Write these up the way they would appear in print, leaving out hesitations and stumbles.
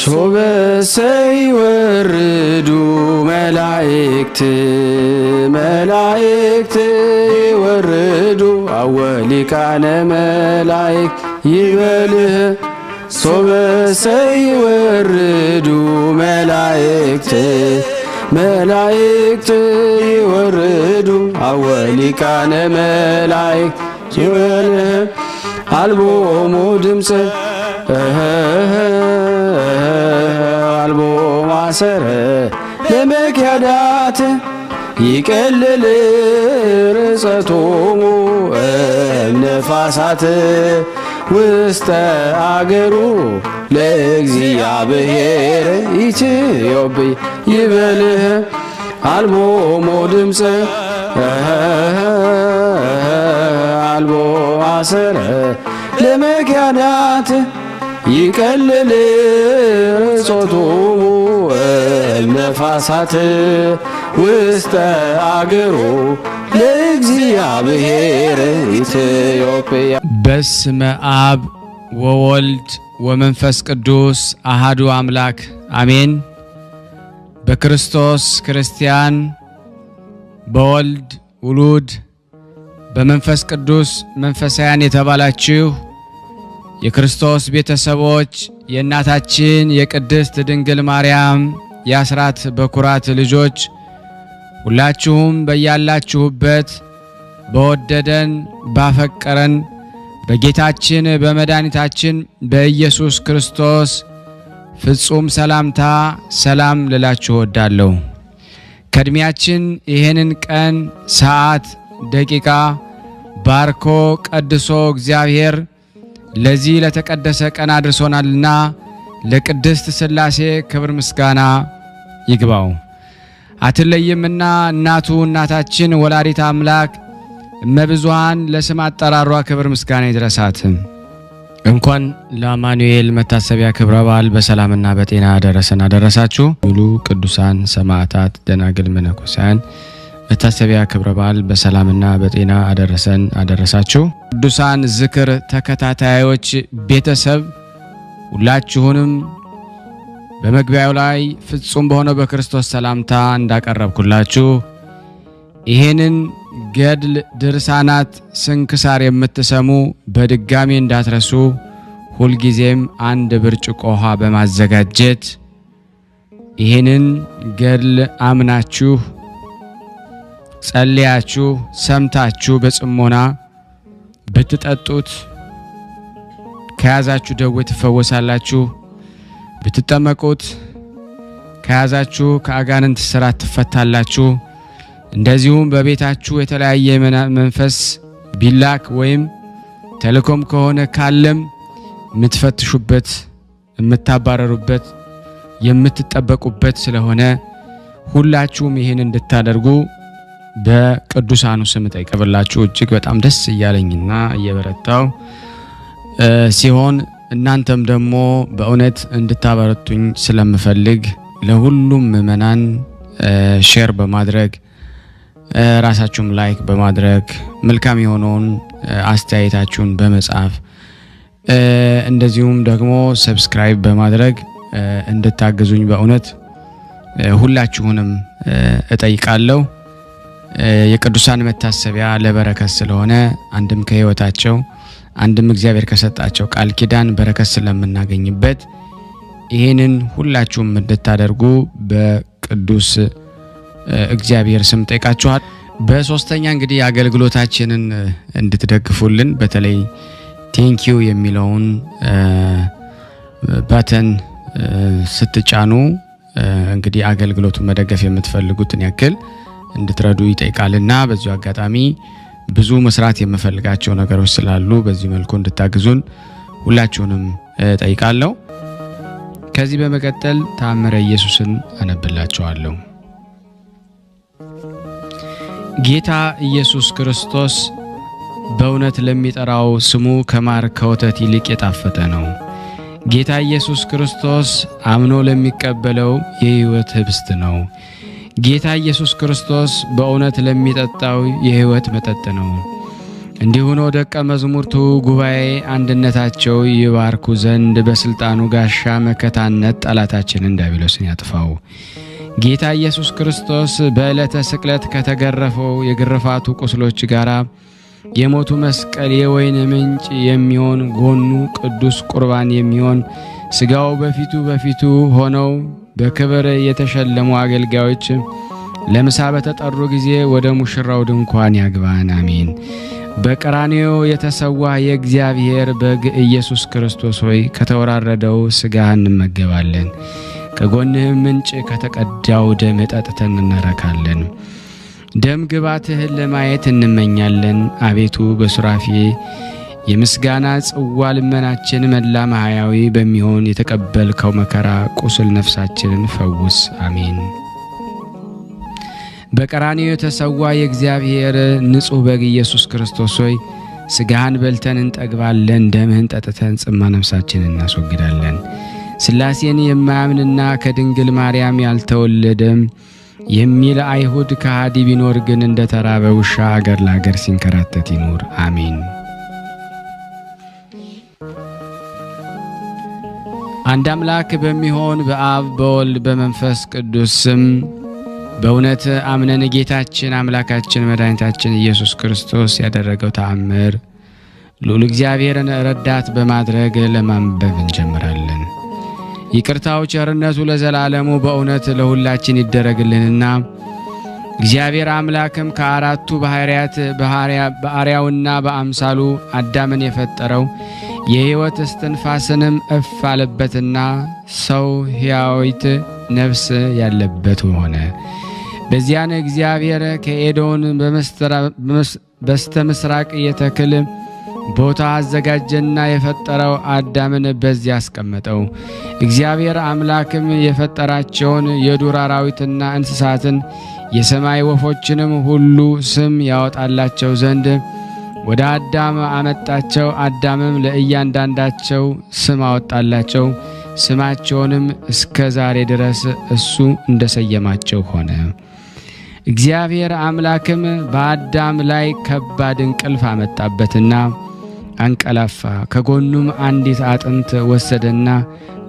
ሶበ ሰይወርዱ መላእክት ይወርዱ አወሊቃነ መላእክት ይበልህ ሶበ ሰይወርዱ መላእክት ይወርዱ አወሊቃነ መላእክት ይበልህ አልቦሙ ድምፀ አልቦ ማሰረ ለመክያዳት ይቀልል ርጸቶሙ ነፋሳት ውስተ አገሩ ለእግዚአብሔር ኢትዮጵያ ይበልህ አልቦሙ ድምፀ አልቦ ማሰረ ለመክያዳት ይቀልል ርጾቶሙ ነፋሳት ውስተ አገሩ ለእግዚአብሔር ኢትዮጵያ። በስመ አብ ወወልድ ወመንፈስ ቅዱስ አሃዱ አምላክ አሜን። በክርስቶስ ክርስቲያን፣ በወልድ ውሉድ፣ በመንፈስ ቅዱስ መንፈሳውያን የተባላችሁ የክርስቶስ ቤተሰቦች የእናታችን የቅድስት ድንግል ማርያም የአስራት በኩራት ልጆች ሁላችሁም በያላችሁበት በወደደን ባፈቀረን በጌታችን በመድኃኒታችን በኢየሱስ ክርስቶስ ፍጹም ሰላምታ ሰላም ልላችሁ እወዳለሁ። ከእድሜያችን ይህንን ቀን ሰዓት ደቂቃ ባርኮ ቀድሶ እግዚአብሔር ለዚህ ለተቀደሰ ቀን አድርሶናልና ለቅድስት ሥላሴ ክብር ምስጋና ይግባው። አትለይምና እናቱ እናታችን ወላዲተ አምላክ እመብዙኃን ለስም አጠራሯ ክብር ምስጋና ይድረሳት። እንኳን ለአማኑኤል መታሰቢያ ክብረ በዓል በሰላምና በጤና አደረሰን አደረሳችሁ። ሙሉ ቅዱሳን ሰማዕታት፣ ደናግል፣ መነኮሳያን መታሰቢያ ክብረ በዓል በሰላምና በጤና አደረሰን አደረሳችሁ። ቅዱሳን ዝክር ተከታታዮች ቤተሰብ ሁላችሁንም በመግቢያው ላይ ፍጹም በሆነው በክርስቶስ ሰላምታ እንዳቀረብኩላችሁ ይሄንን ገድል ድርሳናት ስንክሳር የምትሰሙ በድጋሚ እንዳትረሱ ሁልጊዜም አንድ ብርጭቆ ውሃ በማዘጋጀት ይሄንን ገድል አምናችሁ ጸልያችሁ ሰምታችሁ በጽሞና ብትጠጡት ከያዛችሁ ደዌ ትፈወሳላችሁ። ብትጠመቁት ከያዛችሁ ከአጋንንት ስራት ትፈታላችሁ። እንደዚሁም በቤታችሁ የተለያየ መንፈስ ቢላክ ወይም ተልኮም ከሆነ ካለም የምትፈትሹበት፣ የምታባረሩበት፣ የምትጠበቁበት ስለሆነ ሁላችሁም ይህን እንድታደርጉ በቅዱሳኑ ስም ጠይቀብላችሁ እጅግ በጣም ደስ እያለኝና እየበረታው ሲሆን እናንተም ደግሞ በእውነት እንድታበረቱኝ ስለምፈልግ ለሁሉም ምእመናን ሼር በማድረግ ራሳችሁም ላይክ በማድረግ መልካም የሆነውን አስተያየታችሁን በመጻፍ እንደዚሁም ደግሞ ሰብስክራይብ በማድረግ እንድታግዙኝ በእውነት ሁላችሁንም እጠይቃለሁ። የቅዱሳን መታሰቢያ ለበረከት ስለሆነ አንድም ከህይወታቸው አንድም እግዚአብሔር ከሰጣቸው ቃል ኪዳን በረከት ስለምናገኝበት ይሄንን ሁላችሁም እንድታደርጉ በቅዱስ እግዚአብሔር ስም ጠይቃችኋል። በሶስተኛ እንግዲህ አገልግሎታችንን እንድትደግፉልን በተለይ ቴንኪዩ የሚለውን ባተን ስትጫኑ እንግዲህ አገልግሎቱን መደገፍ የምትፈልጉትን ያክል እንድትረዱ ይጠይቃልና በዚሁ አጋጣሚ ብዙ መስራት የምፈልጋቸው ነገሮች ስላሉ በዚህ መልኩ እንድታግዙን ሁላችሁንም ጠይቃለሁ። ከዚህ በመቀጠል ተአምረ ኢየሱስን አነብላችኋለሁ። ጌታ ኢየሱስ ክርስቶስ በእውነት ለሚጠራው ስሙ ከማር ከወተት ይልቅ የጣፈጠ ነው። ጌታ ኢየሱስ ክርስቶስ አምኖ ለሚቀበለው የሕይወት ህብስት ነው። ጌታ ኢየሱስ ክርስቶስ በእውነት ለሚጠጣው የሕይወት መጠጥ ነው። እንዲሁ ነው ደቀ መዛሙርቱ ጉባኤ አንድነታቸው ይባርኩ ዘንድ በስልጣኑ ጋሻ መከታነት ጠላታችንን ዲያብሎስን ያጥፋው። ጌታ ኢየሱስ ክርስቶስ በዕለተ ስቅለት ከተገረፈው የግርፋቱ ቁስሎች ጋር የሞቱ መስቀል የወይን ምንጭ የሚሆን ጎኑ ቅዱስ ቁርባን የሚሆን ስጋው በፊቱ ሆነው በክብር የተሸለሙ አገልጋዮች ለምሳ በተጠሩ ጊዜ ወደ ሙሽራው ድንኳን ያግባን። አሜን። በቀራንዮ የተሰዋ የእግዚአብሔር በግ ኢየሱስ ክርስቶስ ሆይ ከተወራረደው ስጋህ እንመገባለን። ከጎንህ ምንጭ ከተቀዳው ደም ጠጥተን እንረካለን። ደም ግባትህን ለማየት እንመኛለን። አቤቱ በሱራፌ የምስጋና ጽዋ ልመናችን መላ ማህያዊ በሚሆን የተቀበልከው መከራ ቁስል ነፍሳችንን ፈውስ። አሜን። በቀራንዮ የተሰዋ የእግዚአብሔር ንጹሕ በግ ኢየሱስ ክርስቶስ ሆይ ስጋህን በልተን እንጠግባለን፣ ደምህን ጠጥተን ጽማ ነፍሳችንን እናስወግዳለን። ሥላሴን የማያምንና ከድንግል ማርያም ያልተወለደም የሚል አይሁድ ከሃዲ ቢኖር ግን እንደ ተራበ ውሻ አገር ለአገር ሲንከራተት ይኖር። አሜን። አንድ አምላክ በሚሆን በአብ በወልድ በመንፈስ ቅዱስ ስም በእውነት አምነን ጌታችን አምላካችን መድኃኒታችን ኢየሱስ ክርስቶስ ያደረገው ተአምር ልዑል እግዚአብሔርን ረዳት በማድረግ ለማንበብ እንጀምራለን። ይቅርታው ቸርነቱ ለዘላለሙ በእውነት ለሁላችን ይደረግልንና እግዚአብሔር አምላክም ከአራቱ ባህሪያት በአርአያውና በአምሳሉ አዳምን የፈጠረው የሕይወት እስትንፋስንም እፍ አለበትና ሰው ሕያዊት ነፍስ ያለበት ሆነ። በዚያን እግዚአብሔር ከኤዶን በስተ ምስራቅ የተክል ቦታ አዘጋጀና የፈጠረው አዳምን በዚያ አስቀመጠው። እግዚአብሔር አምላክም የፈጠራቸውን የዱር አራዊትና እንስሳትን የሰማይ ወፎችንም ሁሉ ስም ያወጣላቸው ዘንድ ወደ አዳም አመጣቸው። አዳምም ለእያንዳንዳቸው ስም አወጣላቸው። ስማቸውንም እስከ ዛሬ ድረስ እሱ እንደሰየማቸው ሆነ። እግዚአብሔር አምላክም በአዳም ላይ ከባድ እንቅልፍ አመጣበትና አንቀላፋ። ከጎኑም አንዲት አጥንት ወሰደና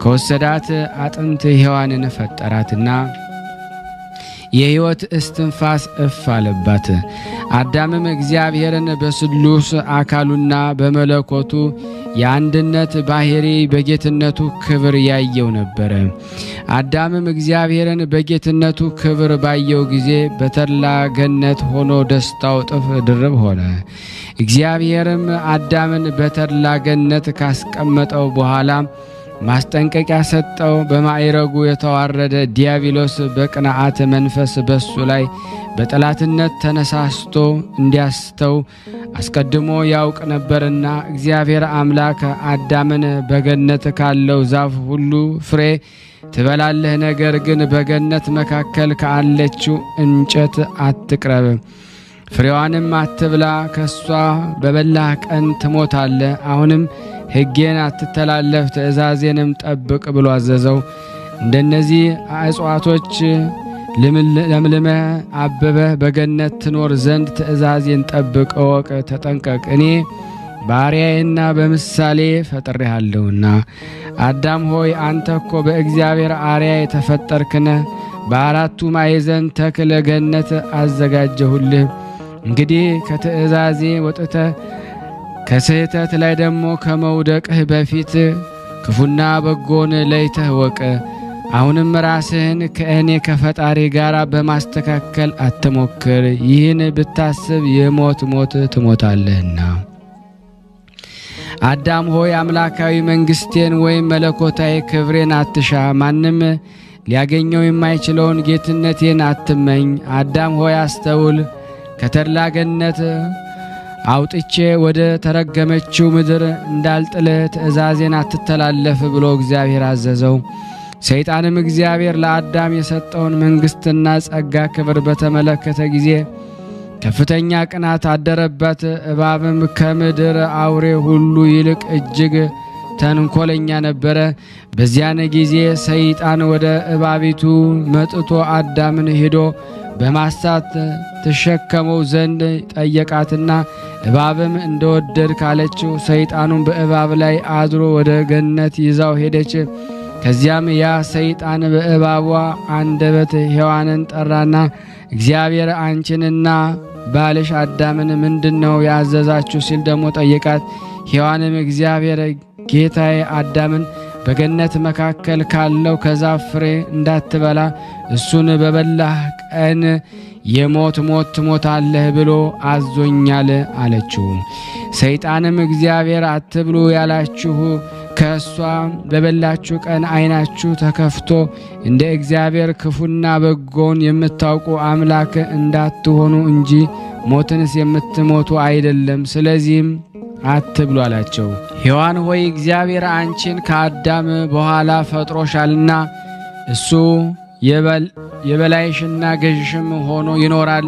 ከወሰዳት አጥንት ሔዋንን ፈጠራትና የሕይወት እስትንፋስ እፍ አለባት። አዳምም እግዚአብሔርን በስሉስ አካሉና በመለኮቱ የአንድነት ባህሪ በጌትነቱ ክብር ያየው ነበረ። አዳምም እግዚአብሔርን በጌትነቱ ክብር ባየው ጊዜ በተድላ ገነት ሆኖ ደስታው እጥፍ ድርብ ሆነ። እግዚአብሔርም አዳምን በተድላ ገነት ካስቀመጠው በኋላ ማስጠንቀቂያ ሰጠው። በማዕረጉ የተዋረደ ዲያብሎስ በቅንዓት መንፈስ በሱ ላይ በጠላትነት ተነሳስቶ እንዲያስተው አስቀድሞ ያውቅ ነበርና እግዚአብሔር አምላክ አዳምን በገነት ካለው ዛፍ ሁሉ ፍሬ ትበላለህ፣ ነገር ግን በገነት መካከል ካለችው እንጨት አትቅረብ፣ ፍሬዋንም አትብላ፣ ከሷ በበላህ ቀን ትሞታለህ። አሁንም ሕጌን አትተላለፍ፣ ትእዛዜንም ጠብቅ ብሎ አዘዘው። እንደነዚህ እጽዋቶች ለምልመህ አበበህ በገነት ትኖር ዘንድ ትእዛዜን ጠብቅ፣ እወቅ፣ ተጠንቀቅ። እኔ ባሪያዬና በምሳሌ ፈጥሬሃለሁና። አዳም ሆይ አንተ እኮ በእግዚአብሔር አርአያ የተፈጠርክነህ። በአራቱ ማዕዘን ተክለ ገነት አዘጋጀሁልህ። እንግዲህ ከትእዛዜ ወጥተህ ከስህተት ላይ ደግሞ ከመውደቅህ በፊት ክፉና በጎን ለይተህ ወቅ። አሁንም ራስህን ከእኔ ከፈጣሪ ጋር በማስተካከል አትሞክር። ይህን ብታስብ የሞት ሞት ትሞታለህና። አዳም ሆይ አምላካዊ መንግስቴን ወይም መለኮታዊ ክብሬን አትሻ። ማንም ሊያገኘው የማይችለውን ጌትነቴን አትመኝ። አዳም ሆይ አስተውል። ከተድላ ገነት አውጥቼ ወደ ተረገመችው ምድር እንዳልጥልህ ትእዛዜን አትተላለፍ ብሎ እግዚአብሔር አዘዘው። ሰይጣንም እግዚአብሔር ለአዳም የሰጠውን መንግስትና ጸጋ ክብር በተመለከተ ጊዜ ከፍተኛ ቅናት አደረበት። እባብም ከምድር አውሬ ሁሉ ይልቅ እጅግ ተንኮለኛ ነበረ። በዚያን ጊዜ ሰይጣን ወደ እባቢቱ መጥቶ አዳምን ሄዶ በማሳት ተሸከመው ዘንድ ጠየቃትና እባብም እንደወደድ ካለችው ሰይጣኑን በእባብ ላይ አድሮ ወደ ገነት ይዛው ሄደች። ከዚያም ያ ሰይጣን በእባቧ አንደበት ሔዋንን ጠራና እግዚአብሔር አንቺንና ባልሽ አዳምን ምንድነው ያዘዛችሁ ሲል ደግሞ ጠየቃት። ሔዋንም እግዚአብሔር ጌታዬ አዳምን በገነት መካከል ካለው ከዛፍ ፍሬ እንዳትበላ እሱን በበላህ ቀን የሞት ሞት ትሞታለህ ብሎ አዞኛል አለችው። ሰይጣንም እግዚአብሔር አትብሉ ያላችሁ ከእሷ በበላችሁ ቀን ዓይናችሁ ተከፍቶ እንደ እግዚአብሔር ክፉና በጎን የምታውቁ አምላክ እንዳትሆኑ እንጂ ሞትንስ የምትሞቱ አይደለም፣ ስለዚህም አትብሉ አላቸው። ሔዋን ሆይ እግዚአብሔር አንቺን ከአዳም በኋላ ፈጥሮሻልና እሱ የበላይሽና ገዥሽም ሆኖ ይኖራል።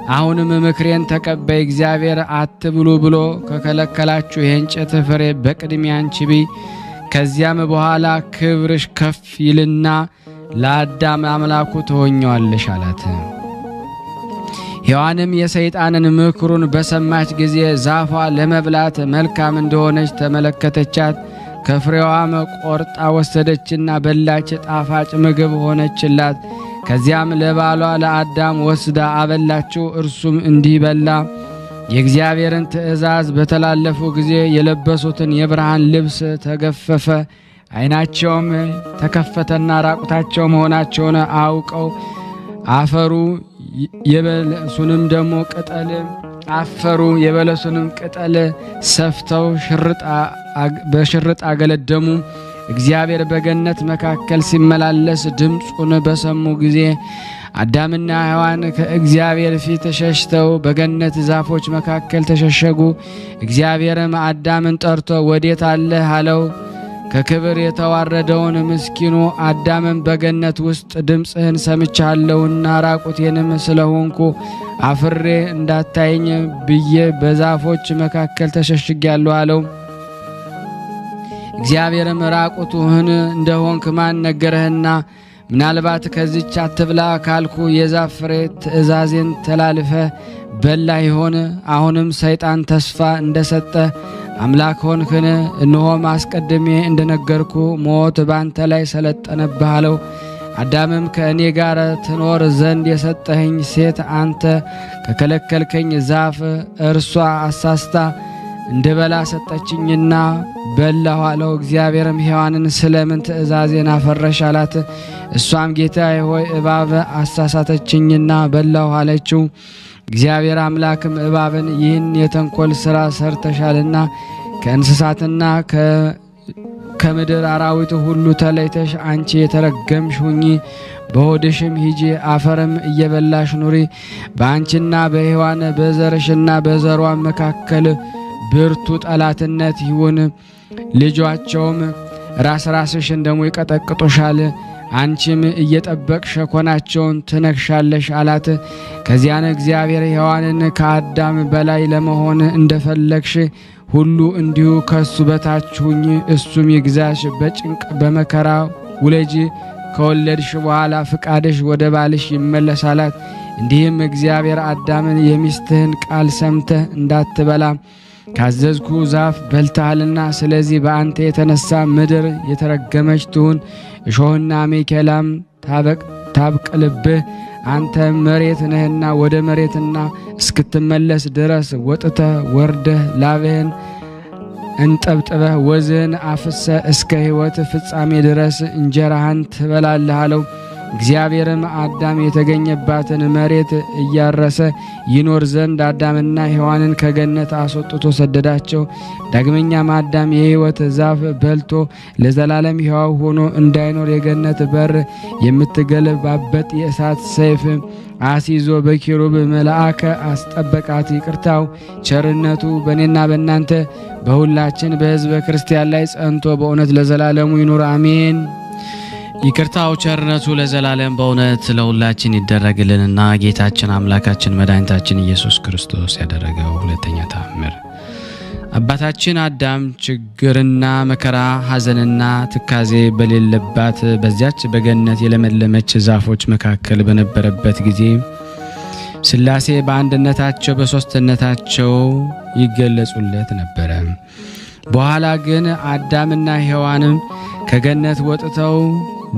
አሁንም ምክሬን ተቀበይ። እግዚአብሔር አትብሉ ብሎ ከከለከላችሁ የእንጨት ፍሬ በቅድሚያ አንቺ ብይ። ከዚያም በኋላ ክብርሽ ከፍ ይልና ለአዳም አምላኩ ትሆኛለሽ አላት። ሔዋንም የሰይጣንን ምክሩን በሰማች ጊዜ ዛፏ ለመብላት መልካም እንደሆነች ተመለከተቻት። ከፍሬዋም ቆርጣ ወሰደችና በላች፣ ጣፋጭ ምግብ ሆነችላት። ከዚያም ለባሏ ለአዳም ወስዳ አበላችው፣ እርሱም እንዲህ በላ። የእግዚአብሔርን ትእዛዝ በተላለፉ ጊዜ የለበሱትን የብርሃን ልብስ ተገፈፈ፣ ዓይናቸውም ተከፈተና ራቁታቸው መሆናቸውን አውቀው አፈሩ። የበለሱንም ደግሞ ቅጠል አፈሩ። የበለሱንም ቅጠል ሰፍተው በሽርጥ አገለደሙ። እግዚአብሔር በገነት መካከል ሲመላለስ ድምፁን በሰሙ ጊዜ አዳምና ሔዋን ከእግዚአብሔር ፊት ሸሽተው በገነት ዛፎች መካከል ተሸሸጉ። እግዚአብሔርም አዳምን ጠርቶ ወዴት አለህ አለው። ከክብር የተዋረደውን ምስኪኑ አዳምን በገነት ውስጥ ድምፅህን ሰምቻለሁና ራቁቴንም ስለሆንኩ አፍሬ እንዳታየኝ ብዬ በዛፎች መካከል ተሸሽጌያለሁ አለው። እግዚአብሔርም ራቁትህን እንደሆንክ ማን ነገረህና? ምናልባት ከዚች አትብላ ካልኩ የዛፍ ፍሬ ትእዛዜን ተላልፈ በላ ይሆን? አሁንም ሰይጣን ተስፋ እንደሰጠ አምላክ ሆንክን? እነሆም አስቀድሜ እንደነገርኩ ሞት ባንተ ላይ ሰለጠነብህ አለው። አዳምም ከእኔ ጋር ትኖር ዘንድ የሰጠኸኝ ሴት አንተ ከከለከልከኝ ዛፍ እርሷ አሳስታ እንደበላ ሰጠችኝና በላሁ አለው። እግዚአብሔርም ሔዋንን ስለምን ትእዛዜን አፈረሽ አላት። እሷም ጌታዬ ሆይ እባብ አሳሳተችኝና በላሁ አለችው። እግዚአብሔር አምላክም እባብን ይህን የተንኮል ሥራ ሰርተሻልና ከእንስሳትና ከምድር አራዊት ሁሉ ተለይተሽ አንቺ የተረገምሽ ሁኚ፣ በሆድሽም ሂጂ፣ አፈርም እየበላሽ ኑሪ። በአንቺና በሔዋን በዘርሽና በዘሯም መካከል ብርቱ ጠላትነት ይሁን። ልጆቻቸውም ራስ ራስሽን ደግሞ ይቀጠቅጡሻል፣ አንቺም እየጠበቅሽ ሸኮናቸውን ትነክሻለሽ አላት። ከዚያን እግዚአብሔር ሔዋንን ከአዳም በላይ ለመሆን እንደፈለግሽ ሁሉ እንዲሁ ከሱ በታች ሁኚ፣ እሱም ይግዛሽ፣ በጭንቅ በመከራ ውለጂ፣ ከወለድሽ በኋላ ፍቃድሽ ወደ ባልሽ ይመለሳላት። እንዲህም እግዚአብሔር አዳምን የሚስትህን ቃል ሰምተህ እንዳትበላ ካዘዝኩ ዛፍ በልተሃልና ስለዚህ በአንተ የተነሳ ምድር የተረገመች ትሁን፣ እሾህና አሜከላም ታብቅልብህ። አንተ መሬት ነህና ወደ መሬትና እስክትመለስ ድረስ ወጥተህ ወርደህ ላብህን እንጠብጥበህ ወዝህን አፍሰ እስከ ሕይወት ፍጻሜ ድረስ እንጀራህን ትበላለህ አለው። እግዚአብሔርም አዳም የተገኘባትን መሬት እያረሰ ይኖር ዘንድ አዳምና ሔዋንን ከገነት አስወጥቶ ሰደዳቸው። ዳግመኛም አዳም የሕይወት ዛፍ በልቶ ለዘላለም ሕያው ሆኖ እንዳይኖር የገነት በር የምትገለባበት የእሳት ሰይፍ አስይዞ በኪሩብ መልአከ አስጠበቃት። ይቅርታው ቸርነቱ በእኔና በእናንተ በሁላችን በሕዝበ ክርስቲያን ላይ ጸንቶ በእውነት ለዘላለሙ ይኑር አሜን። ይቅርታው ቸርነቱ ለዘላለም በእውነት ለሁላችን ይደረግልንና ጌታችን አምላካችን መድኃኒታችን ኢየሱስ ክርስቶስ ያደረገው ሁለተኛ ተአምር አባታችን አዳም ችግርና መከራ ሐዘንና ትካዜ በሌለባት በዚያች በገነት የለመለመች ዛፎች መካከል በነበረበት ጊዜ ሥላሴ በአንድነታቸው በሦስትነታቸው ይገለጹለት ነበረ። በኋላ ግን አዳምና ሔዋንም ከገነት ወጥተው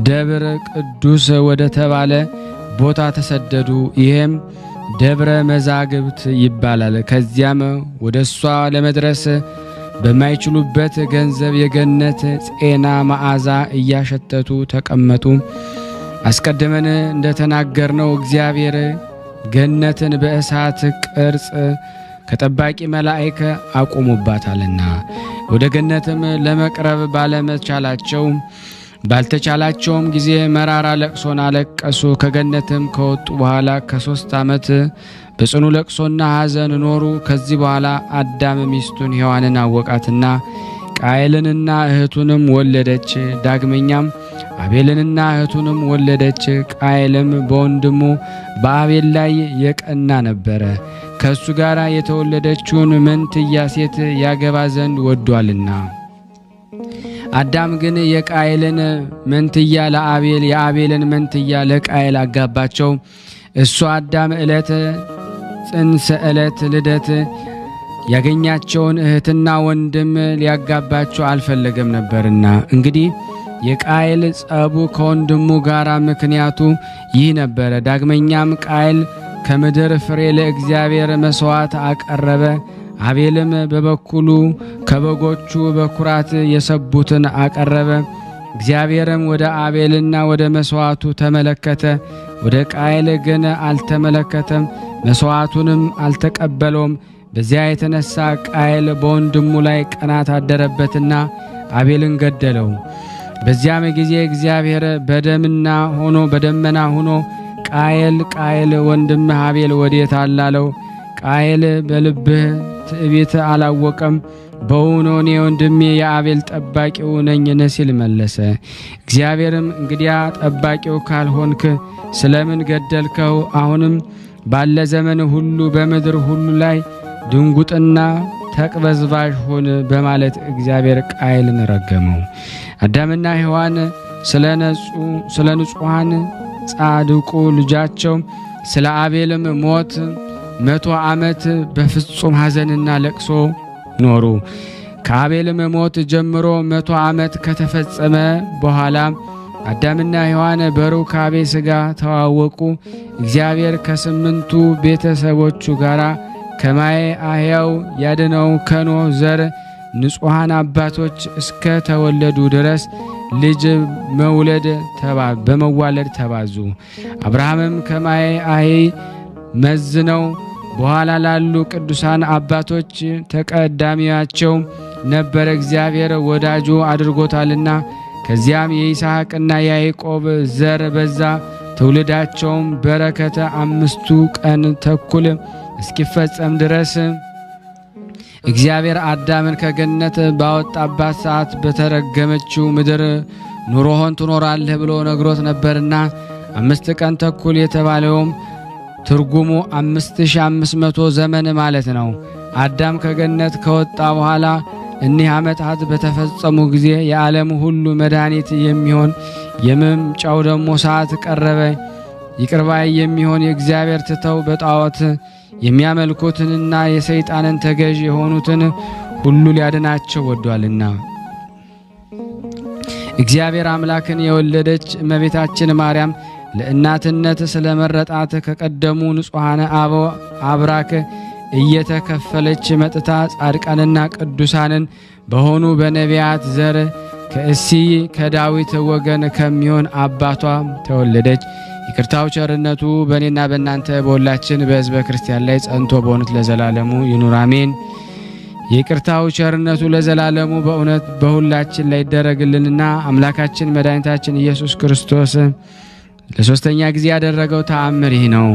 ደብረ ቅዱስ ወደ ተባለ ቦታ ተሰደዱ። ይሄም ደብረ መዛግብት ይባላል። ከዚያም ወደ እሷ ለመድረስ በማይችሉበት ገንዘብ የገነት ጤና መዓዛ እያሸተቱ ተቀመጡ። አስቀድመን እንደተናገርነው እግዚአብሔር ገነትን በእሳት ቅርጽ ከጠባቂ መላእክት አቆሙባታልና ወደ ገነትም ለመቅረብ ባልተቻላቸውም ጊዜ መራራ ለቅሶን አለቀሱ። ከገነትም ከወጡ በኋላ ከ3 ዓመት በጽኑ ለቅሶና ሐዘን ኖሩ። ከዚህ በኋላ አዳም ሚስቱን ሔዋንን አወቃትና ቃየልንና እህቱንም ወለደች። ዳግመኛም አቤልንና እህቱንም ወለደች። ቃየልም በወንድሙ በአቤል ላይ የቀና ነበረ፣ ከሱ ጋር የተወለደችውን መንትያ ሴት ያገባ ዘንድ ወዷልና። አዳም ግን የቃየልን መንትያ ለአቤል፣ የአቤልን መንትያ ለቃየል አጋባቸው። እሱ አዳም ዕለት ጽንሰ ዕለት ልደት ያገኛቸውን እህትና ወንድም ሊያጋባቸው አልፈለገም ነበርና። እንግዲህ የቃየል ጸቡ ከወንድሙ ጋር ምክንያቱ ይህ ነበረ። ዳግመኛም ቃየል ከምድር ፍሬ ለእግዚአብሔር መሥዋዕት አቀረበ። አቤልም በበኩሉ ከበጎቹ በኩራት የሰቡትን አቀረበ። እግዚአብሔርም ወደ አቤልና ወደ መሥዋዕቱ ተመለከተ፣ ወደ ቃየል ግን አልተመለከተም፣ መሥዋዕቱንም አልተቀበለውም። በዚያ የተነሳ ቃየል በወንድሙ ላይ ቅናት አደረበትና አቤልን ገደለው። በዚያም ጊዜ እግዚአብሔር በደመና ሆኖ ቃየል ወንድምህ አቤል ወዴት አለ አለው። ቃየል በልብህ ትዕቢት አላወቀም፣ በውኑ እኔ ወንድሜ የአቤል ጠባቂው ነኝን ሲል መለሰ። እግዚአብሔርም እንግዲያ ጠባቂው ካልሆንክ ስለምን ገደልከው? አሁንም ባለ ዘመን ሁሉ በምድር ሁሉ ላይ ድንጉጥና ተቅበዝባዥ ሁን በማለት እግዚአብሔር ቃየልን ረገመው። አዳምና ሔዋን ስለ ንጹሐን ጻድቁ ልጃቸው ስለ አቤልም ሞት 100 ዓመት በፍጹም ሐዘንና ለቅሶ ኖሩ። ከአቤልም ሞት ጀምሮ 100 ዓመት ከተፈጸመ በኋላ አዳምና ሔዋን በሩካቤ ሥጋ ተዋወቁ። እግዚአብሔር ከ8ቱ ቤተሰቦቹ ጋር ከማየ አህያው ያድነው ከኖህ ዘር ንጹሐን አባቶች እስከ ተወለዱ ድረስ ልጅ በመዋለድ ተባዙ። አብርሃምም ከማየ አህይ መዝነው በኋላ ላሉ ቅዱሳን አባቶች ተቀዳሚያቸው ነበረ፣ እግዚአብሔር ወዳጁ አድርጎታልና። ከዚያም የይስሐቅና የያዕቆብ ዘር በዛ። ትውልዳቸውም በረከተ 5 ቀን ተኩል እስኪፈጸም ድረስ እግዚአብሔር ከገነት ባወጣባት ሰዓት በተረገመችው ምድር ኑሮህን ትኖራለህ ብሎ ነግሮት ነበርና 5 ቀን ተኩል የተባለውም ትርጉሙ 5500 ዘመን ማለት ነው። አዳም ከገነት ከወጣ በኋላ እኒህ ዓመታት በተፈጸሙ ጊዜ የዓለም ሁሉ መድኃኒት የሚሆን የመምጫው ደግሞ ሰዓት ቀረበ። ይቅርባይ የሚሆን የእግዚአብሔር ትተው በጣዖት የሚያመልኩትንና የሰይጣንን ተገዥ የሆኑትን ሁሉ ሊያድናቸው ወዷልና። እግዚአብሔር አምላክን የወለደች እመቤታችን ማርያም ለእናትነት ስለመረጣት ከቀደሙ ንጹሐን አበው አብራክ እየተከፈለች መጥታ ጻድቃንና ቅዱሳንን በሆኑ በነቢያት ዘር ከእሴይ ከዳዊት ወገን ከሚሆን አባቷ ተወለደች። ይቅርታው ቸርነቱ በእኔና በእናንተ በሁላችን በሕዝበ ክርስቲያን ላይ ጸንቶ በእውነት ለዘላለሙ ይኑር አሜን። ይቅርታው ቸርነቱ ለዘላለሙ በእውነት በሁላችን ላይ ይደረግልንና አምላካችን መድኃኒታችን ኢየሱስ ክርስቶስ ለሶስተኛ ጊዜ ያደረገው ተአምር ይህ ነው።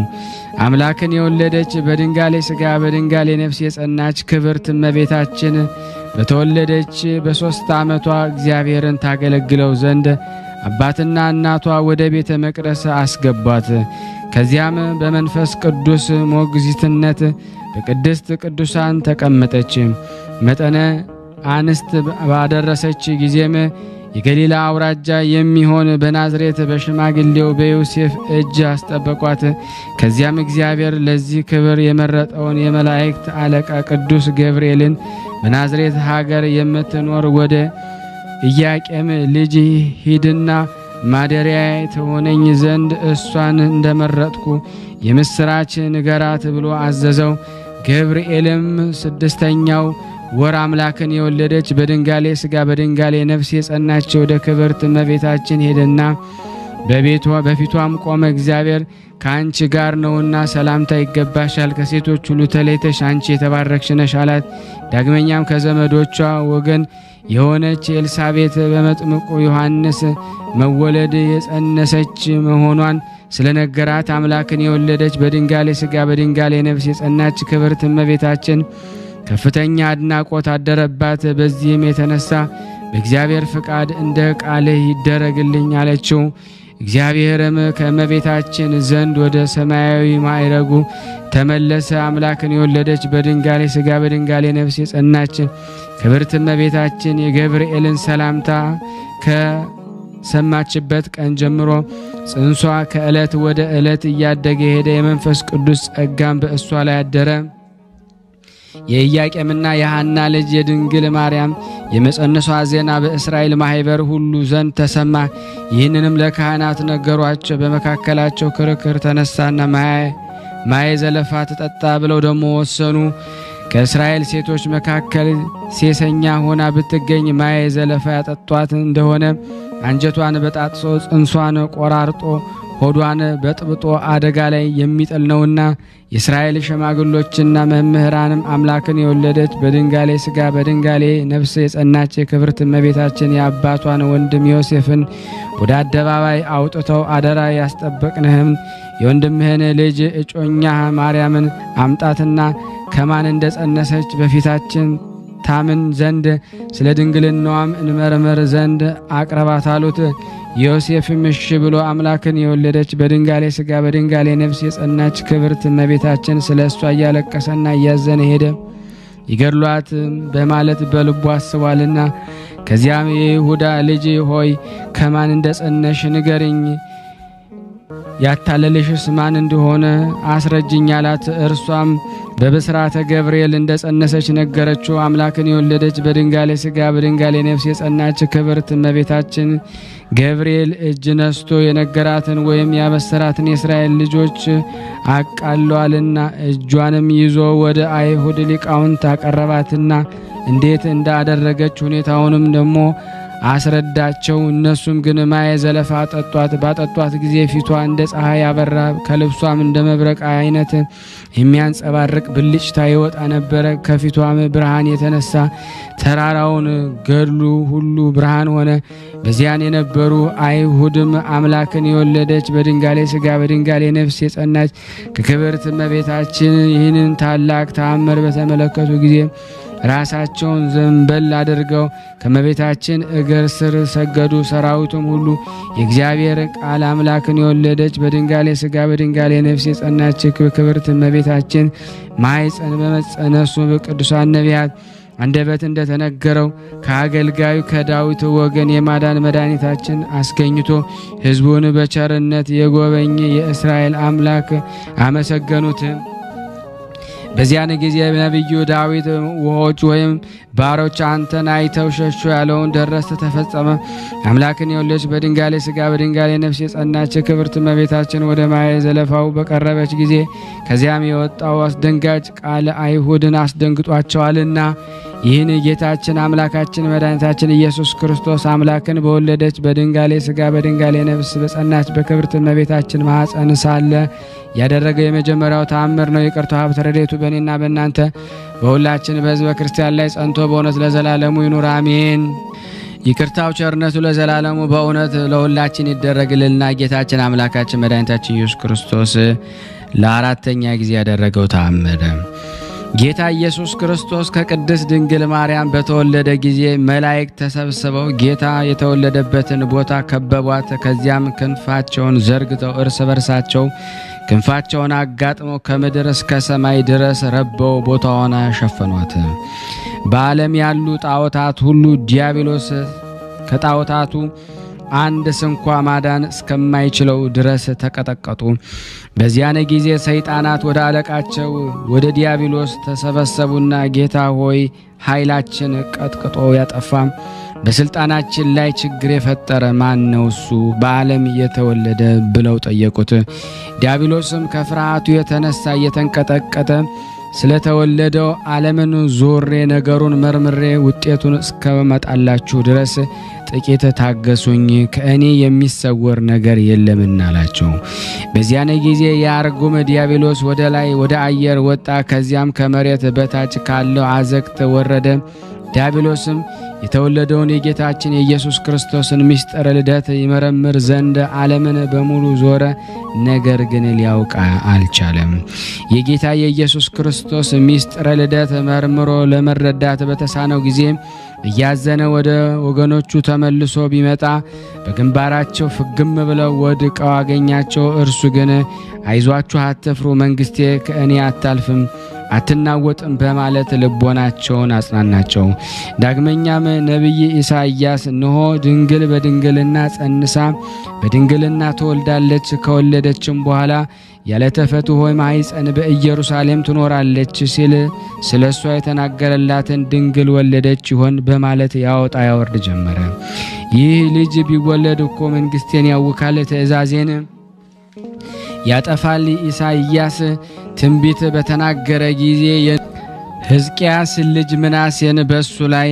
አምላክን የወለደች በድንጋሌ ሥጋ በድንጋሌ ነፍስ የጸናች ክብርት እመቤታችን በተወለደች በ3 ዓመቷ እግዚአብሔርን ታገለግለው ዘንድ አባትና እናቷ ወደ ቤተ መቅደስ አስገቧት። ከዚያም በመንፈስ ቅዱስ ሞግዚትነት በቅድስት ቅዱሳን ተቀመጠች። መጠነ አንስት ባደረሰች ጊዜም የገሊላ አውራጃ የሚሆን በናዝሬት በሽማግሌው በዮሴፍ እጅ አስጠበቋት። ከዚያም እግዚአብሔር ለዚህ ክብር የመረጠውን የመላእክት አለቃ ቅዱስ ገብርኤልን በናዝሬት ሀገር የምትኖር ወደ ኢያቄም ልጅ ሂድና ማደሪያ ትሆነኝ ዘንድ እሷን እንደመረጥኩ የምስራች ንገራት ብሎ አዘዘው። ገብርኤልም 6ኛው ወር አምላክን የወለደች በድንጋሌ ሥጋ በድንጋሌ ነፍስ የጸናች ወደ ክብርት እመቤታችን ሄደና በፊቷም ቆመ። እግዚአብሔር ከአንቺ ጋር ነውና ሰላምታ ይገባሻል፣ ከሴቶች ሁሉ ተለይተሽ አንቺ የተባረክሽ ነሽ አላት። ዳግመኛም ከዘመዶቿ ወገን የሆነች ኤልሳቤጥ በመጥምቁ ዮሐንስ መወለድ የጸነሰች መሆኗን ስለነገራት አምላክን የወለደች በድንጋሌ ሥጋ በድንጋሌ ነፍስ የጸናች ክብርት እመቤታችን ከፍተኛ አድናቆት አደረባት። በዚህም የተነሳ በእግዚአብሔር ፍቃድ እንደ ቃልህ ይደረግልኝ አለችው። እግዚአብሔርም ከእመቤታችን ዘንድ ወደ ሰማያዊ ማዕረጉ ተመለሰ። አምላክን የወለደች በድንጋሌ ሥጋ በድንጋሌ ነፍስ የጸናች ክብርት እመቤታችን የገብርኤልን ሰላምታ ከሰማችበት ቀን ጀምሮ ጽንሷ ከዕለት ወደ ዕለት እያደገ ሄደ። የመንፈስ ቅዱስ ጸጋም በእሷ ላይ አደረ። የኢያቄምና የሐና ልጅ የድንግል ማርያም የመጸነሷ ዜና በእስራኤል ማህበር ሁሉ ዘንድ ተሰማ። ይህንንም ለካህናት ነገሯቸው። በመካከላቸው ክርክር ተነሳና ማየ ዘለፋ ትጠጣ ብለው ደሞ ወሰኑ። ከእስራኤል ሴቶች መካከል ሴሰኛ ሆና ብትገኝ ማየ ዘለፋ ያጠጧት እንደሆነ አንጀቷን በጣጥሶ ጽንሷን ቆራርጦ ሆዷን በጥብጦ አደጋ ላይ የሚጥል ነውና የእስራኤል ሸማግሎችና መምህራንም አምላክን የወለደች በድንጋሌ ሥጋ በድንጋሌ ነፍስ የጸናች የክብርት እመቤታችን የአባቷን ወንድም ዮሴፍን ወደ አደባባይ አውጥተው አደራ ያስጠበቅንህም የወንድምህን ልጅ እጮኛ ማርያምን አምጣትና ከማን እንደጸነሰች በፊታችን ታምን ዘንድ ስለ ድንግልናዋም እንመርመር ዘንድ አቅርባት አሉት። ዮሴፍም እሺ ብሎ አምላክን የወለደች በድንጋሌ ሥጋ በድንጋሌ ነፍስ የጸናች ክብርት እመቤታችን ስለ እሷ እያለቀሰና እያዘነ ሄደ። ይገድሏት በማለት በልቡ አስቧልና። ከዚያም የይሁዳ ልጅ ሆይ ከማን እንደጸነሽ ንገርኝ፣ ያታለልሽስ ማን እንደሆነ አስረጅኝ አላት። እርሷም በብስራተ ገብርኤል እንደጸነሰች ነገረችው። አምላክን የወለደች በድንጋሌ ሥጋ በድንጋሌ ነፍስ የጸናች ክብርት እመቤታችን ገብርኤል እጅ ነስቶ የነገራትን ወይም ያበሰራትን የእስራኤል ልጆች አቃለዋልና እጇንም ይዞ ወደ አይሁድ ሊቃውንት አቀረባትና እንዴት እንዳደረገች ሁኔታውንም ደግሞ አስረዳቸው። እነሱም ግን ማየ ዘለፋ ጠጧት። ባጠጧት ጊዜ ፊቷ እንደ ፀሐይ ያበራ፣ ከልብሷም እንደ መብረቅ አይነት የሚያንጸባርቅ ብልጭታ ይወጣ ነበረ። ከፊቷም ብርሃን የተነሳ ተራራውን ገድሉ ሁሉ ብርሃን ሆነ። በዚያን የነበሩ አይሁድም አምላክን የወለደች በድንጋሌ ሥጋ በድንጋሌ ነፍስ የጸናች ከክብርት እመቤታችን ይህንን ታላቅ ተአምር በተመለከቱ ጊዜ ራሳቸውን ዘንበል አድርገው ከመቤታችን እግር ስር ሰገዱ። ሰራዊቱም ሁሉ የእግዚአብሔር ቃል አምላክን የወለደች በድንጋሌ ሥጋ በድንጋሌ ነፍስ የጸናች ክብርት እመቤታችን ማኅፀን በመጸነሱ በቅዱሳን ነቢያት አንደበት እንደተነገረው ከአገልጋዩ ከዳዊት ወገን የማዳን መድኃኒታችን አስገኝቶ ሕዝቡን በቸርነት የጎበኘ የእስራኤል አምላክ አመሰገኑት። በዚያን ጊዜ ነቢዩ ዳዊት ውሆች ወይም ባሮች አንተን አይተው ሸሹ ያለውን ደረሰ፣ ተፈጸመ። አምላክን የወለደች በድንጋሌ ሥጋ በድንጋሌ ነፍስ የጸናች ክብርት እመቤታችን ወደ ማየ ዘለፋው በቀረበች ጊዜ ከዚያም የወጣው አስደንጋጭ ቃል አይሁድን አስደንግጧቸዋልና ይህን ጌታችን አምላካችን መድኃኒታችን ኢየሱስ ክርስቶስ አምላክን በወለደች በድንጋሌ ሥጋ በድንጋሌ ነፍስ በጸናች በክብርት እመቤታችን ማኅፀን ሳለ ያደረገው የመጀመሪያው ተአምር ነው። ይቅርታው ሀብተ ረድኤቱ በእኔና በእናንተ በሁላችን በሕዝበ ክርስቲያን ላይ ጸንቶ በእውነት ለዘላለሙ ይኑር አሜን። ይቅርታው ቸርነቱ ለዘላለሙ በእውነት ለሁላችን ይደረግልና ጌታችን አምላካችን መድኃኒታችን ኢየሱስ ክርስቶስ ለአራተኛ ጊዜ ያደረገው ተአምር ጌታ ኢየሱስ ክርስቶስ ከቅድስት ድንግል ማርያም በተወለደ ጊዜ መላእክት ተሰብስበው ጌታ የተወለደበትን ቦታ ከበቧት። ከዚያም ክንፋቸውን ዘርግተው እርስ በርሳቸው ክንፋቸውን አጋጥመው ከምድር እስከ ሰማይ ድረስ ረበው ቦታዋን ሸፈኗት። በዓለም ያሉ ጣዖታት ሁሉ ዲያብሎስ ከጣዖታቱ አንድ ስንኳ ማዳን እስከማይችለው ድረስ ተቀጠቀጡ። በዚያን ጊዜ ሰይጣናት ወደ አለቃቸው ወደ ዲያብሎስ ተሰበሰቡና ጌታ ሆይ ኃይላችን ቀጥቅጦ ያጠፋ በስልጣናችን ላይ ችግር የፈጠረ ማን ነው እሱ በዓለም የተወለደ ብለው ጠየቁት። ዲያብሎስም ከፍርሃቱ የተነሳ እየተንቀጠቀጠ ስለተወለደው ዓለምን ዞሬ ነገሩን መርምሬ ውጤቱን እስከመጣላችሁ ድረስ ጥቂት ታገሱኝ፣ ከእኔ የሚሰወር ነገር የለምና አላቸው። በዚያን ጊዜ የአርጉም ዲያብሎስ ወደ ላይ ወደ አየር ወጣ። ከዚያም ከመሬት በታች ካለው አዘቅት ወረደ። ዲያብሎስም የተወለደውን የጌታችን የኢየሱስ ክርስቶስን ምስጢረ ልደት ይመረምር ዘንድ ዓለምን በሙሉ ዞረ። ነገር ግን ሊያውቅ አልቻለም። የጌታ የኢየሱስ ክርስቶስ ምስጢረ ልደት መርምሮ ለመረዳት በተሳነው ጊዜ እያዘነ ወደ ወገኖቹ ተመልሶ ቢመጣ በግንባራቸው ፍግም ብለው ወድቀው አገኛቸው። እርሱ ግን አይዟችሁ፣ አትፍሩ፣ መንግስቴ ከእኔ አታልፍም አትናወጥም በማለት ልቦናቸውን አጽናናቸው። ዳግመኛም ነቢይ ኢሳይያስ እነሆ ድንግል በድንግልና ጸንሳ በድንግልና ትወልዳለች፣ ከወለደችም በኋላ ያለ ተፈትሖ ማኅፀን በኢየሩሳሌም ትኖራለች ሲል ስለ እሷ የተናገረላትን ድንግል ወለደች ይሆን በማለት ያወጣ ያወርድ ጀመረ። ይህ ልጅ ቢወለድ እኮ መንግስቴን ያውካል፣ ትእዛዜን ያጠፋል። ኢሳይያስ ትንቢት በተናገረ ጊዜ ሕዝቅያስ ልጅ ምናሴን በሱ ላይ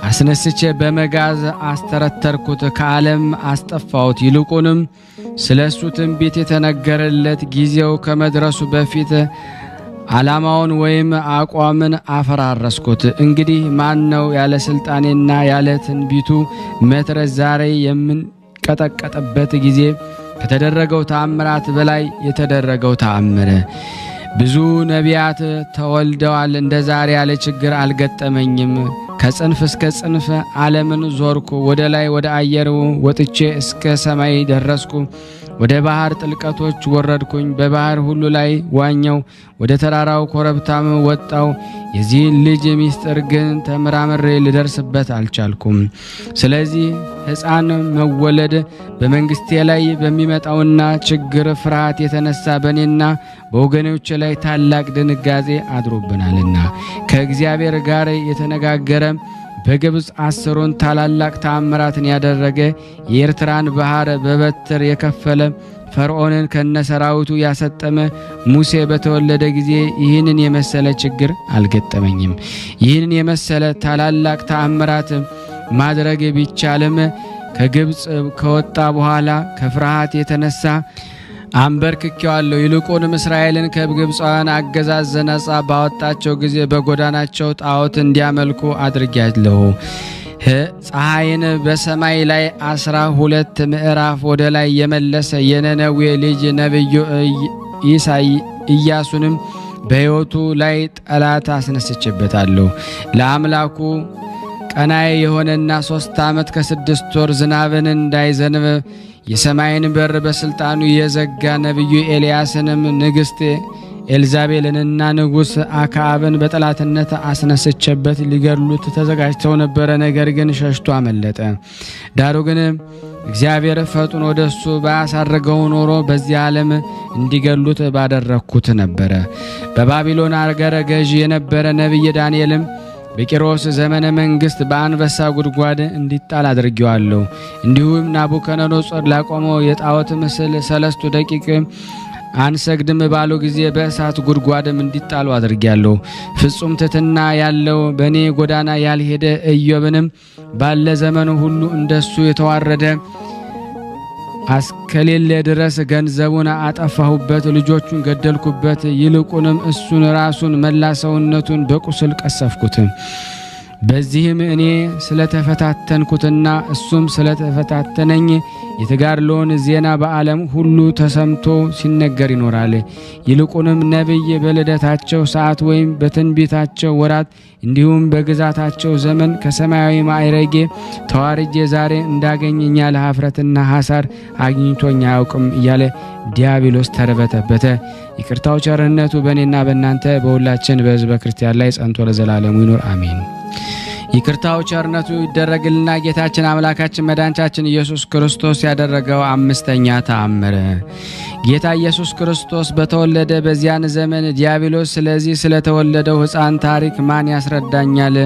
አስነስቼ በመጋዝ አስተረተርኩት፣ ከዓለም አስጠፋሁት። ይልቁንም ስለሱ ትንቢት የተነገረለት ጊዜው ከመድረሱ በፊት ዓላማውን ወይም አቋምን አፈራረስኩት። እንግዲህ ማን ነው ያለ ስልጣኔና ያለ ትንቢቱ መትረስ ዛሬ የምንቀጠቀጥበት ጊዜ ከተደረገው ተአምራት በላይ የተደረገው ተአምር? ብዙ ነቢያት ተወልደዋል፣ እንደ ዛሬ ያለ ችግር አልገጠመኝም። ከጽንፍ እስከ ጽንፍ ዓለምን ዞርኩ፣ ወደ ላይ ወደ አየር ወጥቼ እስከ ሰማይ ደረስኩ። ወደ ባህር ጥልቀቶች ወረድኩኝ፣ በባህር ሁሉ ላይ ዋኘው፣ ወደ ተራራው ኮረብታም ወጣው። የዚህን ልጅ ምስጢር ግን ተመራምሬ ልደርስበት አልቻልኩም። ስለዚህ ሕፃን መወለድ በመንግስቴ ላይ በሚመጣውና ችግር ፍርሃት የተነሳ በእኔና በወገኖች ላይ ታላቅ ድንጋጤ አድሮብናልና ከእግዚአብሔር ጋር የተነጋገረ በግብፅ 10 ታላላቅ ተአምራትን ያደረገ የኤርትራን ባህር በበትር የከፈለ ፈርዖንን ከነሰራዊቱ ያሰጠመ ሙሴ በተወለደ ጊዜ ይህንን የመሰለ ችግር አልገጠመኝም። ይህንን የመሰለ ታላላቅ ተአምራት ማድረግ ቢቻልም ከግብፅ ከወጣ በኋላ ከፍርሃት የተነሳ አንበርክኬዋለሁ። ይልቁንም እስራኤልን ከግብፃውያን አገዛዝ ነጻ ባወጣቸው ጊዜ በጎዳናቸው ጣዖት እንዲያመልኩ አድርጌያለሁ። ፀሐይን በሰማይ ላይ 12 ምዕራፍ ወደ ላይ የመለሰ የነነዌ ልጅ ነቢዩ ኢያሱንም በሕይወቱ ላይ ጠላት አስነስቼበታለሁ። ለአምላኩ ቀናይ የሆነና 3 ዓመት ከ6 ወር ዝናብን እንዳይዘንብ የሰማይን በር በስልጣኑ የዘጋ ነቢዩ ኤልያስንም ንግሥት ኤልዛቤልንና ንጉሥ አክዓብን በጠላትነት አስነስቼበት ሊገድሉት ተዘጋጅተው ነበረ። ነገር ግን ሸሽቶ አመለጠ። ዳሩ ግን እግዚአብሔር ፈጥኖ ወደሱ ባያሳርገው ኖሮ በዚህ ዓለም እንዲገድሉት ባደረግኩት ነበረ። በባቢሎን አገረ ገዥ የነበረ ነቢይ ዳንኤልም በቂሮስ ዘመነ መንግስት በአንበሳ ጉድጓድ እንዲጣል አድርጌዋለሁ። እንዲሁም ናቡከደነጾር ላቆመው የጣዖት ምስል 3 ደቂቅ አንሰግድም ባሉ ጊዜ በእሳት ጉድጓድም እንዲጣሉ አድርጌያለሁ። ፍጹም ትሕትና ያለው በእኔ ጎዳና ያልሄደ ኢዮብንም ባለ ዘመኑ ሁሉ እንደሱ የተዋረደ አስከሌለ ድረስ ገንዘቡን አጠፋሁበት፣ ልጆቹን ገደልኩበት። ይልቁንም እሱን ራሱን መላ ሰውነቱን በቁስል ቀሰፍኩት። በዚህም እኔ ስለተፈታተንኩትና እሱም ስለተፈታተነኝ የተጋድሎውን ዜና በዓለም ሁሉ ተሰምቶ ሲነገር ይኖራል። ይልቁንም ነቢይ በልደታቸው ሰዓት ወይም በትንቢታቸው ወራት እንዲሁም በግዛታቸው ዘመን ከሰማያዊ ማዕረጌ ተዋርጄ ዛሬ እንዳገኘኛ ለኀፍረትና ሐሳር አግኝቶኝ አያውቅም እያለ ዲያብሎስ ተርበተበተ። ይቅርታው ቸርነቱ በእኔና በእናንተ በሁላችን በሕዝበ ክርስቲያን ላይ ጸንቶ ለዘላለሙ ይኑር አሜን። ይቅርታው ቸርነቱ ይደረግልና ጌታችን አምላካችን መድኃኒታችን ኢየሱስ ክርስቶስ ያደረገው አምስተኛ ተአምር። ጌታ ኢየሱስ ክርስቶስ በተወለደ በዚያን ዘመን ዲያብሎስ ስለዚህ ስለተወለደው ሕፃን ታሪክ ማን ያስረዳኛል?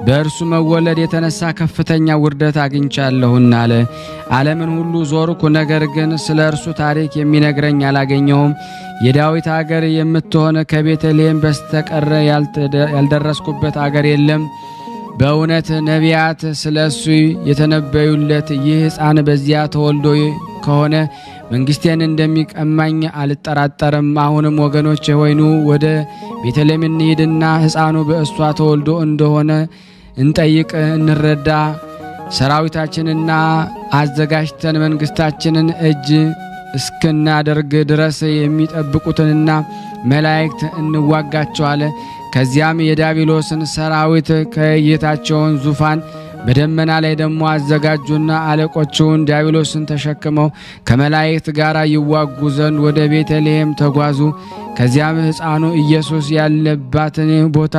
በእርሱ መወለድ የተነሳ ከፍተኛ ውርደት አግኝቻለሁና አለ። ዓለምን ሁሉ ዞርኩ፣ ነገር ግን ስለ እርሱ ታሪክ የሚነግረኝ አላገኘሁም። የዳዊት አገር የምትሆን ከቤተልሔም በስተቀር ያልደረስኩበት አገር የለም። በእውነት ነቢያት ስለ እሱ የተነበዩለት ይህ ሕፃን በዚያ ተወልዶ ከሆነ መንግሥቴን እንደሚቀማኝ አልጠራጠርም። አሁንም ወገኖች ሆይ ኑ ወደ ቤተልሔም እንሂድና ሕፃኑ በእሷ ተወልዶ እንደሆነ እንጠይቅ፣ እንረዳ። ሰራዊታችንና አዘጋጅተን መንግሥታችንን እጅ እስክናደርግ ድረስ የሚጠብቁትንና መላእክት እንዋጋቸዋለ። ከዚያም የዲያብሎስን ሰራዊት ከጌታቸውን ዙፋን በደመና ላይ ደግሞ አዘጋጁና አለቆቹን ዲያብሎስን ተሸክመው ከመላእክት ጋር ይዋጉ ዘንድ ወደ ቤተልሔም ተጓዙ። ከዚያም ሕፃኑ ኢየሱስ ያለባትን ቦታ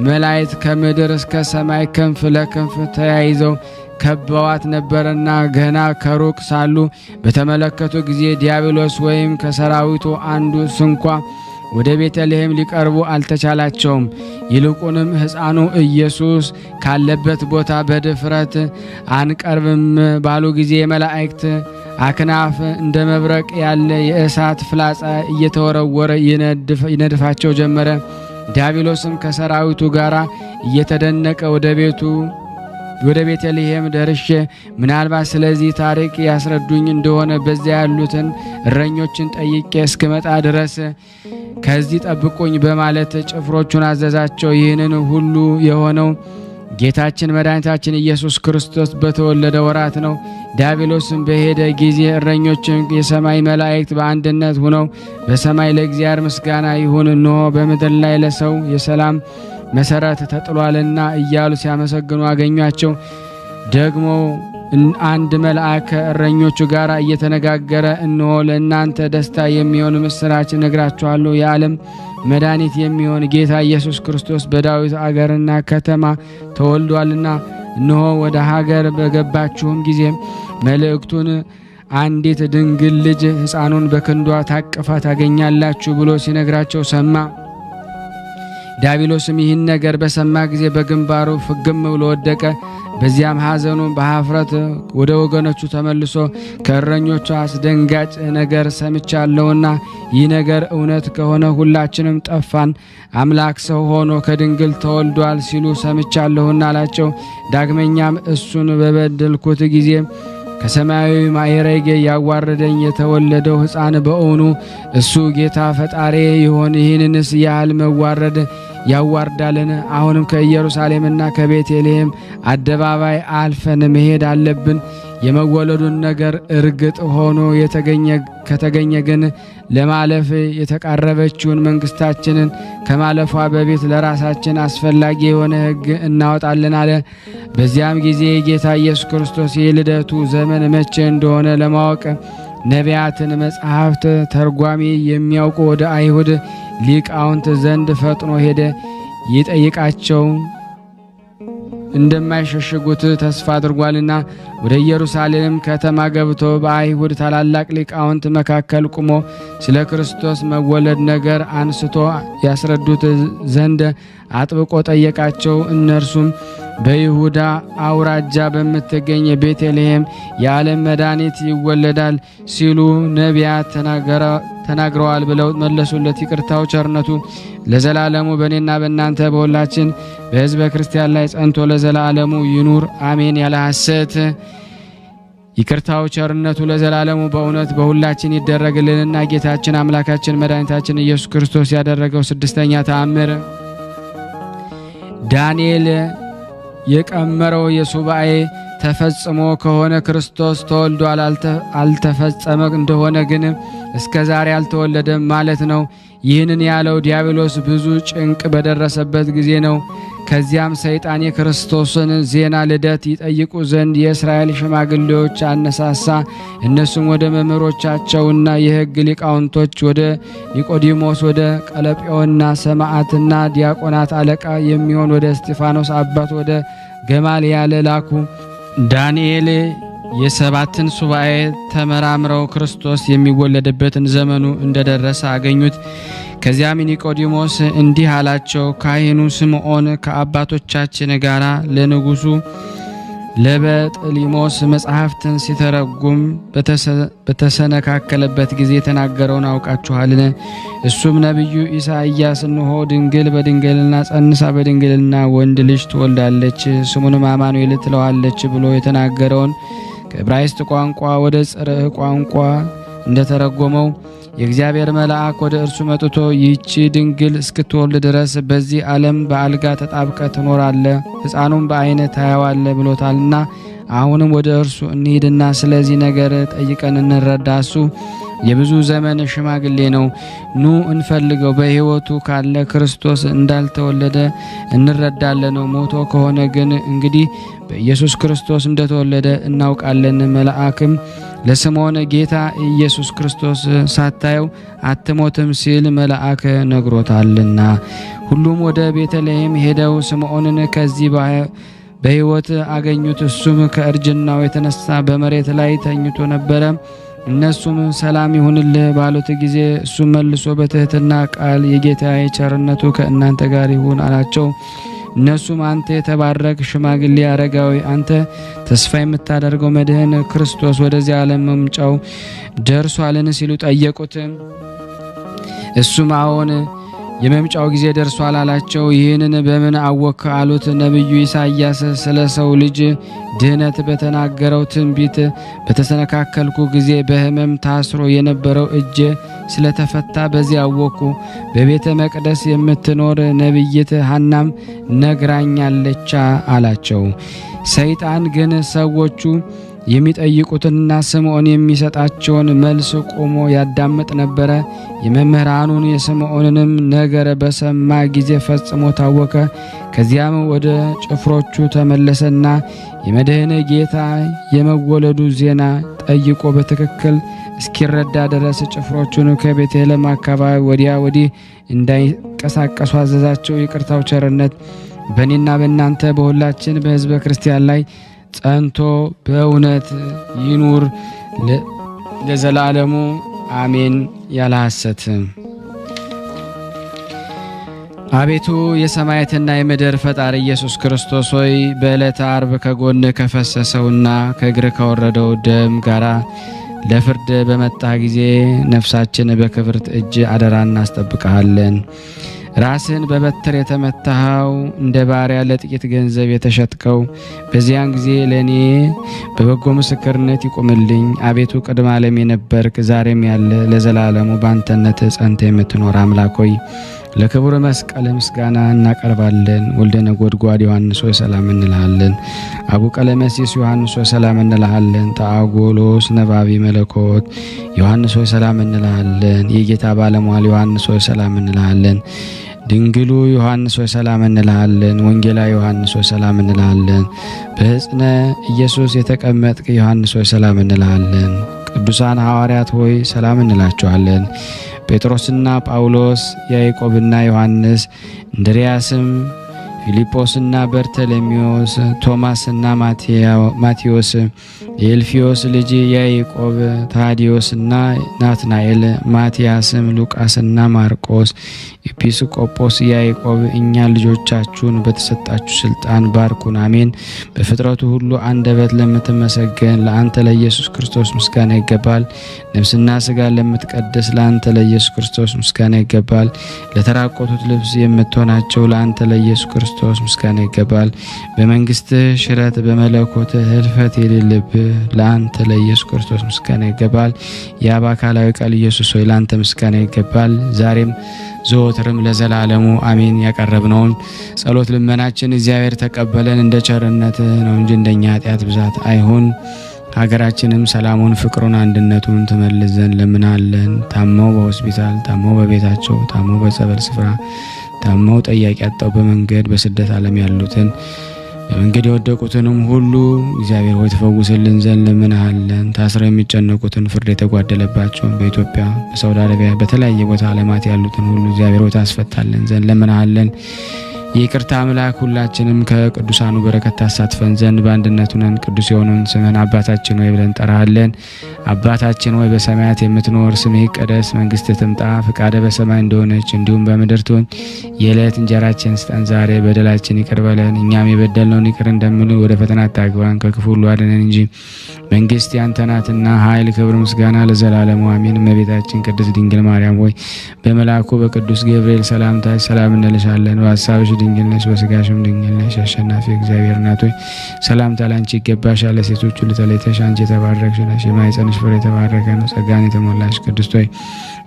መላእክት ከምድር እስከ ሰማይ ክንፍ ለክንፍ ተያይዘው ከበዋት ነበርና ገና ከሩቅ ሳሉ በተመለከቱ ጊዜ ዲያብሎስ ወይም ከሰራዊቱ አንዱ ስንኳ ወደ ቤተልሔም ሊቀርቡ አልተቻላቸውም። ይልቁንም ሕፃኑ ኢየሱስ ካለበት ቦታ በድፍረት አንቀርብም ባሉ ጊዜ የመላእክት አክናፍ እንደ መብረቅ ያለ የእሳት ፍላጻ እየተወረወረ ይነድፋቸው ጀመረ። ዲያብሎስም ከሰራዊቱ ጋር እየተደነቀ ወደ ቤተልሔም ደርሼ ምናልባት ስለዚህ ታሪክ ያስረዱኝ እንደሆነ በዚያ ያሉትን እረኞችን ጠይቄ እስክመጣ ድረስ ከዚህ ጠብቁኝ በማለት ጭፍሮቹን አዘዛቸው። ይህንን ሁሉ የሆነው ጌታችን መድኃኒታችን ኢየሱስ ክርስቶስ በተወለደ ወራት ነው። ዲያብሎስም በሄደ ጊዜ እረኞችን የሰማይ መላእክት በአንድነት ሆነው በሰማይ ለእግዚአብሔር ምስጋና ይሁን፣ እነሆ በምድር ላይ ለሰው የሰላም መሰረት ተጥሏልና እያሉ ሲያመሰግኑ አገኟቸው። ደግሞ አንድ መልአክ ከእረኞቹ ጋር እየተነጋገረ እነሆ ለእናንተ ደስታ የሚሆን ምስራች ነግራችኋለሁ፣ የዓለም መድኃኒት የሚሆን ጌታ ኢየሱስ ክርስቶስ በዳዊት አገርና ከተማ ተወልዷልና፣ እነሆ ወደ ሀገር በገባችሁም ጊዜ መልእክቱን አንዲት ድንግል ልጅ ሕፃኑን በክንዷ ታቅፋ ታገኛላችሁ ብሎ ሲነግራቸው ሰማ። ዲያብሎስም ይህን ነገር በሰማ ጊዜ በግንባሩ ፍግም ብሎ ወደቀ። በዚያም ሐዘኑ በኀፍረት ወደ ወገኖቹ ተመልሶ ከእረኞቹ አስደንጋጭ ነገር ሰምቻለሁና ይህ ነገር እውነት ከሆነ ሁላችንም ጠፋን፣ አምላክ ሰው ሆኖ ከድንግል ተወልዷል ሲሉ ሰምቻለሁና አላቸው። ዳግመኛም እሱን በበደልኩት ጊዜ ከሰማያዊ ማዕረግ ያዋረደኝ የተወለደው ሕፃን በእውኑ እሱ ጌታ ፈጣሪ ይሆን? ይህንንስ ያህል መዋረድ ያዋርዳልን? አሁንም ከኢየሩሳሌምና ከቤተልሔም አደባባይ አልፈን መሄድ አለብን። የመወለዱን ነገር እርግጥ ሆኖ ከተገኘ ግን ለማለፍ የተቃረበችውን መንግስታችንን ከማለፏ በፊት ለራሳችን አስፈላጊ የሆነ ሕግ እናወጣለን አለ። በዚያም ጊዜ ጌታ ኢየሱስ ክርስቶስ የልደቱ ዘመን መቼ እንደሆነ ለማወቅ ነቢያትን፣ መጻሕፍት ተርጓሚ የሚያውቁ ወደ አይሁድ ሊቃውንት ዘንድ ፈጥኖ ሄደ። ይጠይቃቸው እንደማይሸሽጉት ተስፋ አድርጓልና ወደ ኢየሩሳሌም ከተማ ገብቶ በአይሁድ ታላላቅ ሊቃውንት መካከል ቆሞ ስለ ክርስቶስ መወለድ ነገር አንስቶ ያስረዱት ዘንድ አጥብቆ ጠየቃቸው። እነርሱም በይሁዳ አውራጃ በምትገኝ ቤተልሔም የዓለም መድኃኒት ይወለዳል ሲሉ ነቢያት ተናግረዋል ብለው መለሱለት። ይቅርታው ቸርነቱ ለዘላለሙ በእኔና በእናንተ በሁላችን በሕዝበ ክርስቲያን ላይ ጸንቶ ለዘላለሙ ይኑር አሜን። ያለ ሐሰት ይቅርታው ቸርነቱ ለዘላለሙ በእውነት በሁላችን ይደረግልንና ጌታችን አምላካችን መድኃኒታችን ኢየሱስ ክርስቶስ ያደረገው ስድስተኛ ተአምር ዳንኤል የቀመረው የሱባኤ ተፈጽሞ ከሆነ ክርስቶስ ተወልዷል፣ አልተፈጸመ እንደሆነ ግን እስከ ዛሬ አልተወለደም ማለት ነው። ይህንን ያለው ዲያብሎስ ብዙ ጭንቅ በደረሰበት ጊዜ ነው። ከዚያም ሰይጣን የክርስቶስን ዜና ልደት ይጠይቁ ዘንድ የእስራኤል ሽማግሌዎች አነሳሳ። እነሱም ወደ መምህሮቻቸውና የሕግ ሊቃውንቶች ወደ ኒቆዲሞስ፣ ወደ ቀለጴዎና ሰማዕትና ዲያቆናት አለቃ የሚሆን ወደ እስጢፋኖስ አባት ወደ ገማልያል ላኩ። ዳንኤል የሰባትን ሱባኤ ተመራምረው ክርስቶስ የሚወለድበትን ዘመኑ እንደደረሰ አገኙት። ከዚያም ኒቆዲሞስ እንዲህ አላቸው፣ ካህኑ ስምዖን ከአባቶቻችን ጋር ለንጉሡ ለበጥሊሞስ መጽሐፍትን ሲተረጉም በተሰነካከለበት ጊዜ የተናገረውን አውቃችኋልን? እሱም ነቢዩ ኢሳይያስ እንሆ ድንግል በድንግልና ጸንሳ በድንግልና ወንድ ልጅ ትወልዳለች፣ ስሙንም አማኑኤል ትለዋለች ብሎ የተናገረውን ከዕብራይስጥ ቋንቋ ወደ ጽርዕ ቋንቋ እንደተረጎመው የእግዚአብሔር መልአክ ወደ እርሱ መጥቶ ይህች ድንግል እስክትወልድ ድረስ በዚህ ዓለም በአልጋ ተጣብቀ ትኖራለ፣ ሕፃኑም በዓይነ ታያዋለ ብሎታልና አሁንም ወደ እርሱ እንሂድና ስለዚህ ነገር ጠይቀን እንረዳ። እሱ የብዙ ዘመን ሽማግሌ ነው። ኑ እንፈልገው። በሕይወቱ ካለ ክርስቶስ እንዳልተወለደ እንረዳለን። ሞቶ ከሆነ ግን እንግዲህ በኢየሱስ ክርስቶስ እንደተወለደ እናውቃለን። መልአክም ለስምዖን ጌታ ኢየሱስ ክርስቶስ ሳታየው አትሞትም ሲል መልአክ ነግሮታልና። ሁሉም ወደ ቤተልሔም ሄደው ስምዖንን ከዚህ በሕይወት አገኙት። እሱም ከእርጅናው የተነሳ በመሬት ላይ ተኝቶ ነበረ። እነሱም ሰላም ይሁንልህ ባሉት ጊዜ እሱም መልሶ በትሕትና ቃል የጌታዬ ቸርነቱ ከእናንተ ጋር ይሁን አላቸው። እነሱም አንተ የተባረክ ሽማግሌ አረጋዊ፣ አንተ ተስፋ የምታደርገው መድህን ክርስቶስ ወደዚህ ዓለም መምጫው ደርሷልን ሲሉ ጠየቁት። እሱም አዎን የመምጫው ጊዜ ደርሷል አላቸው። ይህንን በምን አወክ አሉት። ነቢዩ ኢሳይያስ ስለ ሰው ልጅ ድህነት በተናገረው ትንቢት በተሰነካከልኩ ጊዜ በሕመም ታስሮ የነበረው እጄ ስለተፈታ በዚህ አወኩ። በቤተ መቅደስ የምትኖር ነቢይት ሐናም ነግራኛለች አላቸው። ሰይጣን ግን ሰዎቹ የሚጠይቁትንና ስምዖን የሚሰጣቸውን መልስ ቆሞ ያዳምጥ ነበረ። የመምህራኑን የስምዖንንም ነገር በሰማ ጊዜ ፈጽሞ ታወከ። ከዚያም ወደ ጭፍሮቹ ተመለሰና የመድህን ጌታ የመወለዱ ዜና ጠይቆ በትክክል እስኪረዳ ድረስ ጭፍሮቹን ከቤተልሔም አካባቢ ወዲያ ወዲህ እንዳይንቀሳቀሱ አዘዛቸው። ይቅርታው ቸርነት በእኔና በእናንተ በሁላችን በሕዝበ ክርስቲያን ላይ ጸንቶ በእውነት ይኑር ለዘላለሙ አሜን። ያለ ሐሰት። አቤቱ የሰማያትና የምድር ፈጣሪ ኢየሱስ ክርስቶስ ሆይ በዕለተ ዓርብ ከጎን ከፈሰሰውና ከእግር ከወረደው ደም ጋራ ለፍርድ በመጣ ጊዜ ነፍሳችን በክብርት እጅ አደራ እናስጠብቀሃለን። ራስን በበትር የተመታኸው እንደ ባሪያ ለጥቂት ገንዘብ የተሸጥከው በዚያን ጊዜ ለእኔ በበጎ ምስክርነት ይቁምልኝ። አቤቱ ቅድመ ዓለም የነበርክ ዛሬም ያለ ለዘላለሙ ባንተነት ጸንተ የምትኖር አምላክ ሆይ ለክቡር መስቀል ምስጋና እናቀርባለን። ወልደ ነጎድጓድ ዮሐንስ ሆይ ሰላም እንልሃለን። አቡ ቀለመሲስ ዮሐንስ ሆይ ሰላም እንልሃለን። ተአጎሎስ ነባቢ መለኮት ዮሐንስ ሆይ ሰላም እንልሃለን። የጌታ ባለሟል ዮሐንስ ሆይ ሰላም እንልሃለን። ድንግሉ ዮሐንስ ሆይ ሰላም እንልሃለን። ወንጌላዊ ዮሐንስ ሆይ ሰላም እንልሃለን። በሕፅነ ኢየሱስ የተቀመጥክ ዮሐንስ ሆይ ሰላም እንልሃለን። ቅዱሳን ሐዋርያት ሆይ ሰላም እንላቸዋለን። ጴጥሮስና ጳውሎስ፣ ያዕቆብና ዮሐንስ፣ እንድርያስም፣ ፊልጶስና በርተሎሜዎስ፣ ቶማስና ማቴዎስ፣ የኤልፊዮስ ልጅ ያዕቆብ፣ ታዲዮስና ናትናኤል፣ ማቲያስም፣ ሉቃስና ማርቆስ፣ ኤጲስቆጶስ ያዕቆብ፣ እኛ ልጆቻችሁን በተሰጣችሁ ስልጣን ባርኩን፣ አሜን። በፍጥረቱ ሁሉ አንደበት ለምትመሰገን ለአንተ ለኢየሱስ ክርስቶስ ምስጋና ይገባል። ነፍስና ሥጋ ለምትቀድስ ለአንተ ለኢየሱስ ክርስቶስ ምስጋና ይገባል። ለተራቆቱት ልብስ የምትሆናቸው ለአንተ ለኢየሱስ ክርስቶስ ምስጋና ይገባል። በመንግስትህ ሽረት በመለኮትህ ህልፈት የሌለብህ ለአንተ ለኢየሱስ ክርስቶስ ምስጋና ይገባል። የአብ አካላዊ ቃል ኢየሱስ ሆይ ለአንተ ምስጋና ይገባል፣ ዛሬም ዘወትርም ለዘላለሙ አሜን። ያቀረብነውን ጸሎት ልመናችን እግዚአብሔር ተቀበለን፣ እንደ ቸርነት ነው እንጂ እንደኛ ኃጢአት ብዛት አይሁን። ሀገራችንም ሰላሙን፣ ፍቅሩን፣ አንድነቱን ትመልስ ዘንድ ለምናለን። ታመው በሆስፒታል፣ ታመው በቤታቸው፣ ታመው በጸበል ስፍራ፣ ታመው ጠያቂ ያጣው በመንገድ በስደት ዓለም ያሉትን በመንገድ የወደቁትንም ሁሉ እግዚአብሔር ሆይ ተፈውስልን ዘንድ ለምናለን። ታስረው የሚጨነቁትን ፍርድ የተጓደለባቸውን በኢትዮጵያ፣ በሳውዲ አረቢያ፣ በተለያየ ቦታ ዓለማት ያሉትን ሁሉ እግዚአብሔር ሆይ ታስፈታልን ዘንድ ለምናለን። የይቅርታ አምላክ ሁላችንም ከቅዱሳኑ በረከት ታሳትፈን ዘንድ በአንድነት ሆነን ቅዱስ የሆነውን ስምህን አባታችን ሆይ ብለን እንጠራሃለን። አባታችን ሆይ በሰማያት የምትኖር ስምህ ይቀደስ፣ መንግስትህ ትምጣ፣ ፈቃድህ በሰማይ እንደሆነች እንዲሁም በምድር ትሁን። የዕለት እንጀራችንን ስጠን ዛሬ፣ በደላችን ይቅር በለን እኛም የበደልነውን ይቅር እንደምንል፣ ወደ ፈተና አታግባን ከክፉ ሁሉ አድነን እንጂ መንግስት ያንተ ናትና ኃይል፣ ክብር፣ ምስጋና ለዘላለሙ አሜን። እመቤታችን ቅድስት ድንግል ማርያም ሆይ በመልአኩ በቅዱስ ገብርኤል ሰላምታ ሰላም እንልሻለን። በሐሳብሽ ድንግል ነሽ፣ በስጋሽም ድንግል ነሽ። አሸናፊ እግዚአብሔር እናት ሆይ ሰላምታ ላንቺ ይገባሻል። ለሴቶች ሁሉ ተለይተሽ አንቺ የተባረክሽ ነሽ፣ የማኅፀንሽ ፍሬ የተባረከ ነው። ጸጋን የተሞላሽ ቅድስት ሆይ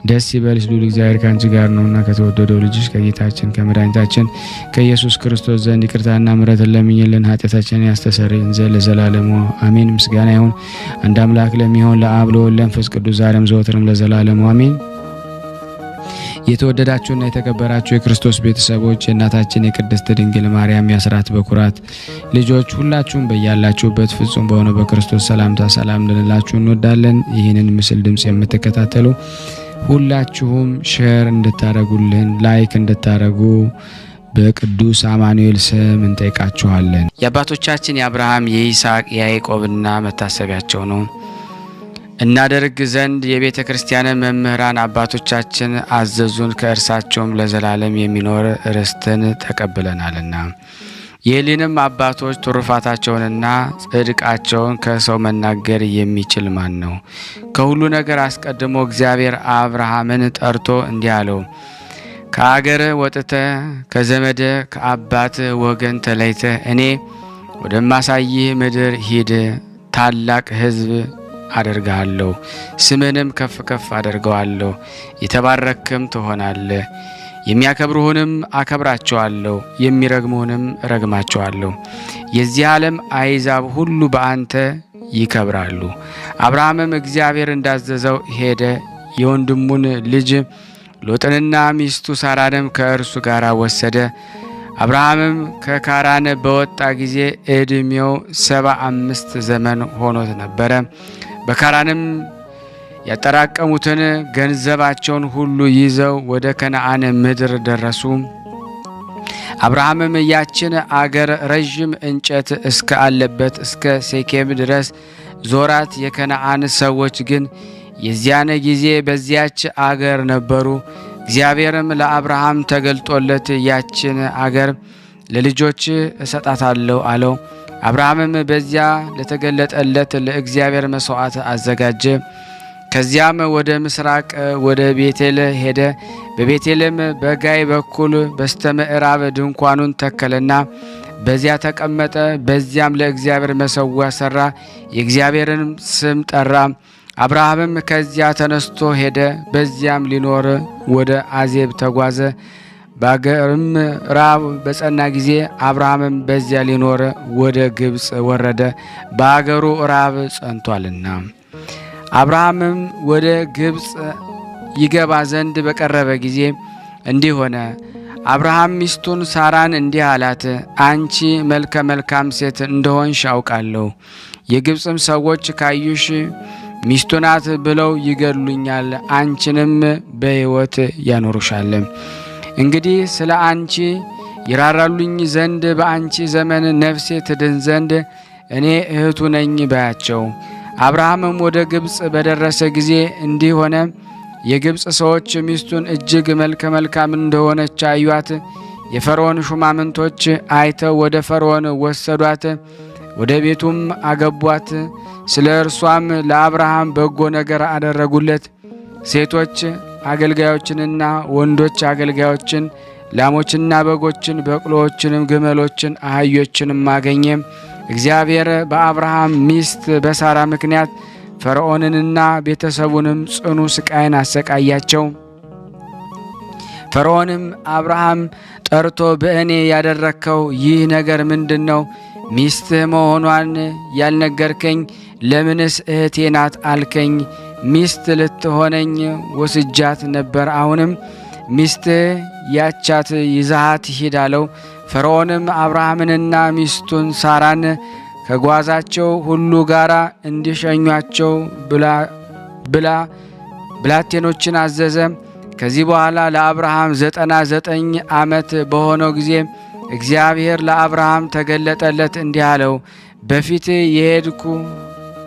ደስ ይበልሽ፣ ልዑል እግዚአብሔር ከአንቺ ጋር ነውና ከተወደደው ልጅሽ ከጌታችን ከመድኃኒታችን ከኢየሱስ ክርስቶስ ዘንድ ይቅርታና ምሕረትን ለምኝልን ኃጢአታችንን ያስተሰርይልን ዘንድ ለዘላለሙ አሜን። ምስጋና ይሁን አንድ አምላክ ለሚሆን ለአብ ለወልድ ለመንፈስ ቅዱስ ዛሬም ዘወትርም ለዘላለሙ አሜን። የተወደዳችሁና የተከበራችሁ የክርስቶስ ቤተሰቦች የእናታችን የቅድስት ድንግል ማርያም የአስራት በኩራት ልጆች ሁላችሁም በያላችሁበት ፍጹም በሆነው በክርስቶስ ሰላምታ ሰላም ልንላችሁ እንወዳለን። ይህንን ምስል ድምጽ የምትከታተሉ ሁላችሁም ሼር እንድታረጉልን ላይክ እንድታረጉ በቅዱስ አማኑኤል ስም እንጠይቃችኋለን። የአባቶቻችን የአብርሃም የይስሐቅ የያዕቆብና መታሰቢያቸው ነው እናደርግ ዘንድ የቤተ ክርስቲያን መምህራን አባቶቻችን አዘዙን። ከእርሳቸውም ለዘላለም የሚኖር ርስትን ተቀብለናልና። የሕሊንም አባቶች ትሩፋታቸውንና ጽድቃቸውን ከሰው መናገር የሚችል ማን ነው? ከሁሉ ነገር አስቀድሞ እግዚአብሔር አብርሃምን ጠርቶ እንዲህ አለው፣ ከአገር ወጥተ ከዘመድ ከአባት ወገን ተለይተ እኔ ወደማሳይህ ምድር ሂድ። ታላቅ ሕዝብ አደርግሃለሁ፣ ስምህንም ከፍ ከፍ አደርገዋለሁ። የተባረክም ትሆናለህ። የሚያከብሩህንም አከብራቸዋለሁ፣ የሚረግሙህንም ረግማቸዋለሁ። የዚህ ዓለም አሕዛብ ሁሉ በአንተ ይከብራሉ። አብርሃምም እግዚአብሔር እንዳዘዘው ሄደ። የወንድሙን ልጅ ሎጥንና ሚስቱ ሳራንም ከእርሱ ጋር ወሰደ። አብርሃምም ከካራን በወጣ ጊዜ ዕድሜው 75 ዘመን ሆኖት ነበረ። በካራንም ያጠራቀሙትን ገንዘባቸውን ሁሉ ይዘው ወደ ከነዓን ምድር ደረሱ። አብርሃምም ያችን አገር ረዥም እንጨት እስከ አለበት እስከ ሴኬም ድረስ ዞራት። የከነዓን ሰዎች ግን የዚያን ጊዜ በዚያች አገር ነበሩ። እግዚአብሔርም ለአብርሃም ተገልጦለት ያችን አገር ለልጆች እሰጣታለሁ አለው። አብርሃምም በዚያ ለተገለጠለት ለእግዚአብሔር መስዋዕት አዘጋጀ። ከዚያም ወደ ምስራቅ ወደ ቤቴል ሄደ። በቤቴልም በጋይ በኩል በስተምዕራብ ድንኳኑን ተከለና በዚያ ተቀመጠ። በዚያም ለእግዚአብሔር መሠዊያ ሠራ፣ የእግዚአብሔርን ስም ጠራ። አብርሃምም ከዚያ ተነስቶ ሄደ። በዚያም ሊኖር ወደ አዜብ ተጓዘ። በአገርም ራብ በጸና ጊዜ አብርሃምም በዚያ ሊኖር ወደ ግብፅ ወረደ፣ በአገሩ ራብ ጸንቷልና። አብርሃምም ወደ ግብፅ ይገባ ዘንድ በቀረበ ጊዜ እንዲህ ሆነ። አብርሃም ሚስቱን ሳራን እንዲህ አላት፣ አንቺ መልከ መልካም ሴት እንደሆንሽ አውቃለሁ። የግብፅም ሰዎች ካዩሽ ሚስቱ ናት ብለው ይገድሉኛል፣ አንቺንም በሕይወት ያኖሩሻል። እንግዲህ ስለ አንቺ ይራራሉኝ ዘንድ በአንቺ ዘመን ነፍሴ ትድን ዘንድ እኔ እህቱ ነኝ ባያቸው። አብርሃምም ወደ ግብፅ በደረሰ ጊዜ እንዲህ ሆነ። የግብፅ ሰዎች ሚስቱን እጅግ መልከ መልካም እንደሆነች አዩአት። የፈርዖን ሹማምንቶች አይተው ወደ ፈርዖን ወሰዷት፣ ወደ ቤቱም አገቧት። ስለ እርሷም ለአብርሃም በጎ ነገር አደረጉለት። ሴቶች አገልጋዮችንና ወንዶች አገልጋዮችን፣ ላሞችና በጎችን፣ በቅሎዎችንም፣ ግመሎችን፣ አህዮችንም አገኘ። እግዚአብሔር በአብርሃም ሚስት በሳራ ምክንያት ፈርዖንንና ቤተሰቡንም ጽኑ ስቃይን አሰቃያቸው። ፈርዖንም አብርሃም ጠርቶ በእኔ ያደረግከው ይህ ነገር ምንድን ነው? ሚስትህ መሆኗን ያልነገርከኝ ለምንስ እህቴ ናት አልከኝ? ሚስት ልትሆነኝ ወስጃት ነበር። አሁንም ሚስትህ ያቻት ይዛሃት ሂድ አለው። ፈርዖንም አብርሃምንና ሚስቱን ሳራን ከጓዛቸው ሁሉ ጋር እንዲሸኟቸው ብላቴኖችን አዘዘ። ከዚህ በኋላ ለአብርሃም 99 ዓመት በሆነው ጊዜ እግዚአብሔር ለአብርሃም ተገለጠለት፣ እንዲህ አለው፣ በፊት የሄድኩ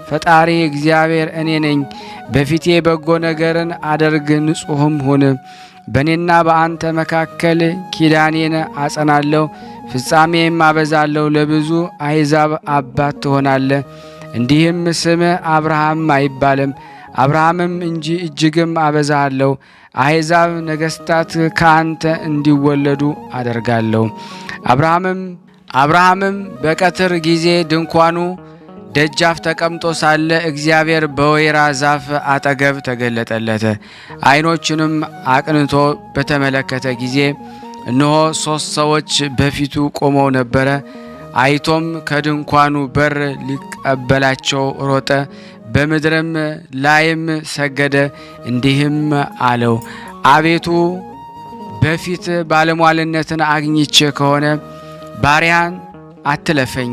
ፈጣሪ እግዚአብሔር እኔ ነኝ። በፊቴ በጎ ነገርን አደርግ፣ ንጹሕም ሁን። በእኔና በአንተ መካከል ኪዳኔን አጸናለሁ፣ ፍጻሜም አበዛለሁ። ለብዙ አሕዛብ አባት ትሆናለህ። እንዲህም ስምህ አብርሃም አይባልም፣ አብርሃምም እንጂ እጅግም አበዛለሁ። አሕዛብ ነገሥታት ከአንተ እንዲወለዱ አደርጋለሁ። አብርሃምም በቀትር ጊዜ ድንኳኑ ደጃፍ ተቀምጦ ሳለ እግዚአብሔር በወይራ ዛፍ አጠገብ ተገለጠለት። ዓይኖቹንም አቅንቶ በተመለከተ ጊዜ እነሆ 3 ሰዎች በፊቱ ቆመው ነበረ። አይቶም ከድንኳኑ በር ሊቀበላቸው ሮጠ፣ በምድርም ላይም ሰገደ፣ እንዲህም አለው፣ አቤቱ በፊት ባለሟልነትን አግኝቼ ከሆነ ባሪያን አትለፈኝ።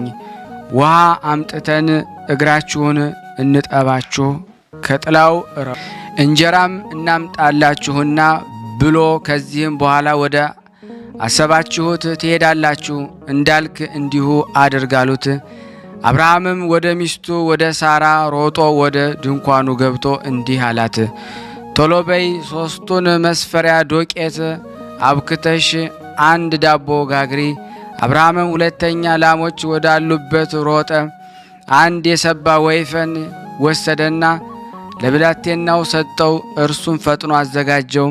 ውሃ አምጥተን እግራችሁን እንጠባችሁ፣ ከጥላው እንጀራም እናምጣላችሁና ብሎ ከዚህም በኋላ ወደ አሰባችሁት ትሄዳላችሁ እንዳልክ እንዲሁ አድርግ አሉት። አብርሃምም ወደ ሚስቱ ወደ ሳራ ሮጦ ወደ ድንኳኑ ገብቶ እንዲህ አላት፣ ቶሎ በይ 3 መስፈሪያ ዶቄት አብክተሽ 1 ዳቦ ጋግሪ። አብርሃምም 2 ላሞች ወዳሉበት ሮጠ። 1 የሰባ ወይፈን ወሰደና ለብላቴናው ሰጠው። እርሱም ፈጥኖ አዘጋጀው።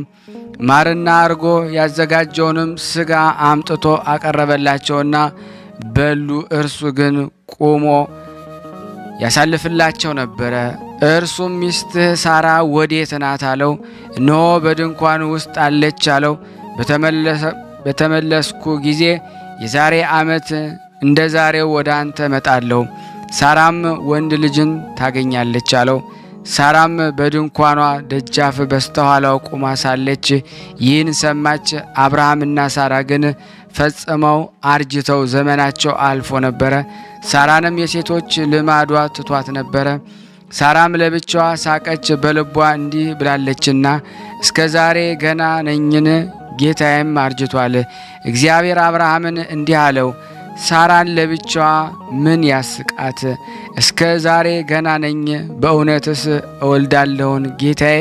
ማርና እርጎ ያዘጋጀውንም ሥጋ አምጥቶ አቀረበላቸውና በሉ። እርሱ ግን ቆሞ ያሳልፍላቸው ነበረ። እርሱም ሚስትህ ሳራ ወዴት ናት አለው። እነሆ በድንኳን ውስጥ አለች አለው። በተመለስኩ ጊዜ የዛሬ ዓመት እንደ ዛሬው ወደ አንተ መጣለሁ፣ ሳራም ወንድ ልጅን ታገኛለች አለው። ሳራም በድንኳኗ ደጃፍ በስተኋላው ቆማ ሳለች ይህን ሰማች። አብርሃምና ሳራ ግን ፈጽመው አርጅተው ዘመናቸው አልፎ ነበረ። ሳራንም የሴቶች ልማዷ ትቷት ነበረ። ሳራም ለብቻዋ ሳቀች፣ በልቧ እንዲህ ብላለችና እስከ ዛሬ ገና ነኝን? ጌታዬም አርጅቷል። እግዚአብሔር አብርሃምን እንዲህ አለው፣ ሳራን ለብቻዋ ምን ያስቃት? እስከ ዛሬ ገና ነኝ፣ በእውነትስ እወልዳለሁን? ጌታዬ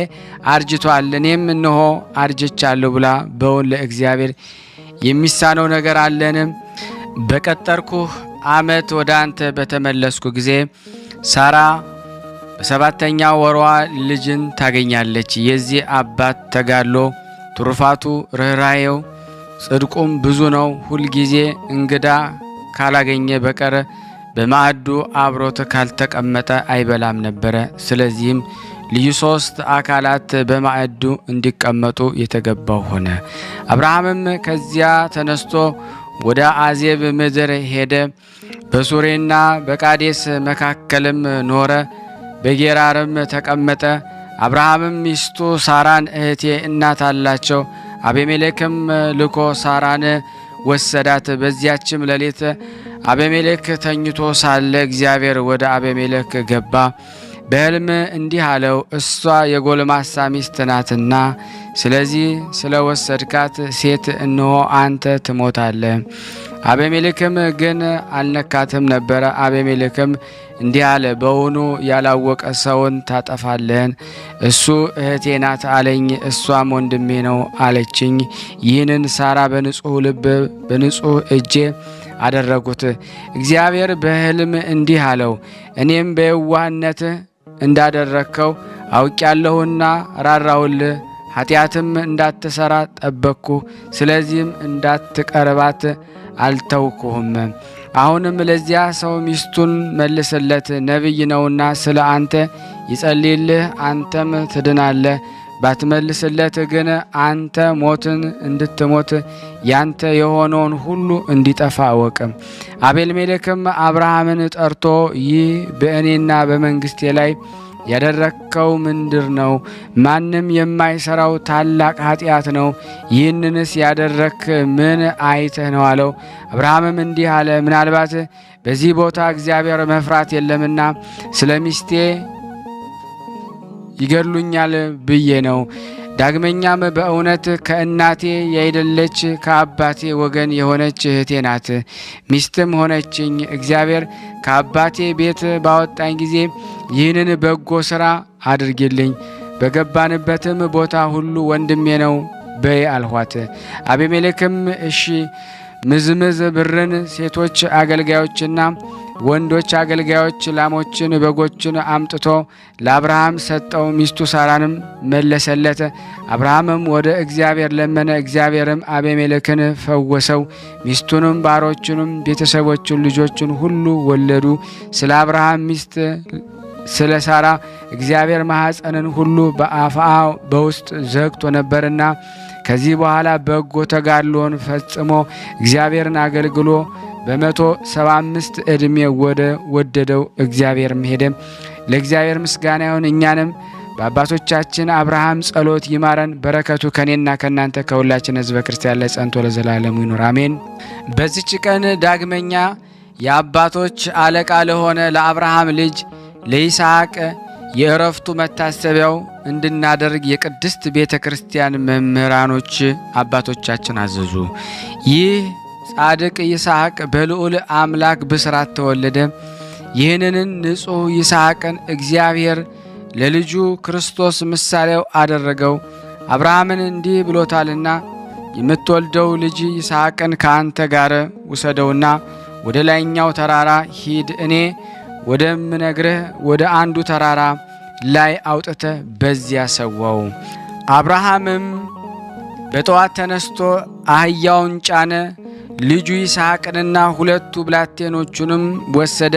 አርጅቷል፣ እኔም እነሆ አርጅቻለሁ ብላ በውን ለእግዚአብሔር የሚሳነው ነገር አለን? በቀጠርኩህ ዓመት ወደ አንተ በተመለስኩ ጊዜ ሳራ በ7ኛው ወሯ ልጅን ታገኛለች። የዚህ አባት ተጋድሎ ትሩፋቱ፣ ርኅራኄው፣ ጽድቁም ብዙ ነው። ሁልጊዜ እንግዳ ካላገኘ በቀር በማዕዱ አብሮት ካልተቀመጠ አይበላም ነበረ። ስለዚህም ልዩ 3 አካላት በማዕዱ እንዲቀመጡ የተገባው ሆነ። አብርሃምም ከዚያ ተነስቶ ወደ አዜብ ምድር ሄደ። በሱሬና በቃዴስ መካከልም ኖረ። በጌራርም ተቀመጠ። አብርሃምም ሚስቱ ሳራን እህቴ እናት አላቸው። አቤሜሌክም ልኮ ሳራን ወሰዳት። በዚያችም ሌሊት አቤሜሌክ ተኝቶ ሳለ እግዚአብሔር ወደ አቤሜሌክ ገባ። በሕልም እንዲህ አለው፣ እሷ የጎልማሳ ሚስት ናትና ስለዚህ ስለ ወሰድካት ሴት እነሆ አንተ ትሞታለህ። አቤሜሌክም ግን አልነካትም ነበረ። አቤሜሌክም እንዲህ አለ፣ በውኑ ያላወቀ ሰውን ታጠፋለህን? እሱ እህቴ ናት አለኝ፣ እሷም ወንድሜ ነው አለችኝ። ይህንን ሳራ በንጹሕ ልብ በንጹሕ እጄ አደረጉት። እግዚአብሔር በሕልም እንዲህ አለው፣ እኔም በየዋህነት እንዳደረግከው አውቄያለሁና ራራሁልህ፣ ኃጢአትም እንዳትሰራ ጠበቅኩ። ስለዚህም እንዳትቀርባት አልተውኩህም። አሁንም ለዚያ ሰው ሚስቱን መልስለት፣ ነቢይ ነውና ስለ አንተ ይጸልይልህ፣ አንተም ትድናለህ። ባትመልስለት ግን አንተ ሞትን እንድትሞት ያንተ የሆነውን ሁሉ እንዲጠፋ አወቅ። አቤሜሌክም አብርሃምን ጠርቶ ይህ በእኔና በመንግስቴ ላይ ያደረግከው ምንድር ነው? ማንም የማይሰራው ታላቅ ኃጢአት ነው። ይህንንስ ያደረክ ምን አይተህ ነው አለው። አብርሃምም እንዲህ አለ፣ ምናልባት በዚህ ቦታ እግዚአብሔር መፍራት የለምና ስለ ሚስቴ ይገድሉኛል ብዬ ነው። ዳግመኛም በእውነት ከእናቴ ያይደለች ከአባቴ ወገን የሆነች እህቴ ናት፣ ሚስትም ሆነችኝ። እግዚአብሔር ከአባቴ ቤት ባወጣኝ ጊዜ ይህንን በጎ ሥራ አድርጊልኝ፣ በገባንበትም ቦታ ሁሉ ወንድሜ ነው በይ አልኋት። አቤሜሌክም እሺ ምዝምዝ ብርን፣ ሴቶች አገልጋዮችና ወንዶች አገልጋዮች፣ ላሞችን፣ በጎችን አምጥቶ ለአብርሃም ሰጠው። ሚስቱ ሳራንም መለሰለት። አብርሃምም ወደ እግዚአብሔር ለመነ። እግዚአብሔርም አቤሜሌክን ፈወሰው። ሚስቱንም ባሮቹንም ቤተሰቦቹን ልጆቹን ሁሉ ወለዱ። ስለ አብርሃም ሚስት ስለ ሳራ እግዚአብሔር ማኅፀንን ሁሉ በአፍአ በውስጥ ዘግቶ ነበርና ከዚህ በኋላ በጎ ተጋድሎን ፈጽሞ እግዚአብሔርን አገልግሎ በ175 ዕድሜ ወደ ወደደው እግዚአብሔርም ሄደ። ለእግዚአብሔር ምስጋና ይሁን። እኛንም በአባቶቻችን አብርሃም ጸሎት ይማረን። በረከቱ ከኔና ከናንተ ከሁላችን ሕዝበ ክርስቲያን ላይ ጸንቶ ለዘላለሙ ይኑር አሜን። በዚች ቀን ዳግመኛ የአባቶች አለቃ ለሆነ ለአብርሃም ልጅ ለይስሐቅ የእረፍቱ መታሰቢያው እንድናደርግ የቅድስት ቤተ ክርስቲያን መምህራኖች አባቶቻችን አዘዙ። ይህ ጻድቅ ይስሐቅ በልዑል አምላክ ብስራት ተወለደ። ይህንን ንጹሕ ይስሐቅን እግዚአብሔር ለልጁ ክርስቶስ ምሳሌው አደረገው። አብርሃምን እንዲህ ብሎታልና የምትወልደው ልጅ ይስሐቅን ከአንተ ጋር ውሰደውና ወደ ላይኛው ተራራ ሂድ፣ እኔ ወደምነግርህ ወደ አንዱ ተራራ ላይ አውጥተ በዚያ ሰዋው። አብርሃምም በጠዋት ተነስቶ አህያውን ጫነ፣ ልጁ ይስሐቅንና ሁለቱ ብላቴኖቹንም ወሰደ።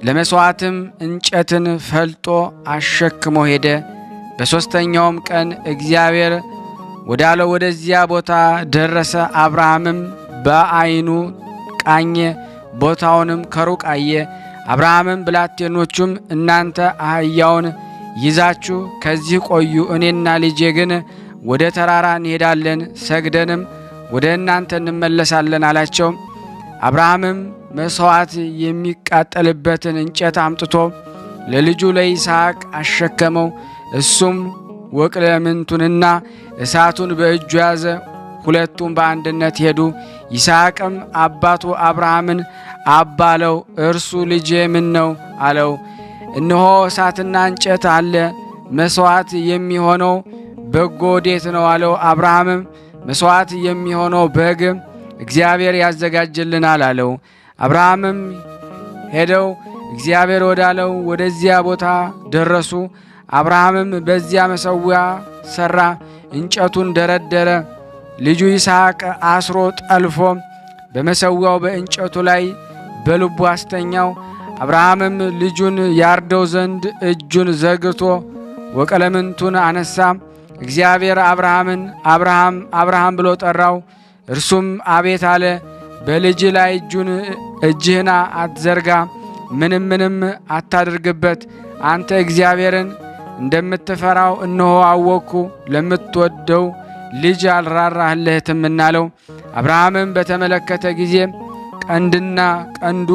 ለመሥዋዕትም እንጨትን ፈልጦ አሸክሞ ሄደ። በሦስተኛውም ቀን እግዚአብሔር ወዳለው ወደዚያ ቦታ ደረሰ። አብርሃምም በዓይኑ ቃኘ፣ ቦታውንም ከሩቅ አየ። አብርሃምም ብላቴኖቹም እናንተ አህያውን ይዛችሁ ከዚህ ቆዩ፣ እኔና ልጄ ግን ወደ ተራራ እንሄዳለን፣ ሰግደንም ወደ እናንተ እንመለሳለን አላቸው። አብርሃምም መሥዋዕት የሚቃጠልበትን እንጨት አምጥቶ ለልጁ ለይስሐቅ አሸከመው። እሱም ወቅለምንቱንና እሳቱን በእጁ ያዘ። ሁለቱም በአንድነት ሄዱ። ይስሐቅም አባቱ አብርሃምን አባለው። እርሱ ልጄ ምን ነው አለው። እነሆ እሳትና እንጨት አለ፣ መሥዋዕት የሚሆነው በጎ ወዴት ነው አለው። አብርሃምም መሥዋዕት የሚሆነው በግ እግዚአብሔር ያዘጋጅልናል አለው። አብርሃምም ሄደው እግዚአብሔር ወዳለው ወደዚያ ቦታ ደረሱ። አብርሃምም በዚያ መሠዊያ ሠራ፣ እንጨቱን ደረደረ። ልጁ ይስሐቅ አስሮ ጠልፎ በመሠዊያው በእንጨቱ ላይ በልቡ አስተኛው። አብርሃምም ልጁን ያርደው ዘንድ እጁን ዘርግቶ ወቀለምንቱን አነሳ። እግዚአብሔር አብርሃምን አብርሃም አብርሃም ብሎ ጠራው። እርሱም አቤት አለ። በልጅ ላይ እጅህን አትዘርጋ፣ ምንም አታድርግበት። አንተ እግዚአብሔርን እንደምትፈራው እነሆ አወቅኩ። ለምትወደው ልጅ አልራራህለትም እናለው። አብርሃምም በተመለከተ ጊዜ ቀንድና ቀንዱ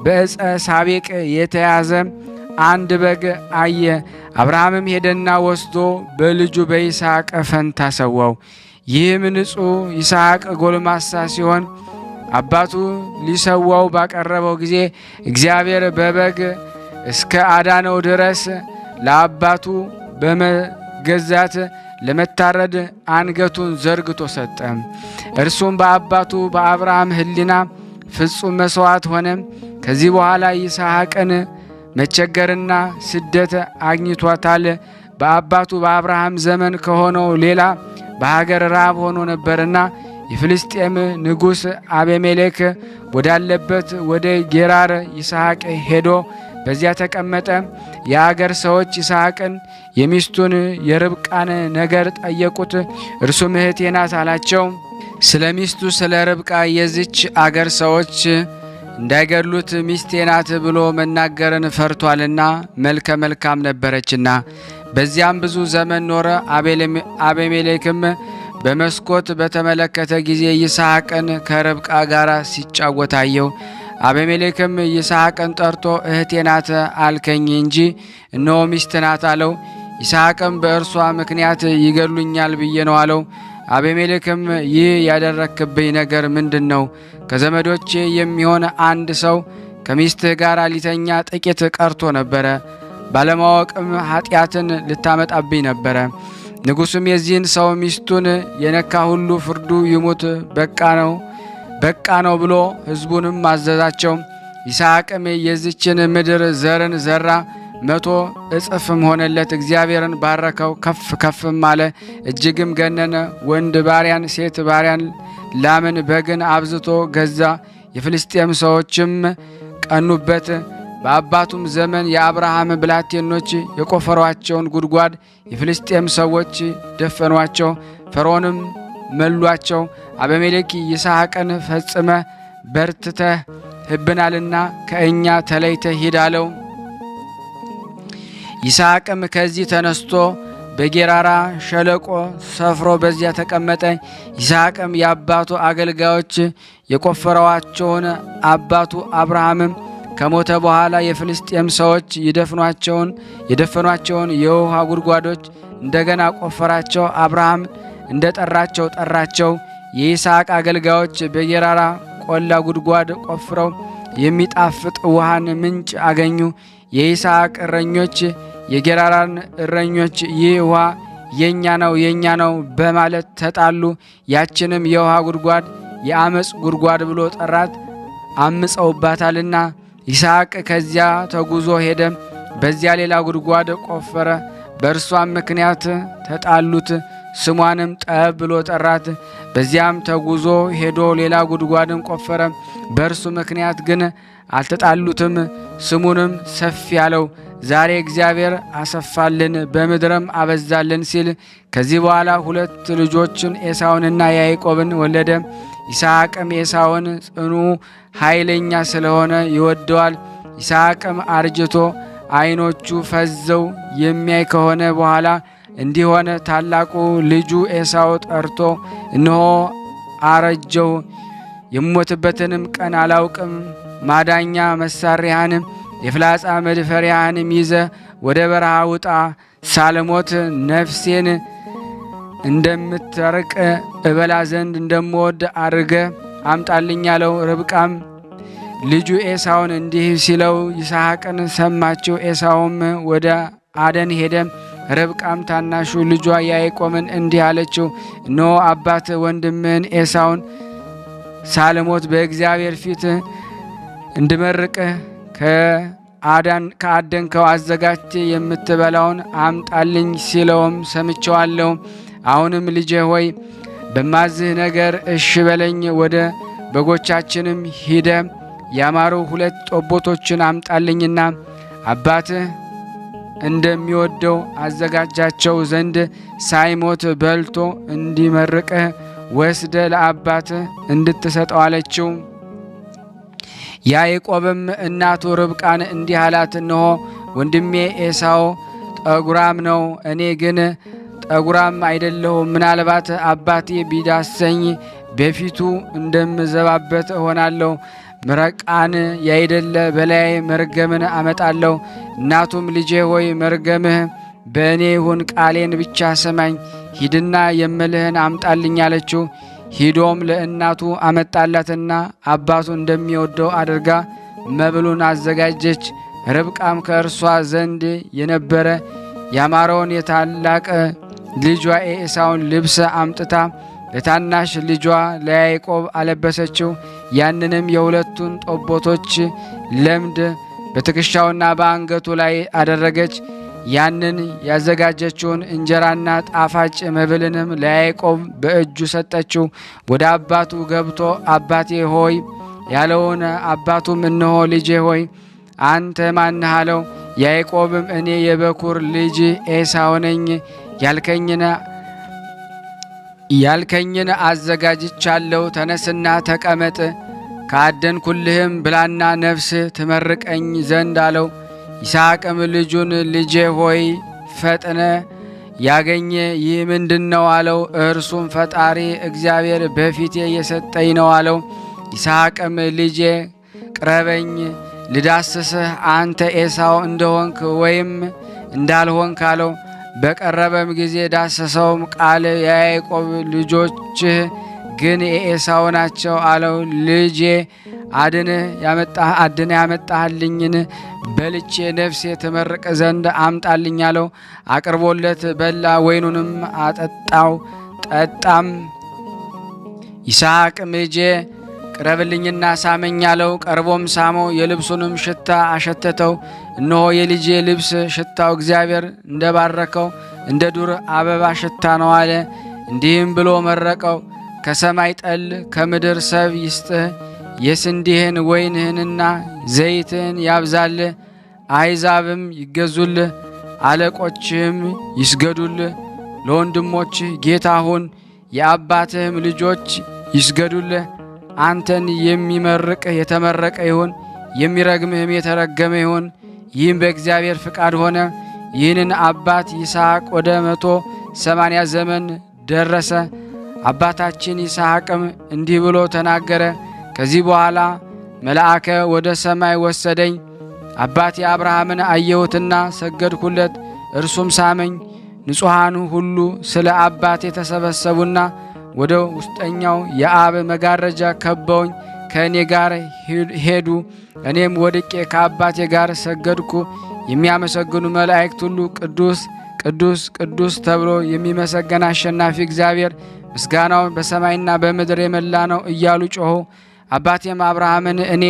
በዕፀ ሳቤቅ የተያዘ አንድ በግ አየ። አብርሃምም ሄደና ወስዶ በልጁ በይስሐቅ ፈንታ ሰዋው። ይህም ንጹሕ ይስሐቅ ጎልማሳ ሲሆን አባቱ ሊሰዋው ባቀረበው ጊዜ እግዚአብሔር በበግ እስከ አዳነው ድረስ ለአባቱ በመገዛት ለመታረድ አንገቱን ዘርግቶ ሰጠ። እርሱም በአባቱ በአብርሃም ሕሊና ፍጹም መሥዋዕት ሆነ። ከዚህ በኋላ ይስሐቅን መቸገርና ስደት አግኝቷታል። በአባቱ በአብርሃም ዘመን ከሆነው ሌላ በሀገር ራብ ሆኖ ነበርና የፍልስጤም ንጉሥ አቤሜሌክ ወዳለበት ወደ ጌራር ይስሐቅ ሄዶ በዚያ ተቀመጠ። የአገር ሰዎች ይስሐቅን የሚስቱን የርብቃን ነገር ጠየቁት። እርሱም እህቴ ናት አላቸው። ስለ ሚስቱ ስለ ርብቃ የዚች አገር ሰዎች እንዳይገድሉት ሚስቴ ናት ብሎ መናገርን ፈርቷልና መልከ መልካም ነበረችና። በዚያም ብዙ ዘመን ኖረ። አቤሜሌክም በመስኮት በተመለከተ ጊዜ ይስሐቅን ከርብቃ ጋር ሲጫወት አየው። አቤሜሌክም ይስሐቅን ጠርቶ እህቴ ናት አልከኝ እንጂ እነሆ ሚስት ናት አለው። ይስሐቅም በእርሷ ምክንያት ይገድሉኛል ብዬ ነው አለው። አቤሜሌክም ይህ ያደረክብኝ ነገር ምንድን ነው? ከዘመዶቼ የሚሆን አንድ ሰው ከሚስትህ ጋር ሊተኛ ጥቂት ቀርቶ ነበረ። ባለማወቅም ኃጢአትን ልታመጣብኝ ነበረ። ንጉሡም የዚህን ሰው ሚስቱን የነካ ሁሉ ፍርዱ ይሙት፣ በቃ ነው ብሎ ሕዝቡንም አዘዛቸው። ይስሐቅም የዚችን ምድር ዘርን ዘራ፣ 100 እጥፍም ሆነለት። እግዚአብሔርን ባረከው፣ ከፍ ከፍም አለ፣ እጅግም ገነነ። ወንድ ባሪያን፣ ሴት ባሪያን፣ ላምን፣ በግን አብዝቶ ገዛ። የፍልስጤም ሰዎችም ቀኑበት። በአባቱም ዘመን የአብርሃም ብላቴኖች የቆፈሯቸውን ጉድጓድ የፍልስጤም ሰዎች ደፈኗቸው፣ ፈርዖንም መሏቸው። አቤሜሌክ ይስሐቅን ፈጽመ በርትተህ ህብናልና ከእኛ ተለይተህ ሂድ አለው። ይስሐቅም ከዚህ ተነስቶ በጌራራ ሸለቆ ሰፍሮ በዚያ ተቀመጠ። ይስሐቅም የአባቱ አገልጋዮች የቆፈሯቸውን አባቱ አብርሃምም ከሞተ በኋላ የፍልስጤም ሰዎች የደፈኗቸውን የውሃ ጉድጓዶች እንደገና ቆፈራቸው። አብርሃም እንደ ጠራቸው። የይስሐቅ አገልጋዮች በጌራራ ቆላ ጉድጓድ ቆፍረው የሚጣፍጥ ውሃን ምንጭ አገኙ። የይስሐቅ እረኞች የጌራራን እረኞች ይህ ውሃ የኛ ነው በማለት ተጣሉ። ያችንም የውሃ ጉድጓድ የአመፅ ጉድጓድ ብሎ ጠራት፣ አምፀውባታልና። ይስሐቅ ከዚያ ተጉዞ ሄደ፣ በዚያ ሌላ ጉድጓድ ቆፈረ። በእርሷም ምክንያት ተጣሉት፣ ስሟንም ጠብ ብሎ ጠራት። በዚያም ተጉዞ ሄዶ ሌላ ጉድጓድን ቆፈረ፣ በእርሱ ምክንያት ግን አልተጣሉትም። ስሙንም ሰፊ ያለው ዛሬ እግዚአብሔር አሰፋልን በምድርም አበዛልን ሲል። ከዚህ በኋላ 2 ልጆችን ኤሳውንና ያዕቆብን ወለደ። ይስሐቅም ኤሳውን ጽኑ ኃይለኛ ስለሆነ ይወደዋል። ይስሐቅም አርጅቶ ዓይኖቹ ፈዘው የሚያይ ከሆነ በኋላ እንዲሆነ ታላቁ ልጁ ኤሳው ጠርቶ እነሆ አረጀው፣ የሞትበትንም ቀን አላውቅም። ማዳኛ መሳሪያህንም የፍላጻ መድፈሪያህንም ይዘ ወደ በረሃ ውጣ፣ ሳልሞት ነፍሴን እንደምትርቅ እበላ ዘንድ እንደምወድ አድርገ አምጣልኝ አለው። ርብቃም ልጁ ኤሳውን እንዲህ ሲለው ይስሐቅን ሰማችው። ኤሳውም ወደ አደን ሄደ። ርብቃም ታናሹ ልጇ ያዕቆብን እንዲህ አለችው፣ እነሆ አባት ወንድምህን ኤሳውን ሳልሞት በእግዚአብሔር ፊት እንድመርቅህ ከአደንከው አዘጋጅቴ የምትበላውን አምጣልኝ ሲለውም ሰምቸዋለሁ። አሁንም ልጄ ሆይ በማዝህ ነገር እሺ በለኝ። ወደ በጎቻችንም ሂደ ያማሩ 2 ጠቦቶችን አምጣልኝና አባትህ እንደሚወደው አዘጋጃቸው ዘንድ ሳይሞት በልቶ እንዲመርቅህ ወስደ ለአባትህ እንድትሰጠው አለችው። ያዕቆብም እናቱ ርብቃን እንዲህ አላት፣ እነሆ ወንድሜ ኤሳው ጠጉራም ነው፣ እኔ ግን ጠጉራም አይደለሁም። ምናልባት አባቴ ቢዳሰኝ በፊቱ እንደምዘባበት እሆናለሁ። ምረቃን ያይደለ በላይ መርገምን አመጣለሁ። እናቱም ልጄ ሆይ መርገምህ በእኔ ይሁን፣ ቃሌን ብቻ ሰማኝ፣ ሂድና የምልህን አምጣልኝ አለችው። ሂዶም ለእናቱ አመጣላትና አባቱ እንደሚወደው አድርጋ መብሉን አዘጋጀች። ርብቃም ከእርሷ ዘንድ የነበረ ያማረውን የታላቅ ልጇ ኤሳውን ልብስ አምጥታ ለታናሽ ልጇ ለያዕቆብ አለበሰችው። ያንንም የ2ቱን ጠቦቶች ለምድ በትከሻውና በአንገቱ ላይ አደረገች። ያንን ያዘጋጀችውን እንጀራና ጣፋጭ መብልንም ለያዕቆብ በእጁ ሰጠችው። ወደ አባቱ ገብቶ አባቴ ሆይ ያለውን አባቱም እነሆ ልጄ ሆይ አንተ ማንህ አለው። ያዕቆብም እኔ የበኩር ልጅ ኤሳው ነኝ፣ ያልከኝን አዘጋጅቻለሁ፣ ተነስና ተቀመጥ፣ ካደንኩልህም ብላና ነፍስ ትመርቀኝ ዘንድ አለው። ይስሐቅም ልጁን ልጄ ሆይ ፈጥነ ያገኘ ይህ ምንድን ነው አለው። እርሱም ፈጣሪ እግዚአብሔር በፊቴ የሰጠኝ ነው አለው። ይስሐቅም ልጄ ቅረበኝ ልዳስስህ፣ አንተ ኤሳው እንደሆንክ ወይም እንዳልሆንክ አለው። በቀረበም ጊዜ ዳሰሰውም፣ ቃል የያዕቆብ ልጆችህ ግን የኤሳው ናቸው አለው። ልጄ አድነ ያመጣህልኝን በልቼ ነፍሴ ትመርቅ ዘንድ አምጣልኝ አለው። አቅርቦለት በላ፣ ወይኑንም አጠጣው፣ ጠጣም። ይስሐቅም ልጄ ቅረብልኝና ሳመኝ አለው። ቀርቦም ሳመው፣ የልብሱንም ሽታ አሸተተው። እነሆ የልጄ ልብስ ሽታው እግዚአብሔር እንደባረከው እንደ ዱር አበባ ሽታ ነው አለ። እንዲህም ብሎ መረቀው፣ ከሰማይ ጠል ከምድር ሰብ ይስጥህ፣ የስንዴህን ወይንህንና ዘይትህን ያብዛልህ። አሕዛብም ይገዙልህ፣ አለቆችህም ይስገዱልህ። ለወንድሞችህ ጌታ ሁን፣ የአባትህም ልጆች ይስገዱልህ። አንተን የሚመርቅህ የተመረቀ ይሁን፣ የሚረግምህም የተረገመ ይሁን። ይህም በእግዚአብሔር ፍቃድ ሆነ። ይህንን አባት ይስሐቅ ወደ 180 ዘመን ደረሰ። አባታችን ይስሐቅም እንዲህ ብሎ ተናገረ። ከዚህ በኋላ መልአከ ወደ ሰማይ ወሰደኝ። አባቴ አብርሃምን አየሁትና ሰገድኩለት፣ እርሱም ሳመኝ። ንጹሐኑ ሁሉ ስለ አባቴ ተሰበሰቡና ወደ ውስጠኛው የአብ መጋረጃ ከበውኝ ከእኔ ጋር ሄዱ። እኔም ወድቄ ከአባቴ ጋር ሰገድኩ። የሚያመሰግኑ መላእክት ሁሉ ቅዱስ ቅዱስ ቅዱስ ተብሎ የሚመሰገን አሸናፊ እግዚአብሔር ምስጋናው በሰማይና በምድር የመላ ነው እያሉ ጮኹ። አባቴም አብርሃምን እኔ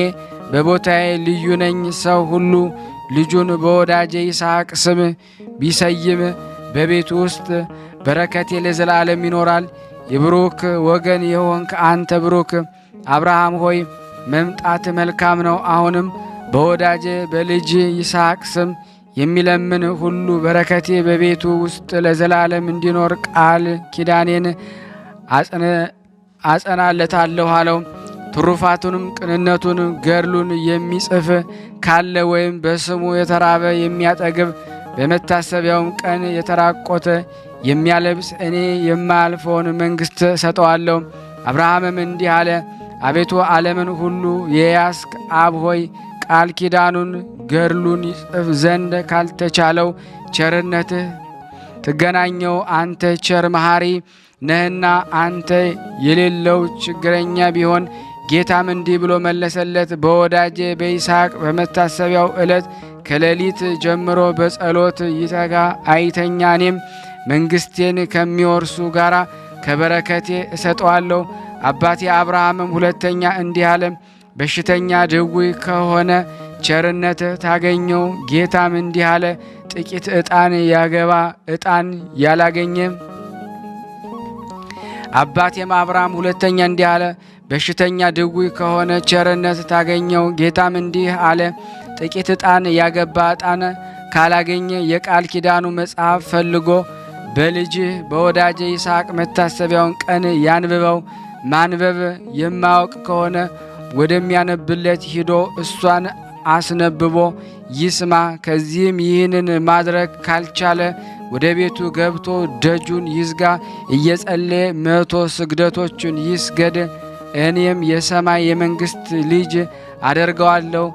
በቦታዬ ልዩ ነኝ፣ ሰው ሁሉ ልጁን በወዳጄ ይስሐቅ ስም ቢሰይም በቤቱ ውስጥ በረከቴ ለዘላለም ይኖራል። የብሩክ ወገን የሆንክ አንተ ብሩክ አብርሃም ሆይ መምጣት መልካም ነው። አሁንም በወዳጄ በልጅ ይስሐቅ ስም የሚለምን ሁሉ በረከቴ በቤቱ ውስጥ ለዘላለም እንዲኖር ቃል ኪዳኔን አጸናለታለሁ አለው። ትሩፋቱንም ቅንነቱን ገድሉን የሚጽፍ ካለ ወይም በስሙ የተራበ የሚያጠግብ በመታሰቢያውም ቀን የተራቆተ የሚያለብስ እኔ የማያልፈውን መንግሥት ሰጠዋለሁ። አብርሃምም እንዲህ አለ፣ አቤቱ ዓለምን ሁሉ የያዝክ አብ ሆይ ቃል ኪዳኑን ገድሉን ይጽፍ ዘንድ ካልተቻለው ቸርነትህ ትገናኘው። አንተ ቸር መሐሪ ነህና አንተ የሌለው ችግረኛ ቢሆን። ጌታም እንዲህ ብሎ መለሰለት፣ በወዳጄ በይስሐቅ በመታሰቢያው ዕለት ከሌሊት ጀምሮ በጸሎት ይተጋ አይተኛ። እኔም መንግሥቴን ከሚወርሱ ጋር ከበረከቴ እሰጠዋለሁ። አባቴ አብርሃምም ሁለተኛ እንዲህ አለ፣ በሽተኛ ድውይ ከሆነ ቸርነት ታገኘው። ጌታም እንዲህ አለ፣ ጥቂት ዕጣን ያገባ ዕጣን ያላገኘ። አባቴም አብርሃም ሁለተኛ እንዲህ አለ፣ በሽተኛ ድውይ ከሆነ ቸርነት ታገኘው። ጌታም እንዲህ አለ፣ ጥቂት ዕጣን ያገባ ዕጣን ካላገኘ የቃል ኪዳኑ መጽሐፍ ፈልጎ በልጅህ በወዳጄ ይስሐቅ መታሰቢያውን ቀን ያንብበው። ማንበብ የማያውቅ ከሆነ ወደሚያነብለት ሂዶ እሷን አስነብቦ ይስማ። ከዚህም ይህንን ማድረግ ካልቻለ ወደ ቤቱ ገብቶ ደጁን ይዝጋ፣ እየጸለየ 100 ስግደቶችን ይስገድ። እኔም የሰማይ የመንግሥት ልጅ አደርገዋለሁ።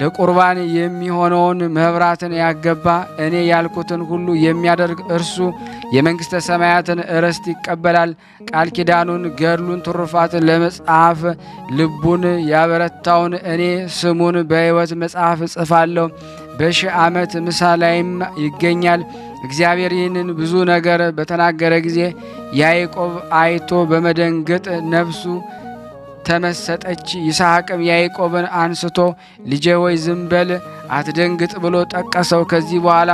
ለቁርባን የሚሆነውን መብራትን ያገባ እኔ ያልኩትን ሁሉ የሚያደርግ እርሱ የመንግሥተ ሰማያትን ርስት ይቀበላል። ቃል ኪዳኑን ገድሉን ትሩፋትን ለመጽሐፍ ልቡን ያበረታውን እኔ ስሙን በሕይወት መጽሐፍ እጽፋለሁ። በ1000 ዓመት ምሳ ላይም ይገኛል። እግዚአብሔር ይህንን ብዙ ነገር በተናገረ ጊዜ ያዕቆብ አይቶ በመደንገጥ ነፍሱ ተመሰጠች። ይስሐቅም ያዕቆብን አንስቶ ልጄ ሆይ ዝም በል አትደንግጥ ብሎ ጠቀሰው። ከዚህ በኋላ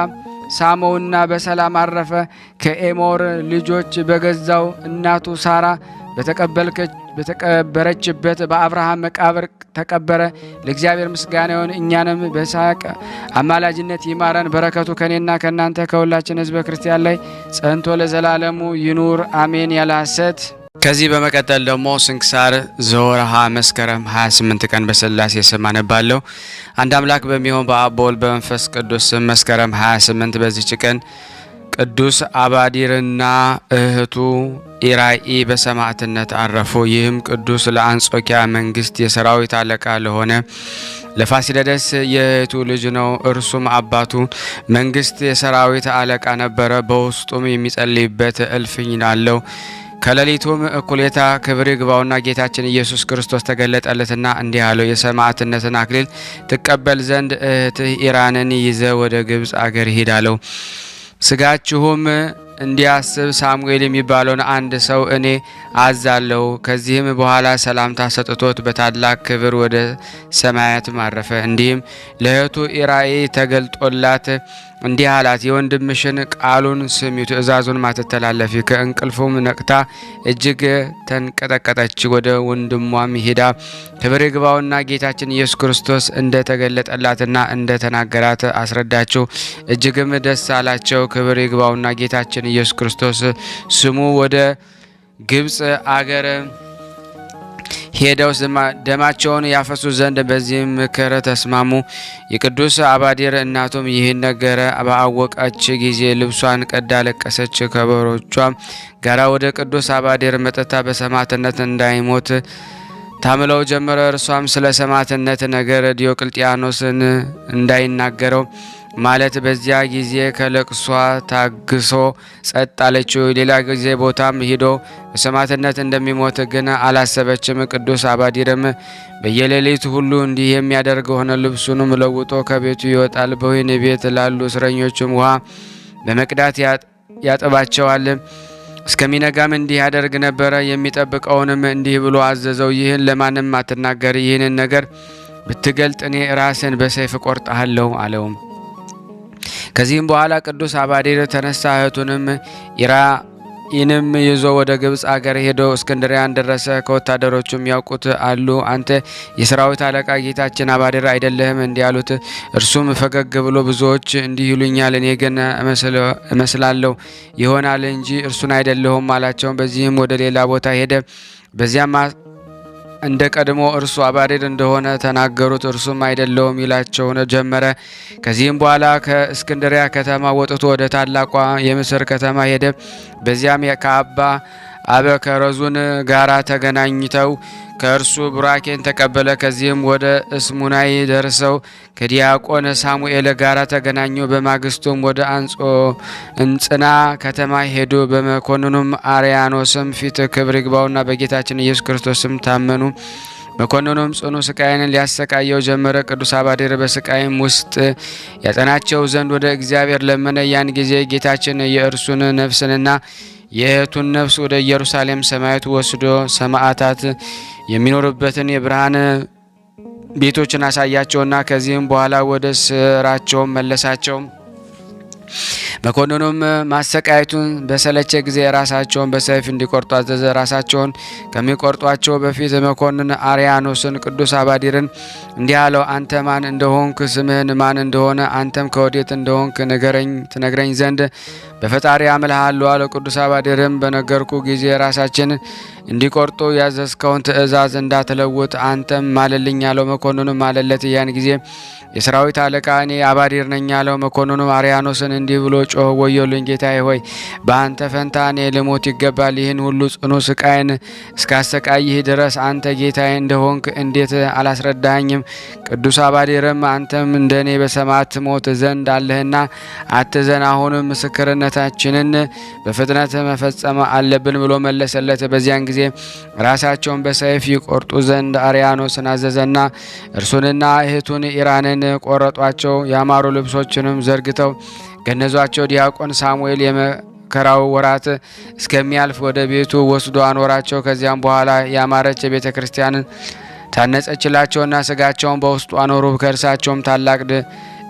ሳመውና በሰላም አረፈ። ከኤሞር ልጆች በገዛው እናቱ ሳራ በተቀበረችበት በአብርሃም መቃብር ተቀበረ። ለእግዚአብሔር ምስጋና ይሁን፣ እኛንም በይስሐቅ አማላጅነት ይማረን። በረከቱ ከእኔና ከእናንተ ከሁላችን ሕዝበ ክርስቲያን ላይ ጸንቶ ለዘላለሙ ይኑር አሜን። ያለ ሐሰት። ከዚህ በመቀጠል ደግሞ ስንክሳር ዘወርሃ መስከረም 28 ቀን በሥላሴ ስም አነባለሁ። አንድ አምላክ በሚሆን በአብ በወልድ በመንፈስ ቅዱስ ስም መስከረም 28 በዚች ቀን ቅዱስ አባዲርና እህቱ ኢራኢ በሰማዕትነት አረፉ። ይህም ቅዱስ ለአንጾኪያ መንግስት የሰራዊት አለቃ ለሆነ ለፋሲለደስ የእህቱ ልጅ ነው። እርሱም አባቱ መንግስት የሰራዊት አለቃ ነበረ። በውስጡም የሚጸልይበት እልፍኝ አለው። ከሌሊቱም እኩሌታ ክብር ይግባውና ጌታችን ኢየሱስ ክርስቶስ ተገለጠለትና እንዲህ አለው፣ የሰማዕትነትን አክሊል ትቀበል ዘንድ እህትህ ኢራንን ይዘ ወደ ግብፅ አገር ሂድ አለው። ስጋችሁም እንዲያስብ ሳሙኤል የሚባለውን አንድ ሰው እኔ አዛለሁ። ከዚህም በኋላ ሰላምታ ሰጥቶት በታላቅ ክብር ወደ ሰማያት ማረፈ። እንዲህም ለእህቱ ኢራኢ ተገልጦላት እንዲህ አላት፣ የወንድምሽን ቃሉን ስሚ፣ ትእዛዙን ማትተላለፊ። ከእንቅልፉም ነቅታ እጅግ ተንቀጠቀጠች። ወደ ወንድሟም ሄዳ ክብር ይግባውና ጌታችን ኢየሱስ ክርስቶስ እንደ ተገለጠላትና እንደ ተናገራት አስረዳቸው። እጅግም ደስ አላቸው። ክብር ይግባውና ጌታችን ኢየሱስ ክርስቶስ ስሙ ወደ ግብፅ አገር ሄደው ደማቸውን ያፈሱ ዘንድ በዚህም ምክር ተስማሙ። የቅዱስ አባዴር እናቱም ይህን ነገረ ባወቀች ጊዜ ልብሷን ቀዳ ለቀሰች። ከበሮቿም ጋራ ወደ ቅዱስ አባዴር መጥታ በሰማዕትነት እንዳይሞት ታምለው ጀመረ። እርሷም ስለ ሰማዕትነት ነገር ዲዮቅልጥያኖስን እንዳይናገረው ማለት በዚያ ጊዜ ከለቅሷ ታግሶ ጸጥ አለችው። ሌላ ጊዜ ቦታም ሂዶ በሰማዕትነት እንደሚሞት ግን አላሰበችም። ቅዱስ አባዲርም በየሌሊቱ ሁሉ እንዲህ የሚያደርግ ሆነ። ልብሱንም ለውጦ ከቤቱ ይወጣል። በወህኒ ቤት ላሉ እስረኞችም ውሃ በመቅዳት ያጥባቸዋል። እስከሚነጋም እንዲህ ያደርግ ነበረ። የሚጠብቀውንም እንዲህ ብሎ አዘዘው፣ ይህን ለማንም አትናገር። ይህንን ነገር ብትገልጥ እኔ ራስን በሰይፍ ቆርጣለሁ አለውም። ከዚህም በኋላ ቅዱስ አባዴር ተነሳ። እህቱንም ኢራኢንም ይዞ ወደ ግብፅ አገር ሄዶ እስክንድሪያን ደረሰ። ከወታደሮቹም ያውቁት አሉ፣ አንተ የሰራዊት አለቃ ጌታችን አባዴር አይደለህም? እንዲህ አሉት። እርሱም ፈገግ ብሎ ብዙዎች እንዲህ ይሉኛል፣ እኔ ግን እመስላለሁ ይሆናል እንጂ እርሱን አይደለሁም አላቸው። በዚህም ወደ ሌላ ቦታ ሄደ። በዚያም እንደ ቀድሞ እርሱ አባዴር እንደሆነ ተናገሩት። እርሱም አይደለውም ይላቸው ጀመረ። ከዚህም በኋላ ከእስክንድሪያ ከተማ ወጥቶ ወደ ታላቋ የምስር ከተማ ሄደ። በዚያም ከአባ አበከረዙን ጋራ ተገናኝተው ከእርሱ ቡራኬን ተቀበለ። ከዚህም ወደ እስሙናይ ደርሰው ከዲያቆን ሳሙኤል ጋራ ተገናኙ። በማግስቱም ወደ እንጽና ከተማ ሄዱ። በመኮንኑም አርያኖስም ፊት ክብር ይግባውና በጌታችን ኢየሱስ ክርስቶስም ታመኑ። መኮንኑም ጽኑ ስቃይን ሊያሰቃየው ጀመረ። ቅዱስ አባዴር በስቃይም ውስጥ ያጸናቸው ዘንድ ወደ እግዚአብሔር ለመነ። ያን ጊዜ ጌታችን የእርሱን ነፍስንና የእህቱን ነፍስ ወደ ኢየሩሳሌም ሰማያዊት ወስዶ ሰማዕታት የሚኖርበትን የብርሃን ቤቶችን አሳያቸውና ከዚህም በኋላ ወደ ስራቸው መለሳቸው። መኮንኑም ማሰቃየቱን በሰለቸ ጊዜ ራሳቸውን በሰይፍ እንዲቆርጡ አዘዘ። ራሳቸውን ከሚቆርጧቸው በፊት መኮንን አርያኖስን ቅዱስ አባዲርን እንዲህ አለው፣ አንተ ማን እንደሆንክ ስምህን ማን እንደሆነ አንተም ከወዴት እንደሆንክ ትነግረኝ ዘንድ በፈጣሪ አምልሃለሁ አለው። ቅዱስ አባዲርም በነገርኩ ጊዜ ራሳችን እንዲቆርጡ ያዘዝከውን ትእዛዝ እንዳትለውጥ አንተም ማልልኝ አለው። መኮንኑም ማለለት። ያን ጊዜ የሰራዊት አለቃ እኔ አባዲር ነኝ አለው። መኮንኑ አርያኖስን እንዲህ ብሎ ጮህ፣ ወዮልኝ ጌታዬ ሆይ በአንተ ፈንታ እኔ ልሞት ይገባል። ይህን ሁሉ ጽኑ ስቃይን እስካሰቃይህ ድረስ አንተ ጌታዬ እንደሆንክ እንዴት አላስረዳኸኝም? ቅዱስ አባዲርም አንተም እንደኔ በሰማዕት ሞት ዘንድ አለህና አትዘን፣ አሁንም ምስክርነታችንን በፍጥነት መፈጸም አለብን ብሎ መለሰለት። በዚያን ጊዜ ራሳቸውን በሰይፍ ይቆርጡ ዘንድ አርያኖስን አዘዘና እርሱንና እህቱን ኢራንን ቆረጧቸው። ያማሩ ልብሶችንም ዘርግተው ገነዟቸው። ዲያቆን ሳሙኤል የመከራው ወራት እስከሚያልፍ ወደ ቤቱ ወስዶ አኖራቸው። ከዚያም በኋላ ያማረች ቤተ ክርስቲያንን ታነጸችላቸውና ስጋቸውን በውስጡ አኖሩ። ከእርሳቸውም ታላቅ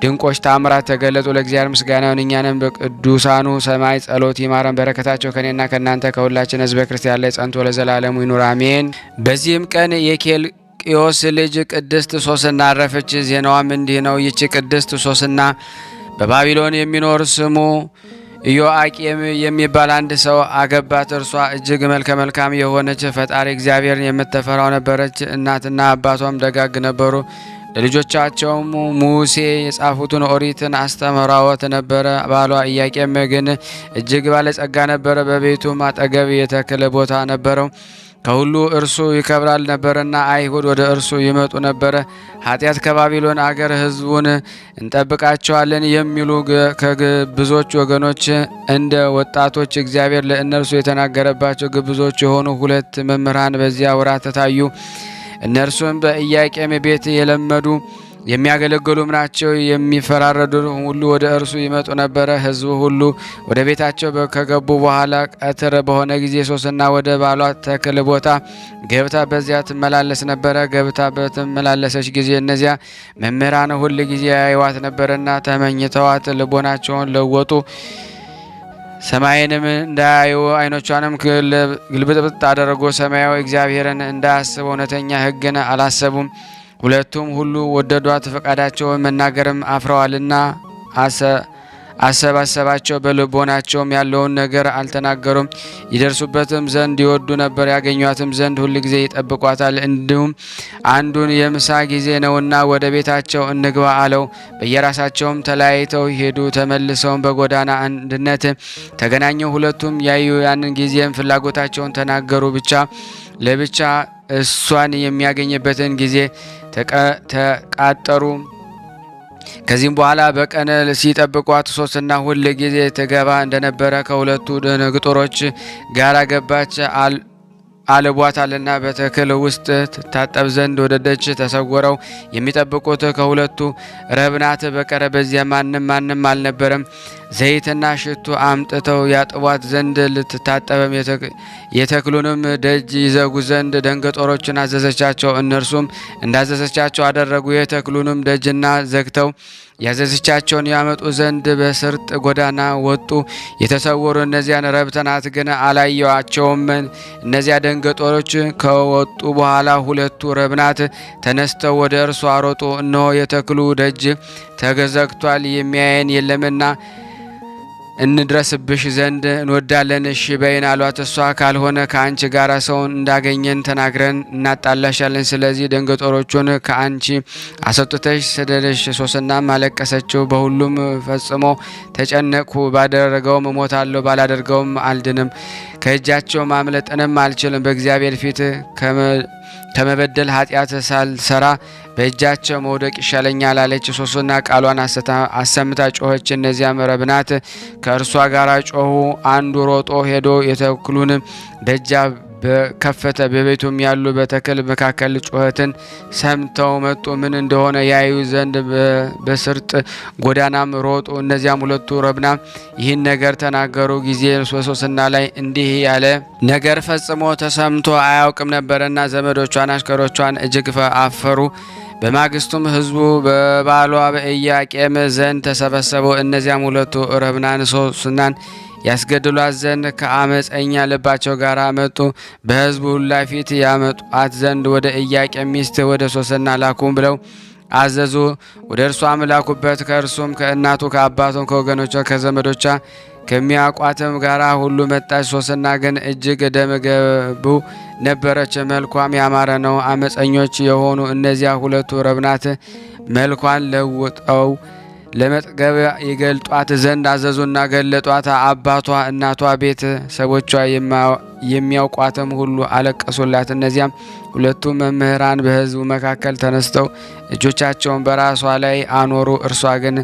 ድንቆች ታምራት ተገለጡ። ለእግዚአብሔር ምስጋና ይሁን፣ እኛንም በቅዱሳኑ ሰማይ ጸሎት ይማረን። በረከታቸው ከኔና ከእናንተ ከሁላችን ሕዝበ ክርስቲያን ላይ ጸንቶ ለዘላለሙ ይኑር አሜን። በዚህም ቀን የኬልቅዮስ ልጅ ቅድስት ሶስና አረፈች። ዜናዋም እንዲህ ነው። ይቺ ቅድስት ሶስና በባቢሎን የሚኖር ስሙ ኢዮአቄም የሚባል አንድ ሰው አገባት። እርሷ እጅግ መልከ መልካም የሆነች ፈጣሪ እግዚአብሔርን የምትፈራው ነበረች። እናትና አባቷም ደጋግ ነበሩ። ለልጆቻቸውም ሙሴ የጻፉትን ኦሪትን አስተምረዋት ነበረ። ባሏ ኢያቄም ግን እጅግ ባለጸጋ ነበረ። በቤቱም አጠገብ የተክል ቦታ ነበረው። ከሁሉ እርሱ ይከብራል ነበርና አይሁድ ወደ እርሱ ይመጡ ነበረ። ኃጢአት ከባቢሎን አገር ሕዝቡን እንጠብቃቸዋለን የሚሉ ከግብዞች ወገኖች እንደ ወጣቶች እግዚአብሔር ለእነርሱ የተናገረባቸው ግብዞች የሆኑ ሁለት መምህራን በዚያ ወራት ታዩ። እነርሱም በኢያቄም ቤት የለመዱ የሚያገለግሉም ናቸው። የሚፈራረዱ ሁሉ ወደ እርሱ ይመጡ ነበረ። ሕዝቡ ሁሉ ወደ ቤታቸው ከገቡ በኋላ ቀትር በሆነ ጊዜ ሶስና ወደ ባሏ ተክል ቦታ ገብታ በዚያ ትመላለስ ነበረ። ገብታ በትመላለሰች ጊዜ እነዚያ መምህራን ሁል ጊዜ ያዩዋት ነበርና ተመኝተዋት ልቦናቸውን ለወጡ። ሰማይንም እንዳያዩ ዓይኖቿንም ግልብጥብጥ አደረጉ። ሰማያዊ እግዚአብሔርን እንዳያስቡ እውነተኛ ሕግን አላሰቡም። ሁለቱም ሁሉ ወደዷት፣ ፈቃዳቸውን መናገርም አፍረዋልና አሰባሰባቸው። በልቦናቸውም ያለውን ነገር አልተናገሩም። ይደርሱበትም ዘንድ ይወዱ ነበር፣ ያገኟትም ዘንድ ሁል ጊዜ ይጠብቋታል። እንዲሁም አንዱን የምሳ ጊዜ ነውና ወደ ቤታቸው እንግባ አለው። በየራሳቸውም ተለያይተው ሄዱ። ተመልሰውም በጎዳና አንድነት ተገናኘው። ሁለቱም ያዩ ያንን ጊዜም ፍላጎታቸውን ተናገሩ። ብቻ ለብቻ እሷን የሚያገኝበትን ጊዜ ተቃጠሩ። ከዚህም በኋላ በቀን ሲጠብቋት ሶስና ሁል ጊዜ ትገባ እንደነበረ ከሁለቱ ደንገጡሮች ጋር ገባች። አልቧታልና በተክል ውስጥ ትታጠብ ዘንድ ወደ ደጅ ተሰወረው። የሚጠብቁት ከሁለቱ ረብናት በቀረ በዚያ ማንም አልነበረም። ዘይትና ሽቱ አምጥተው ያጥቧት ዘንድ ልትታጠበም የተክሉንም ደጅ ይዘጉ ዘንድ ደንገጦሮችን አዘዘቻቸው። እነርሱም እንዳዘዘቻቸው አደረጉ። የተክሉንም ደጅና ዘግተው ያዘዘቻቸውን ያመጡ ዘንድ በስርጥ ጎዳና ወጡ። የተሰወሩ እነዚያን ረብተናት ግን አላየዋቸውም። እነዚያ ደንገጦሮች ከወጡ በኋላ ሁለቱ ረብናት ተነስተው ወደ እርሱ አሮጡ። እነሆ የተክሉ ደጅ ተዘግቷል፣ የሚያየን የለምና እንድረስብሽ ዘንድ እንወዳለን፣ እሺ በይን አሏት። እሷ ካልሆነ ከአንቺ ጋር ሰውን እንዳገኘን ተናግረን እናጣላሻለን። ስለዚህ ደንገጦሮቹን ከአንቺ አሰጥተሽ ስደደሽ። ሶስናም አለቀሰችው። በሁሉም ፈጽሞ ተጨነቅሁ። ባደረገውም እሞታለሁ፣ ባላደርገውም አልድንም። ከእጃቸው ማምለጥንም አልችልም። በእግዚአብሔር ፊት ከመበደል ኃጢአት ሳልሰራ በእጃቸው መውደቅ ይሻለኛል አለች። ሶስና ቃሏን አሰምታ ጮኸች። እነዚያም ረብናት ከእርሷ ጋር ጮኹ። አንዱ ሮጦ ሄዶ የተክሉን ደጃፍ በከፈተ። በቤቱም ያሉ በተክል መካከል ጩኸትን ሰምተው መጡ። ምን እንደሆነ ያዩ ዘንድ በስርጥ ጎዳናም ሮጡ። እነዚያም ሁለቱ ረብና ይህን ነገር ተናገሩ ጊዜ በሶስና ላይ እንዲህ ያለ ነገር ፈጽሞ ተሰምቶ አያውቅም ነበርና ዘመዶቿን አሽከሮቿን እጅግ አፈሩ። በማግስቱም ሕዝቡ በባሏ በኢያቄም ዘንድ ተሰበሰቡ። እነዚያም ሁለቱ ረብናን ሶስናን ያስገድሏት ዘንድ ከአመፀኛ ልባቸው ጋር መጡ። በሕዝቡ ሁሉ ፊት ያመጧት ዘንድ ወደ ኢያቄም ሚስት ወደ ሶስና ላኩም ብለው አዘዙ። ወደ እርሷም ላኩበት። ከእርሱም ከእናቱ ከአባቱም ከወገኖቿ ከዘመዶቿ ከሚያውቋትም ጋራ ሁሉ መጣች። ሶስና ግን እጅግ ደመገቡ ነበረች፣ መልኳም ያማረ ነው። አመፀኞች የሆኑ እነዚያ ሁለቱ ረብናት መልኳን ለውጠው ለመጥገብ ይገልጧት ዘንድ አዘዙና ገለጧት። አባቷ፣ እናቷ፣ ቤተሰቦቿ የሚያውቋትም ሁሉ አለቀሱላት። እነዚያም ሁለቱ መምህራን በሕዝቡ መካከል ተነስተው እጆቻቸውን በራሷ ላይ አኖሩ። እርሷ ግን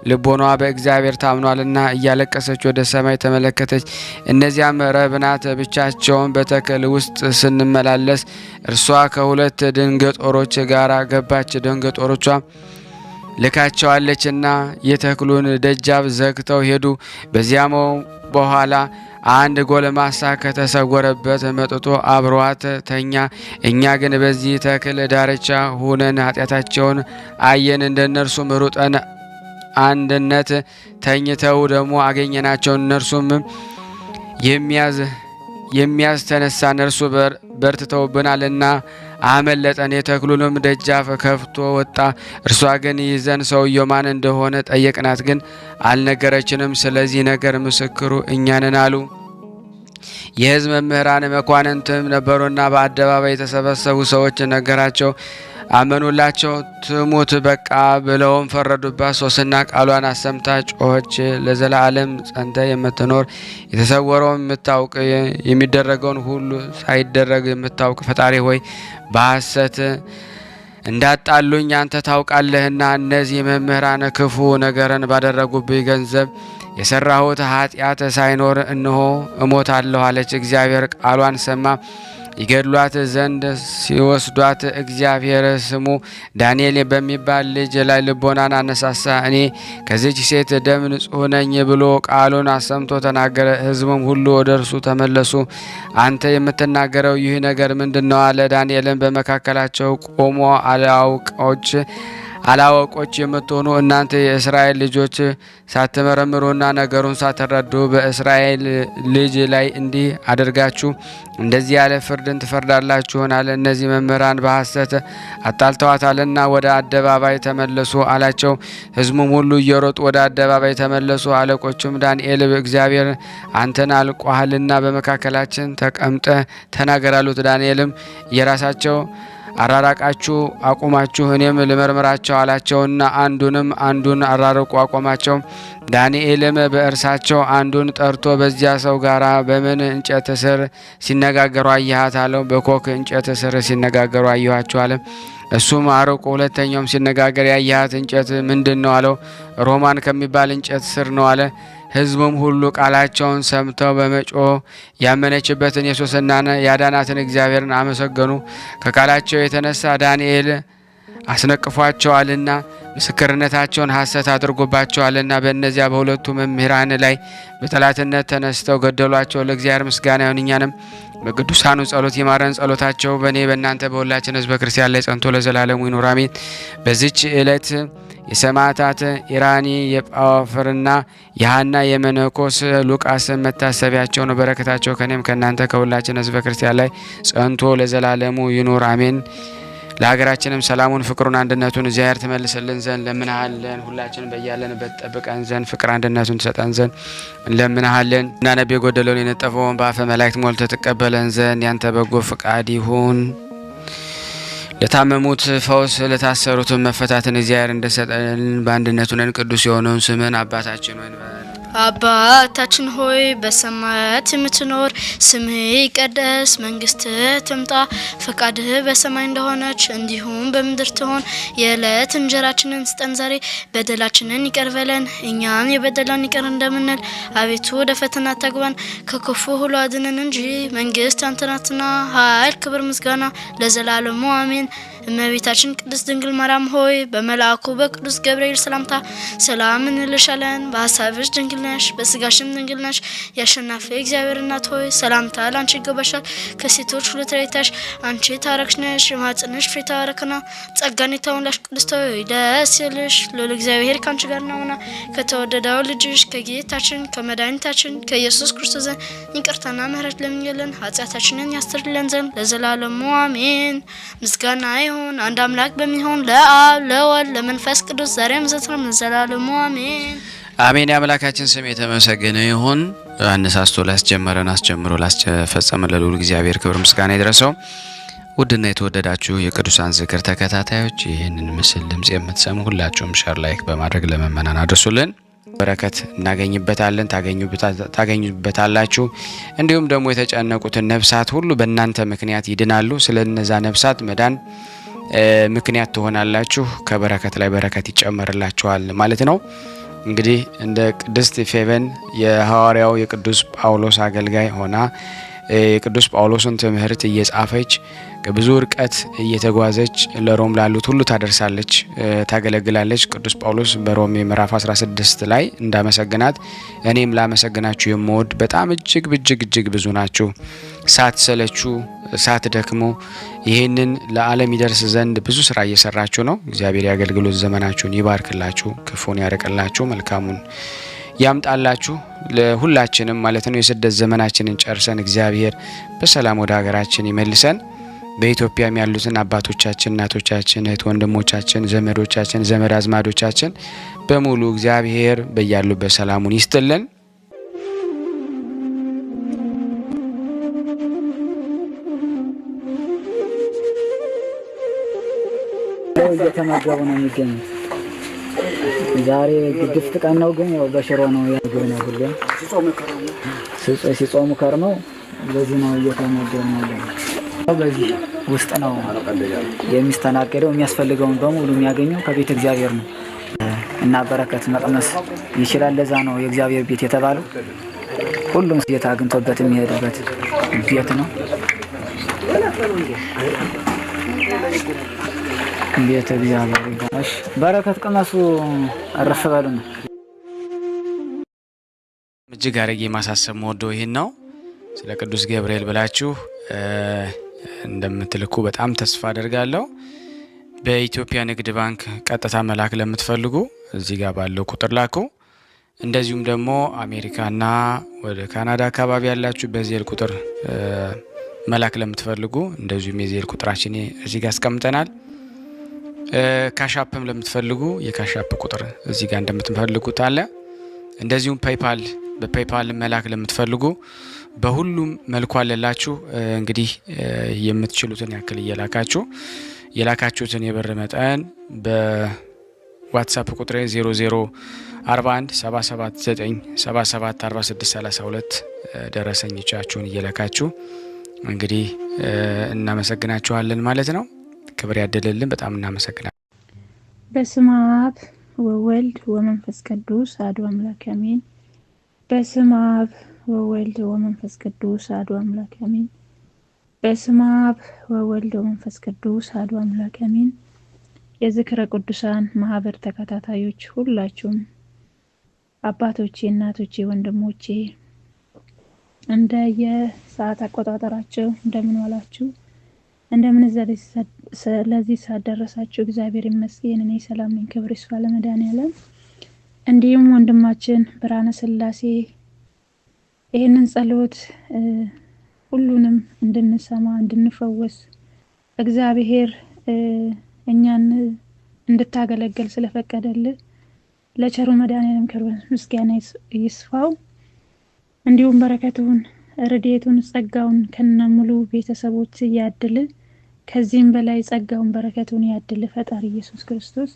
ልቦኗ በእግዚአብሔር ታምኗልና እያለቀሰች ወደ ሰማይ ተመለከተች። እነዚያም ረብናት ብቻቸውን በተክል ውስጥ ስንመላለስ እርሷ ከሁለት ደንገጦሮች ጋር ገባች። ደንገጦሮቿ ልካቸዋለችና የተክሉን ደጃፍ ዘግተው ሄዱ። በዚያም በኋላ አንድ ጎልማሳ ከተሰወረበት መጥቶ አብሯት ተኛ። እኛ ግን በዚህ ተክል ዳርቻ ሁነን ኃጢአታቸውን አየን። እንደነርሱም ሩጠን አንድነት ተኝተው ደግሞ አገኘናቸው። እነርሱም የሚያስተነሳ እነርሱ በርትተውብናልና አመለጠን። የተክሉንም ደጃፍ ከፍቶ ወጣ። እርሷ ግን ይዘን ሰውየው ማን እንደሆነ ጠየቅናት፣ ግን አልነገረችንም። ስለዚህ ነገር ምስክሩ እኛ ነን አሉ። የሕዝብ መምህራን መኳንንትም ነበሩና በአደባባይ የተሰበሰቡ ሰዎች ነገራቸው። አመኑላቸው። ትሙት በቃ ብለውም ፈረዱባት። ሶስና ቃሏን አሰምታ ጮኸች። ለዘላለም ጸንተ የምትኖር የተሰወረውን የምታውቅ የሚደረገውን ሁሉ ሳይደረግ የምታውቅ ፈጣሪ ሆይ በሐሰት እንዳጣሉኝ አንተ ታውቃለህና እነዚህ መምህራን ክፉ ነገርን ባደረጉብኝ ገንዘብ የሰራሁት ኃጢአት ሳይኖር እነሆ እሞታለሁ አለች። እግዚአብሔር ቃሏን ሰማ። ይገድሏት ዘንድ ሲወስዷት እግዚአብሔር ስሙ ዳንኤል በሚባል ልጅ ላይ ልቦናን አነሳሳ። እኔ ከዚች ሴት ደም ንጹሕ ነኝ ብሎ ቃሉን አሰምቶ ተናገረ። ሕዝቡም ሁሉ ወደ እርሱ ተመለሱ። አንተ የምትናገረው ይህ ነገር ምንድነው? አለ። ዳንኤልን በመካከላቸው ቆሞ አላዋቆች የምትሆኑ እናንተ የእስራኤል ልጆች ሳትመረምሩና ነገሩን ሳትረዱ በእስራኤል ልጅ ላይ እንዲህ አድርጋችሁ እንደዚህ ያለ ፍርድን ትፈርዳላችሁን? አለ። እነዚህ መምህራን በሐሰት አጣልተዋታልና ወደ አደባባይ ተመለሱ አላቸው። ሕዝቡም ሁሉ እየሮጡ ወደ አደባባይ ተመለሱ። አለቆቹም ዳንኤል እግዚአብሔር አንተን አልቋሃልና በመካከላችን ተቀምጠ ተናገር አሉት። ዳንኤልም የራሳቸው አራራቃችሁ አቁማችሁ እኔም ልመርምራቸው አላቸውና አንዱን አራርቆ አቆማቸው። ዳንኤልም በእርሳቸው አንዱን ጠርቶ በዚያ ሰው ጋራ በምን እንጨት ስር ሲነጋገሩ አየሃት አለው። በኮክ እንጨት ስር ሲነጋገሩ አየኋቸው አለ። እሱም አርቆ ሁለተኛውም ሲነጋገር ያየሃት እንጨት ምንድን ነው አለው። ሮማን ከሚባል እንጨት ስር ነው አለ። ሕዝቡም ሁሉ ቃላቸውን ሰምተው በመጮህ ያመነችበትን የሶስናን ያዳናትን እግዚአብሔርን አመሰገኑ። ከቃላቸው የተነሳ ዳንኤል አስነቅፏቸዋልና ምስክርነታቸውን ሐሰት አድርጎባቸዋልና በእነዚያ በሁለቱ መምህራን ላይ በጠላትነት ተነስተው ገደሏቸው። ለእግዚአብሔር ምስጋና ይሁን፣ እኛንም በቅዱሳኑ ጸሎት ይማረን። ጸሎታቸው በእኔ በእናንተ በሁላችን ሕዝበ ክርስቲያን ላይ ጸንቶ ለዘላለሙ ይኑር አሜን። በዚች ዕለት የሰማዕታት ኢራኒ የጳፍርና የሐና የመነኮስ ሉቃስ መታሰቢያቸው ነው። በረከታቸው ከኔም ከእናንተ ከሁላችን ሕዝበ ክርስቲያን ላይ ጸንቶ ለዘላለሙ ይኑር አሜን። ለሀገራችንም ሰላሙን፣ ፍቅሩን፣ አንድነቱን እግዚአብሔር ትመልስልን ዘንድ ለምንሃለን። ሁላችንም በያለንበት ጠብቀን ዘንድ ፍቅር አንድነቱን ትሰጠን ዘንድ ለምንሃለን። እናነብ የጎደለውን የነጠፈውን በአፈ መላእክት ሞልተህ ትቀበለን ዘንድ ያንተ በጎ ፍቃድ ይሁን። ለታመሙት ፈውስ፣ ለታሰሩትን መፈታትን እግዚአብሔር እንደሰጠን በአንድነቱ ነን። ቅዱስ የሆነውን ስምን አባታችን ሆይ አባታችን ሆይ በሰማያት የምትኖር ስምህ ይቀደስ፣ መንግስትህ ትምጣ፣ ፈቃድህ በሰማይ እንደሆነች እንዲሁም በምድር ትሆን። የዕለት እንጀራችንን ስጠን ዛሬ፣ በደላችንን ይቅር በለን እኛም የበደላን ይቅር እንደምንል፣ አቤቱ ወደ ፈተና አታግባን ከክፉ ሁሉ አድነን እንጂ መንግስት ያንተ ናትና፣ ኃይል፣ ክብር፣ ምስጋና ለዘላለሙ አሜን። እመቤታችን ቅድስት ድንግል ማርያም ሆይ በመልአኩ በቅዱስ ገብርኤል ሰላምታ ሰላም እንልሻለን። በሀሳብሽ ድንግል ነሽ፣ በስጋሽም ድንግል ነሽ። የአሸናፊ እግዚአብሔር እናት ሆይ ሰላምታ ላንቺ ይገባሻል። ከሴቶች ሁሉ ተለይተሽ አንቺ ታረክሽ ነሽ፣ የማኅፀንሽ ፍሬ የተባረከ ነው። ጸጋን የተሞላሽ ቅድስት ሆይ ደስ ይበልሽ፣ ልዑል እግዚአብሔር ካንቺ ጋር ነውና ከተወደደው ልጅሽ ከጌታችን ከመድኃኒታችን ከኢየሱስ ክርስቶስ ዘንድ ይቅርታና ምሕረት ለምኝልን ኃጢአታችንን ያስተሰርይልን ዘንድ ለዘላለሙ አሜን። ምስጋና ይሁን አንድ አምላክ በሚሆን ለአብ ለወልድ ለመንፈስ ቅዱስ ዛሬም ዘወትርም ለዘላለሙ አሜን አሜን። የአምላካችን ስም የተመሰገነ ይሁን። አነሳስቶ ላስጀመረን አስጀምሮ ላስፈጸመን ለልዑል እግዚአብሔር ክብር ምስጋና ይድረሰው። ውድና የተወደዳችሁ የቅዱሳን ዝክር ተከታታዮች ይህንን ምስል ድምጽ የምትሰሙ ሁላችሁም ሼር ላይክ በማድረግ ለመመናን አድርሱልን። በረከት እናገኝበታለን፣ ታገኙበታላችሁ። እንዲሁም ደግሞ የተጨነቁትን ነፍሳት ሁሉ በእናንተ ምክንያት ይድናሉ። ስለነዛ ነፍሳት መዳን ምክንያት ትሆናላችሁ። ከበረከት ላይ በረከት ይጨመርላችኋል ማለት ነው። እንግዲህ እንደ ቅድስት ፌቨን የሐዋርያው የቅዱስ ጳውሎስ አገልጋይ ሆና የቅዱስ ጳውሎስን ትምህርት እየጻፈች ብዙ ርቀት እየተጓዘች ለሮም ላሉት ሁሉ ታደርሳለች፣ ታገለግላለች። ቅዱስ ጳውሎስ በሮሜ ምዕራፍ 16 ላይ እንዳመሰግናት እኔም ላመሰግናችሁ የምወድ በጣም እጅግ ብዙ ናችሁ፣ ሳትሰለቹ ሳትደክሙ ይህንን ለዓለም ይደርስ ዘንድ ብዙ ስራ እየሰራችሁ ነው። እግዚአብሔር ያገልግሎት ዘመናችሁን ይባርክላችሁ፣ ክፉን ያርቅላችሁ፣ መልካሙን ያምጣላችሁ ለሁላችንም ማለት ነው። የስደት ዘመናችንን ጨርሰን እግዚአብሔር በሰላም ወደ ሀገራችን ይመልሰን። በኢትዮጵያም ያሉትን አባቶቻችን፣ እናቶቻችን፣ እህት ወንድሞቻችን፣ ዘመዶቻችን፣ ዘመድ አዝማዶቻችን በሙሉ እግዚአብሔር በያሉበት ሰላሙን ይስጥልን። ይኸው እየተመገቡ ነው የሚገኙት። ዛሬ ግድፍት ቀን ነው፣ ግን ያው በሽሮ ነው ያገኘው ሁሌም ሲጾሙ ከርመው በዚህ ነው እየተመገቡ ነው። በዚህ ውስጥ ነው የሚስተናገደው። የሚያስፈልገውን በሙሉ የሚያገኘው ከቤተ እግዚአብሔር ነው እና በረከት መቅመስ ይችላል። ለዛ ነው የእግዚአብሔር ቤት የተባለው። ሁሉም ጌታ አግኝቶበት የሚሄድበት ቤት ነው። ቤተ እግዚአብሔር ይባላል። በረከት ቅመሱ፣ አረፍ በሉ ነው። እጅግ አድርጌ ማሳሰብ ወደው ይሄን ነው። ስለ ቅዱስ ገብርኤል ብላችሁ እንደምትልኩ በጣም ተስፋ አደርጋለሁ። በኢትዮጵያ ንግድ ባንክ ቀጥታ መላክ ለምትፈልጉ እዚህ ጋር ባለው ቁጥር ላኩ። እንደዚሁም ደግሞ አሜሪካና ወደ ካናዳ አካባቢ ያላችሁ በዜል ቁጥር መላክ ለምትፈልጉ እንደዚሁም የዜል ቁጥራችን እዚህ ጋር አስቀምጠናል። ካሻፕም ለምትፈልጉ የካሻፕ ቁጥር እዚህ ጋር እንደምትፈልጉት አለ። እንደዚሁም ፔይፓል በፔይፓል መላክ ለምትፈልጉ በሁሉም መልኩ አለላችሁ። እንግዲህ የምትችሉትን ያክል እየላካችሁ የላካችሁትን የብር መጠን በዋትስአፕ ቁጥሬ 004177977462 ደረሰኞቻችሁን እየላካችሁ እንግዲህ እናመሰግናችኋለን ማለት ነው። ክብር ያደለልን። በጣም እናመሰግናለን። በስመ አብ ወወልድ ወመንፈስ ቅዱስ አሐዱ አምላክ አሜን። በስመ አብ ወወልድ ወመንፈስ ቅዱስ አሐዱ አምላክ አሜን። በስመ አብ ወወልድ ወመንፈስ ቅዱስ አሐዱ አምላክ አሜን። የዝክረ ቅዱሳን ማህበር ተከታታዮች ሁላችሁም አባቶቼ፣ እናቶቼ፣ ወንድሞቼ እንደ የሰዓት አቆጣጠራችሁ እንደምን ዋላችሁ? እንደምን ስለዚህ ሳደረሳችሁ እግዚአብሔር ይመስገን። እኔ ሰላም ነኝ። ክብር ይስፋ ለመድኃኔዓለም። እንዲሁም ወንድማችን ብርሃነ ስላሴ ይህንን ጸሎት ሁሉንም እንድንሰማ እንድንፈወስ እግዚአብሔር እኛን እንድታገለግል ስለፈቀደልን ለቸሩ መድኃኔዓለም ክብር ምስጋና ይስፋው። እንዲሁም በረከቱን ረድኤቱን ጸጋውን ከነሙሉ ቤተሰቦች ያድል። ከዚህም በላይ ጸጋውን በረከቱን ያድል ፈጣሪ ኢየሱስ ክርስቶስ።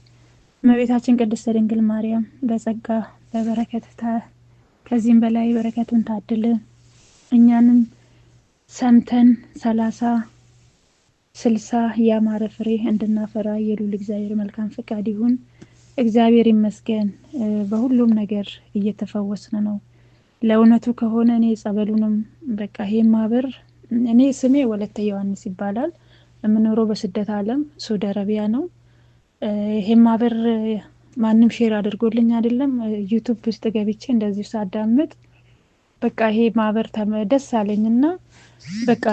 እመቤታችን ቅድስት ድንግል ማርያም በጸጋ በበረከት ከዚህም በላይ በረከቱን ታድል። እኛንም ሰምተን 30 60 ያማረ ፍሬ እንድናፈራ የሉል እግዚአብሔር መልካም ፈቃድ ይሁን። እግዚአብሔር ይመስገን። በሁሉም ነገር እየተፈወስን ነው። ለእውነቱ ከሆነ እኔ ጸበሉንም በቃ ይሄ ማህበር እኔ ስሜ ወለተ ዮሐንስ ይባላል። የምኖረው በስደት ዓለም ሳውዲ አረቢያ ነው። ይሄ ማህበር ማንም ሼር አድርጎልኝ አይደለም፣ ዩቲዩብ ውስጥ ገብቼ እንደዚህ ሳዳምጥ በቃ ይሄ ማህበር ደስ አለኝና በቃ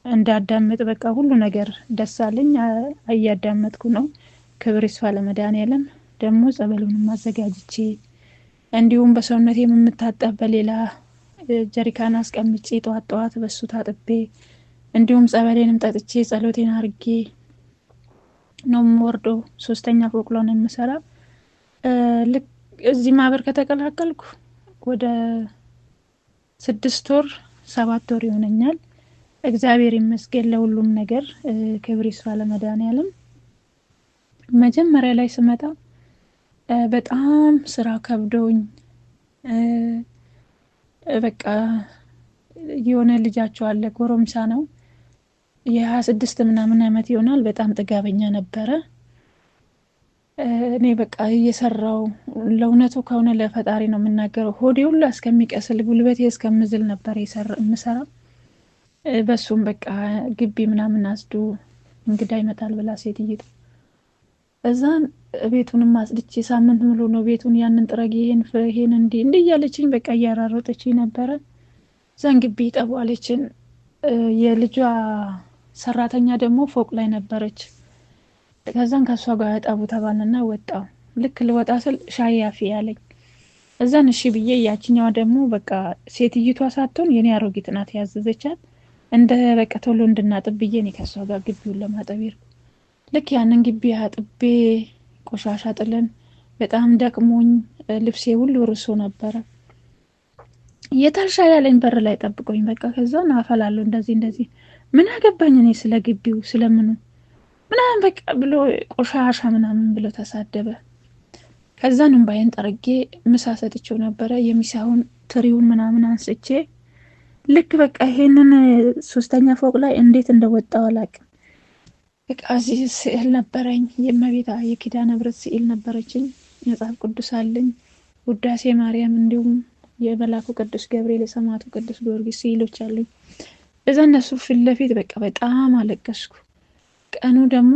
እንዳዳምጥ በቃ ሁሉ ነገር ደስ አለኝ። እያዳመጥኩ ነው። ክብር ይስፋ ለመድኃኔዓለም። ደግሞ ጸበሉንም አዘጋጅቼ እንዲሁም በሰውነቴ የምታጠብ በሌላ ጀሪካን አስቀምጬ ጠዋት በሱ ታጥቤ እንዲሁም ጸበሌንም ጠጥቼ ጸሎቴን አርጌ ነው የምወርደው። 3ኛ ፎቅ ላይ ነው የምሰራው። ልክ እዚህ ማህበር ከተቀላቀልኩ ወደ 6 ወር 7 ወር ይሆነኛል። እግዚአብሔር ይመስገን ለሁሉም ነገር። ክብር ይስፋ ለመድኃኔዓለም። መጀመሪያ ላይ ስመጣ በጣም ስራ ከብዶኝ በቃ የሆነ ልጃቸው አለ ጎረምሳ ነው የ26 ምናምን ዓመት ይሆናል። በጣም ጥጋበኛ ነበረ። እኔ በቃ እየሰራው ለእውነቱ ከሆነ ለፈጣሪ ነው የምናገረው። ሆዴ ሁሉ እስከሚቀስል ጉልበቴ እስከምዝል ነበር የምሰራው። በሱም በቃ ግቢ ምናምን አስዱ እንግዳ ይመጣል ብላ ሴትይቱ እዛን ቤቱንም አጽድቼ ሳምንት ሙሉ ነው ቤቱን ያንን ጥረግ ይሄን እንዲህ እያለችኝ በቃ እያራሮጠችኝ ነበረ። እዛን ግቢ ጠቧለችን። የልጇ ሰራተኛ ደግሞ ፎቅ ላይ ነበረች። ከዛን ከሷ ጋር ጠቡ ተባልና ወጣው። ልክ ልወጣ ስል ሻይ ያፊ ያለኝ። እዛን እሺ ብዬ ያችኛዋ ደግሞ በቃ ሴትይቷ ሳትሆን የኔ አሮጊት ናት ያዘዘቻት እንደ በቃ ቶሎ እንድናጥብ ብዬ እኔ ከሷ ጋር ግቢውን ለማጠብ ሄድኩ። ልክ ያንን ግቢ አጥቤ ቆሻሻ ጥለን በጣም ደክሞኝ ልብሴ ሁሉ ርሶ ነበረ። የታልሻ ያለኝ በር ላይ ጠብቆኝ በቃ ከዛን አፈላለሁ እንደዚህ ምን አገባኝ እኔ ስለ ግቢው ስለምኑ ምናምን በቃ ብሎ ቆሻሻ ምናምን ብሎ ተሳደበ። ከዛን እንባዬን ጠርጌ ምሳ ሰጥቼው ነበረ። የሚሳውን ትሪውን ምናምን አንስቼ ልክ በቃ ይሄንን 3ኛ ፎቅ ላይ እንዴት እንደወጣው አላውቅም። በቃ እዚህ ስዕል ነበረኝ፣ የእመቤታ የኪዳነ ምሕረት ስዕል ነበረችኝ፣ መጽሐፍ ቅዱስ አለኝ፣ ውዳሴ ማርያም እንዲሁም የመላኩ ቅዱስ ገብርኤል የሰማዕቱ ቅዱስ ጊዮርጊስ ስዕሎች አሉኝ። በዛ እነሱ ፊት ለፊት በቃ በጣም አለቀስኩ። ቀኑ ደግሞ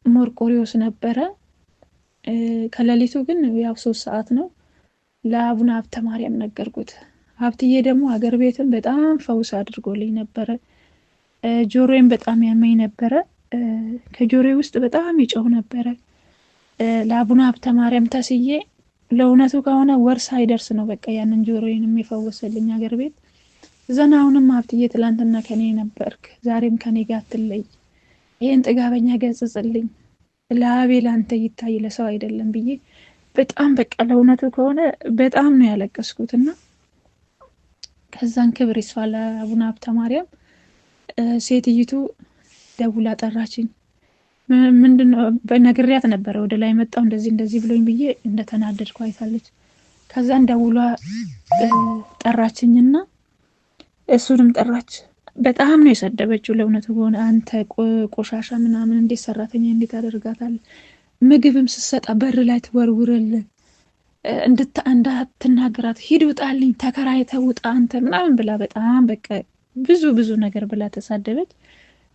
ሞርቆሪዎስ ነበረ። ከሌሊቱ ግን ያው 3 ሰዓት ነው። ለአቡነ ሀብተ ማርያም ነገርኩት። ሀብትዬ ደግሞ ሀገር ቤትም በጣም ፈውስ አድርጎልኝ ነበረ። ጆሮዬም በጣም ያመኝ ነበረ። ከጆሮዬ ውስጥ በጣም ይጮህ ነበረ። ለአቡነ ሀብተ ማርያም ተስዬ ለእውነቱ ከሆነ ወር ሳይደርስ ነው በቃ ያንን ጆሮዬን የሚፈወስልኝ ሀገር ቤት። ዘና አሁንም ሀብትዬ ትላንትና ከኔ ነበርክ፣ ዛሬም ከኔ ጋር አትለይ፣ ይሄን ጥጋበኛ ገጽጽልኝ፣ ለአቤል አንተ ይታይ ለሰው አይደለም ብዬ በጣም በቃ ለእውነቱ ከሆነ በጣም ነው ያለቀስኩትና ከዛን ክብር ይስፋ ለአቡነ ሀብተ ማርያም። ሴትይቱ ደውላ ጠራችኝ። ምንድነው በነግሪያት ነበረ ወደ ላይ መጣው እንደዚህ ብሎኝ ብዬ እንደተናደድኩ አይታለች። ከዛን ደውላ ጠራችኝና እሱንም ጠራች። በጣም ነው የሰደበችው ለእውነቱ ከሆነ አንተ ቆሻሻ ምናምን እንዴት ሰራተኛ እንዴት አደርጋታለህ? ምግብም ስትሰጣ በር ላይ ትወርውርልህ እንዳትናገራት፣ ሂድ ውጣልኝ፣ ተከራይተህ ውጣ አንተ ምናምን ብላ በጣም በቃ ብዙ ነገር ብላ ተሳደበች።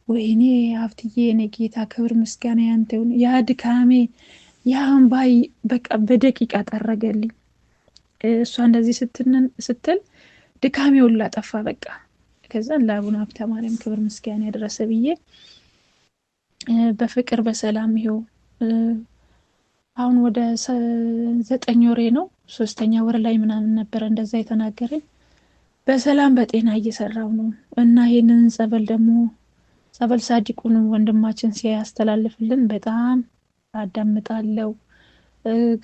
ወይኔ ሀብትዬ እኔ ጌታ ክብር ምስጋና ያንተ ይሁን። ያ ድካሜ ያ እንባይ በቃ በደቂቃ ጠረገልኝ። እሷ እንደዚህ ስትል ድካሜ ሁላ ጠፋ በቃ። ከዛን ለአቡነ ሀብተ ማርያም ክብር ምስጋና ያደረሰ ብዬ በፍቅር በሰላም ይኸው አሁን ወደ 9 ወሬ ነው። 3ኛ ወር ላይ ምናምን ነበረ እንደዛ የተናገረኝ። በሰላም በጤና እየሰራው ነው እና ይሄንን ጸበል ሳዲቁን ወንድማችን ሲያስተላልፍልን በጣም አዳምጣለሁ።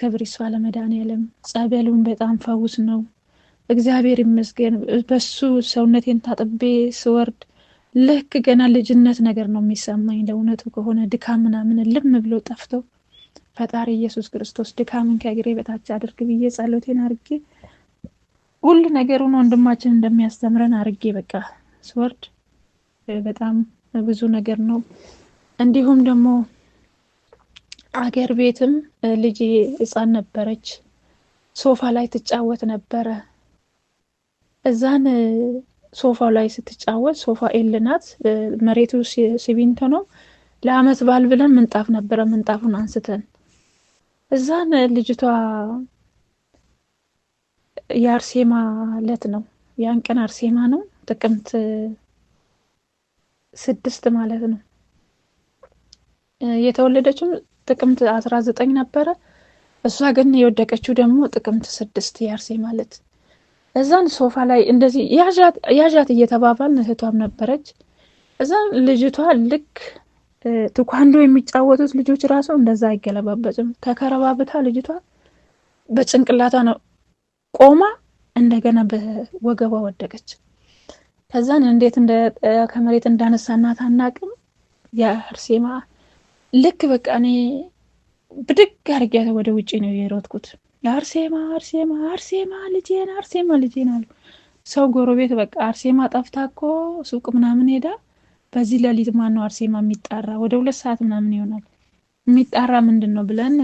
ክብር ይስፋ ለመድኃኔዓለም። ጸበሉን በጣም ፈውስ ነው። እግዚአብሔር ይመስገን። በሱ ሰውነቴን ታጥቤ ስወርድ ልክ ገና ልጅነት ነገር ነው የሚሰማኝ። ለእውነቱ ከሆነ ድካም ምናምን ልም ብሎ ጠፍቶ ፈጣሪ ኢየሱስ ክርስቶስ ድካምን ከእግሬ በታች አድርግ ብዬ ጸሎቴን አርጌ ሁሉ ነገሩን ወንድማችን እንደሚያስተምረን አርጌ በቃ ስወርድ በጣም ብዙ ነገር ነው። እንዲሁም ደግሞ አገር ቤትም ልጅ ሕፃን ነበረች፣ ሶፋ ላይ ትጫወት ነበረ። እዛን ሶፋው ላይ ስትጫወት ሶፋ ኤልናት መሬቱ ሲሚንቶ ነው። ለአመት በዓል ብለን ምንጣፍ ነበረ፣ ምንጣፉን አንስተን እዛን ልጅቷ የአርሴማ ዕለት ነው፣ ያን ቀን አርሴማ ነው፣ ጥቅምት 6 ማለት ነው። የተወለደችው ጥቅምት 19 ነበረ። እሷ ግን የወደቀችው ደግሞ ጥቅምት 6 የአርሴማ ዕለት። እዛን ሶፋ ላይ እንደዚህ ያዣት እየተባባልን እህቷም ነበረች። እዛን ልጅቷ ልክ ቱኳንዶ የሚጫወቱት ልጆች ራሱ እንደዛ አይገለባበጭም። ተከረባብታ ልጅቷ በጭንቅላታ ነው ቆማ እንደገና በወገቧ ወደቀች። ከዛን እንዴት ከመሬት እንዳነሳናት አናቅም። የአርሴማ ልክ በቃ እኔ ብድግ አድርጊያት ወደ ውጪ ነው የሮጥኩት። አርሴማ አርሴማ አርሴማ ልጄን አርሴማ ልጄን አሉ። ሰው ጎረቤት በቃ አርሴማ ጠፍታ እኮ ሱቅ ምናምን ሄዳ በዚህ ሌሊት ማን ነው አርሴማ የሚጣራ? ወደ 2 ሰዓት ምናምን ይሆናል የሚጣራ ምንድን ነው ብለን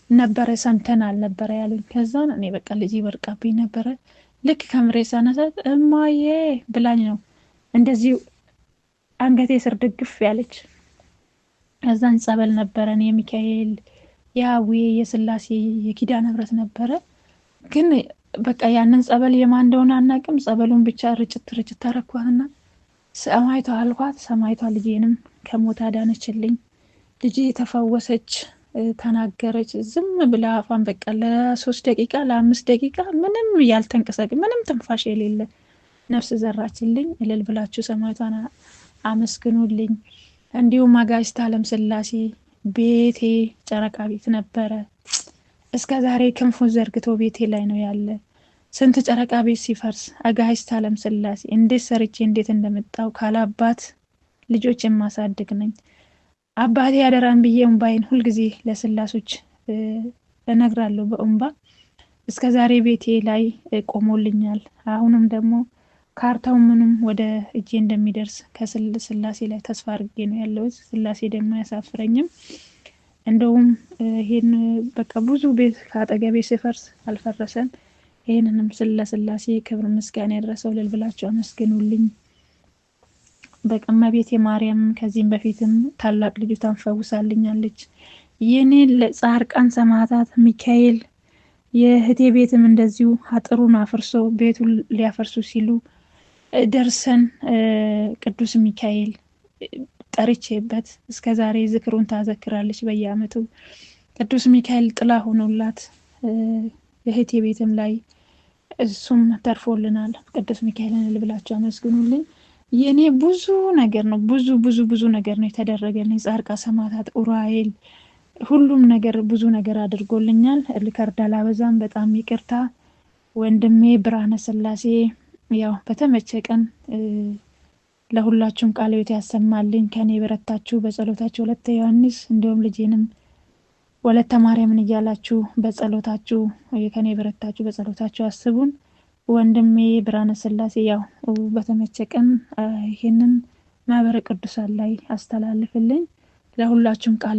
ነበረ ሰምተናል ነበረ ያሉኝ። ከዛን እኔ በቃ ልጅ ወርቃብኝ ነበረ። ልክ ከምሬት ሳነሳት እማዬ ብላኝ ነው እንደዚህ አንገቴ ስር ድግፍ ያለች። ከዛን ጸበል ነበረን የሚካኤል ያዌ የስላሴ የኪዳነ ምሕረት ነበረ። ግን በቃ ያንን ጸበል የማን እንደሆነ አናቅም። ጸበሉን ብቻ ርጭት አረኳትና ሰማይቷ አልኳት። ሰማይቷ ልጄንም ከሞት አዳነችልኝ። ልጄ ተፈወሰች፣ ተናገረች። ዝም ብላ አፏን በቃ ለ3 ደቂቃ ለ5 ደቂቃ ምንም ያልተንቀሳቀ ምንም ትንፋሽ የሌለ ነፍስ ዘራችልኝ። እልል ብላችሁ ሰማይቷን አመስግኑልኝ። እንዲሁም አጋዕዝተ ዓለም ሥላሴ ቤቴ ጨረቃ ቤት ነበረ። እስከ ዛሬ ክንፉን ዘርግቶ ቤቴ ላይ ነው ያለ። ስንት ጨረቃ ቤት ሲፈርስ አጋዕዝተ ዓለም ሥላሴ እንዴት ሰርቼ እንዴት እንደመጣው ካላባት ልጆች የማሳድግ ነኝ። አባቴ ያደራን ብዬ እምባዬን ሁልጊዜ ለስላሶች እነግራለሁ በእንባ እስከ ዛሬ ቤቴ ላይ ቆሞልኛል። አሁንም ደግሞ ካርታው ምንም ወደ እጄ እንደሚደርስ ከስላሴ ላይ ተስፋ አድርጌ ነው ያለሁት። ስላሴ ደግሞ አያሳፍረኝም። እንደውም ይሄን በቃ ብዙ ቤት ከአጠገቤ ሲፈርስ አልፈረሰም። ይሄንንም ስለስላሴ ክብር ምስጋና ያደረሰው ልል ብላችሁ አመስግኑልኝ። በእመቤቴ ማርያም ከዚህም በፊትም ታላቅ ልጅቷን ፈውሳልኛለች። የኔ ጻድቃን ሰማዕታት ሚካኤል የእህቴ ቤትም እንደዚሁ አጥሩን አፍርሶ ቤቱን ሊያፈርሱ ሲሉ ደርሰን ቅዱስ ሚካኤል ጠርቼበት እስከ ዛሬ ዝክሩን ታዘክራለች በየዓመቱ። ቅዱስ ሚካኤል ጥላ ሆኖላት እህቴ ቤትም ላይ እሱም ተርፎልናል። ቅዱስ ሚካኤልን ልብላችሁ አመስግኑልኝ። የኔ ብዙ ነገር ነው ብዙ ነገር ነው የተደረገልኝ። ጻድቃን ሰማዕታት ኡራኤል ሁሉም ነገር ብዙ ነገር አድርጎልኛል። ሪከርድ አላበዛም፣ በጣም ይቅርታ ወንድሜ ብርሃነ ስላሴ። ያው በተመቸ ቀን ለሁላችሁም ቃለ ሕይወት ያሰማልኝ። ከኔ በረታችሁ በጸሎታችሁ ወለተ ዮሐንስ እንዲሁም ልጄንም ወለተ ማርያምን እያላችሁ በጸሎታችሁ ከኔ በረታችሁ በጸሎታችሁ አስቡን። ወንድሜ ብርሃነ ስላሴ ያው በተመቸ ቀን ይሄንን ማህበረ ቅዱሳን ላይ አስተላልፍልኝ። ለሁላችሁም ቃለ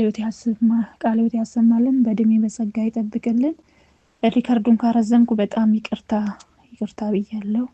ሕይወት ያሰማልን፣ በእድሜ በጸጋ ይጠብቅልን። ሪከርዱን ካረዘምኩ በጣም ይቅርታ ብያለሁ።